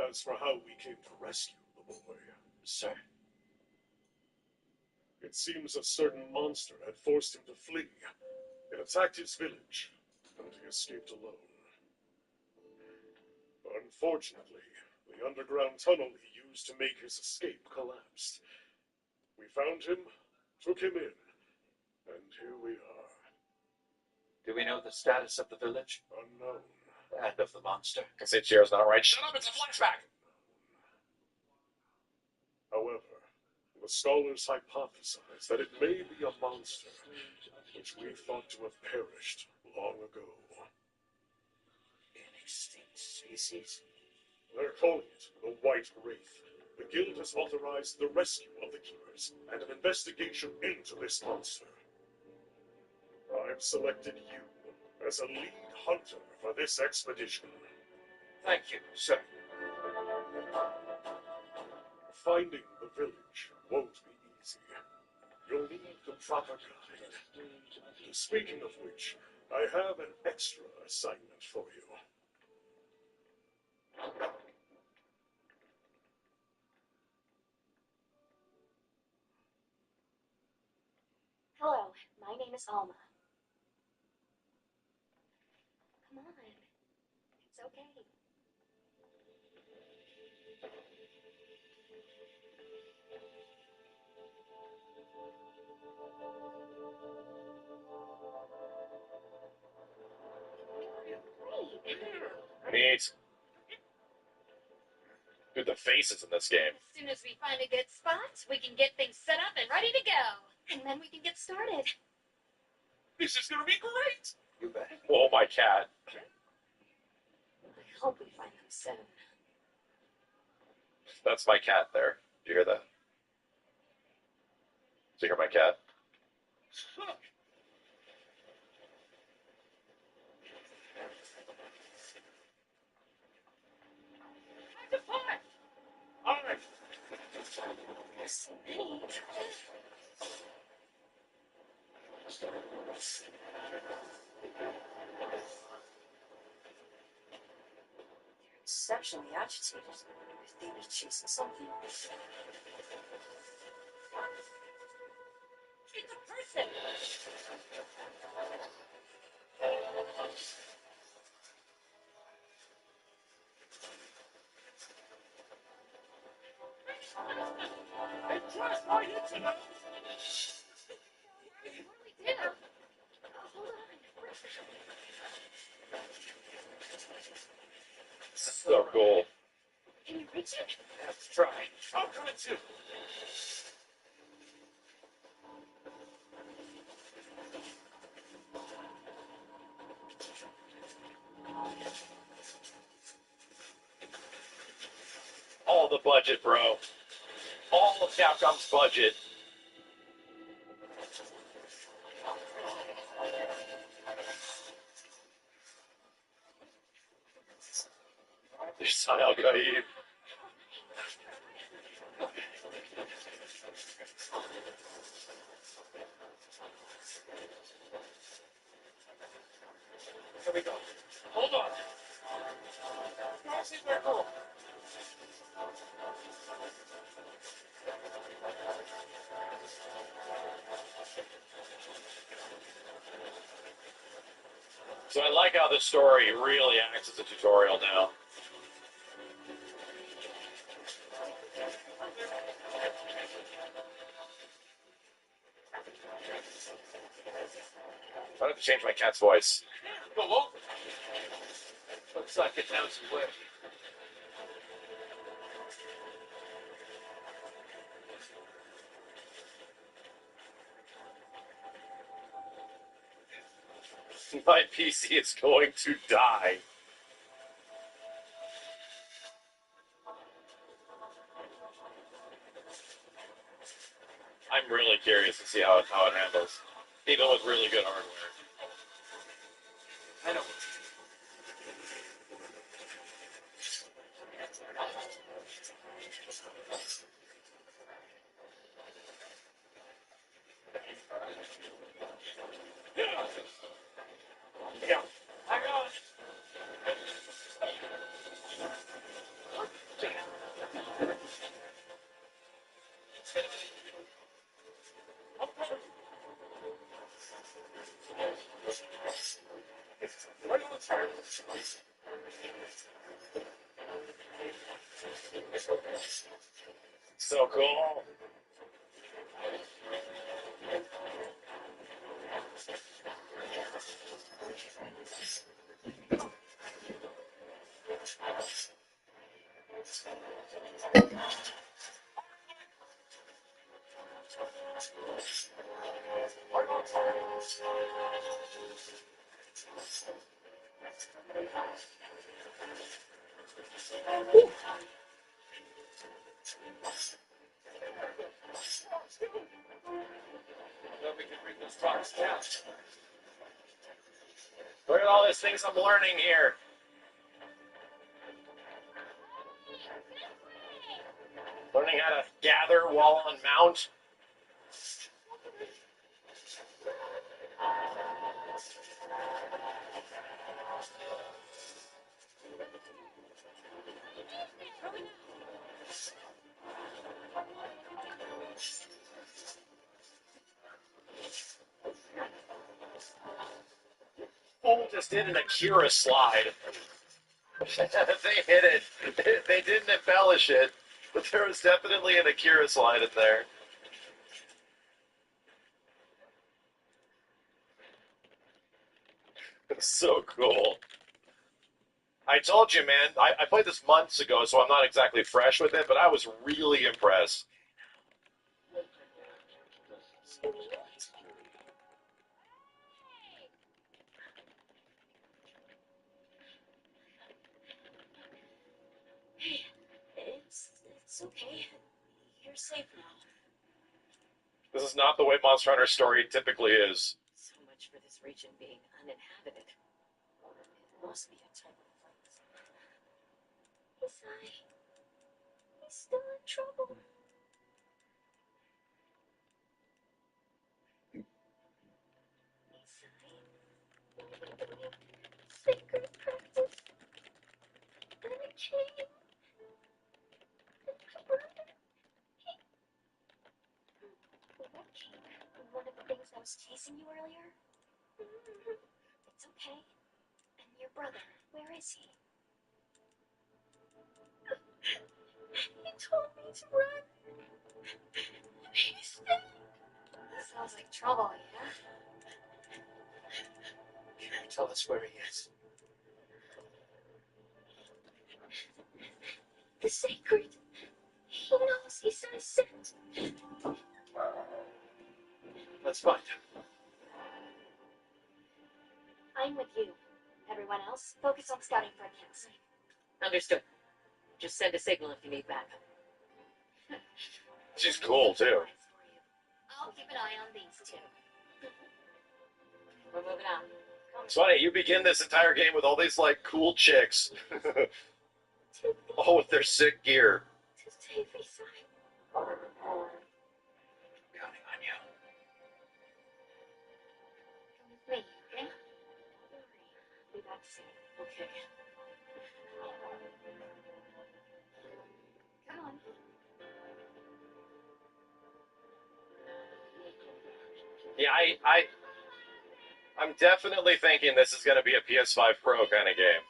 as for how we came to rescue the boy, Sir, it seems a certain monster had forced him to flee. It attacked his village, and he escaped alone. Unfortunately, the underground tunnel he used to make his escape collapsed. We found him, took him in, and here we are. do we know the status of the village? Unknown. And of the monster? Consiglio's not right. Shut up, it's a flashback! However, the scholars hypothesize that it may be a monster, which we thought to have perished long ago. An extinct species? They're calling it the White Wraith. The Guild has authorized the rescue of the Keepers and an investigation into this monster. I've selected you as a lead hunter for this expedition. Thank you, sir. Finding the village won't be easy. You'll need the proper guide. Speaking of which, I have an extra assignment for you. Hello, my name is Alma. Come on. It's okay. Neat. Dude, the faces in this game. As soon as we find a good spot, we can get things set up and ready to go. And then we can get started. This is gonna be great! You bet. Oh, my cat. I hope we find them soon. That's my cat there. Do you hear that? Do you hear my cat? Alright. There's so many. They're exceptionally agitated. If they be chasing something. It's a person! They trust my internet! What do we do? Hold on. So cool. Can you reach it? Let's try. I'm coming too. All the budget, bro. All of Capcom's budget. There's San Al Qaib. Here we go. Hold on. Don't see where go. So I like how the story really acts as a tutorial now. I have to change my cat's voice. Go over. Looks like it knows the way. My PC is going to die. I'm really curious to see how it handles, even with really good hardware. I know. Yeah. I got it. So cool. We can bring those trucks down. Look at all these things I'm learning here. Learning how to gather while on mount. Oh, just did an Akira slide. They hit it. They didn't embellish it, but there was definitely an Akira slide in there. It's so cool. I told you, man, I played this months ago, so I'm not exactly fresh with it, but I was really impressed. Hey, it's okay. You're safe now. This is not the way Monster Hunter story typically is. So much for this region being uninhabited. It must be a type of place. He's still in trouble. Sacred practice. And a king. What king? One of the things that was chasing you earlier? It's okay. And your brother, where is he? He told me to run. He's dead. Sounds like trouble, yeah? Can you tell us where he is? The sacred. He knows he's innocent. Let's find him. I'm with you. Everyone else, focus on scouting for a campsite. Understood. Just send a signal if you need backup. She's cool, too. I'll keep an eye on these two. We're moving on. It's funny, you begin this entire game with all these, like, cool chicks. All with their sick gear. To safety side. Counting on you. Come with me, okay? Don't worry. I'll be back soon. Okay. Come on. Yeah, I'm definitely thinking this is going to be a PS5 Pro kind of game.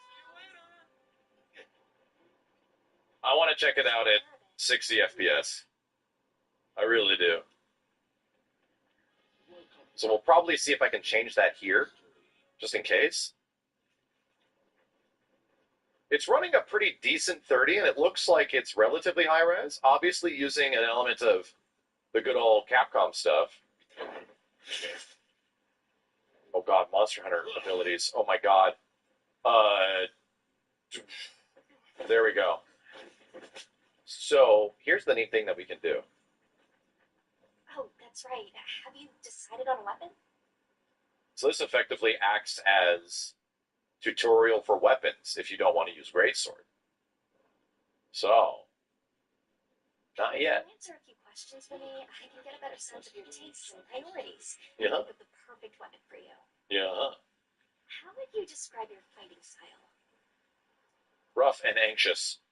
I want to check it out at 60 FPS. I really do. So we'll probably see if I can change that here, just in case. It's running a pretty decent 30, and it looks like it's relatively high res, obviously using an element of the good old Capcom stuff. Oh god, Monster Hunter abilities. Oh my god. There we go. So, here's the neat thing that we can do. Oh, That's right. Have you decided on a weapon? So this effectively acts as tutorial for weapons if you don't want to use greatsword. So, not yet. Answer a few questions, Winnie. I can get a better sense of your tastes and priorities. Yeah. Think of the perfect weapon for you. Yeah. How would you describe your fighting style? Rough and anxious.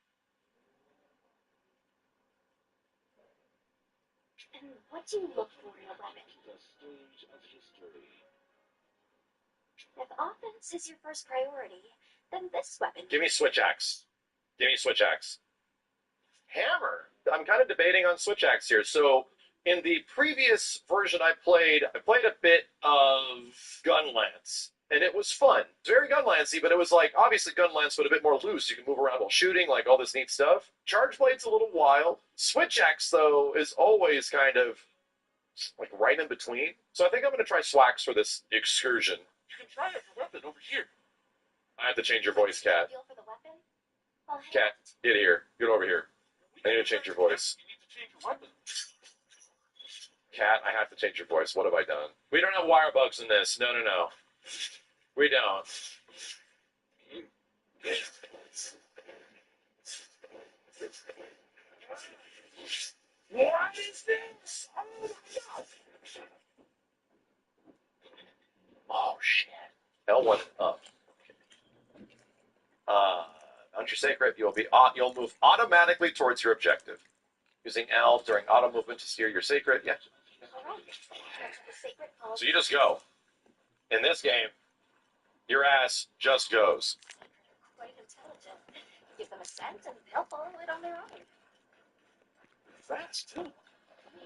And what do you look for in a weapon? If offense is your first priority, then this weapon. Give me switch axe. Give me switch axe. Hammer. I'm kind of debating on switch axe here. So in the previous version I played a bit of Gunlance, and it was fun. It's very Gunlancey, but it was like obviously Gunlance, but a bit more loose. You can move around while shooting, like all this neat stuff. Charge Blade's a little wild. Switch axe though is always kind of like right in between. So I think I'm going to try Swax for this excursion. You can try out your weapon over here. I have to change your voice, Cat. Feel for the weapon? Well, hey, Cat, get here. Get over here. I need to change your voice. You need to change your weapon. Cat, I have to change your voice. What have I done? We don't have wire bugs in this. No. We don't. What is this? Oh my god. Oh, shit. L1 up. Mount your sacred. You'll move automatically towards your objective. Using L during auto movement to steer your sacred. Yeah. So you just go. In this game, your ass just goes. quite intelligent. Give them a scent and they'll follow it on their own. Fast too.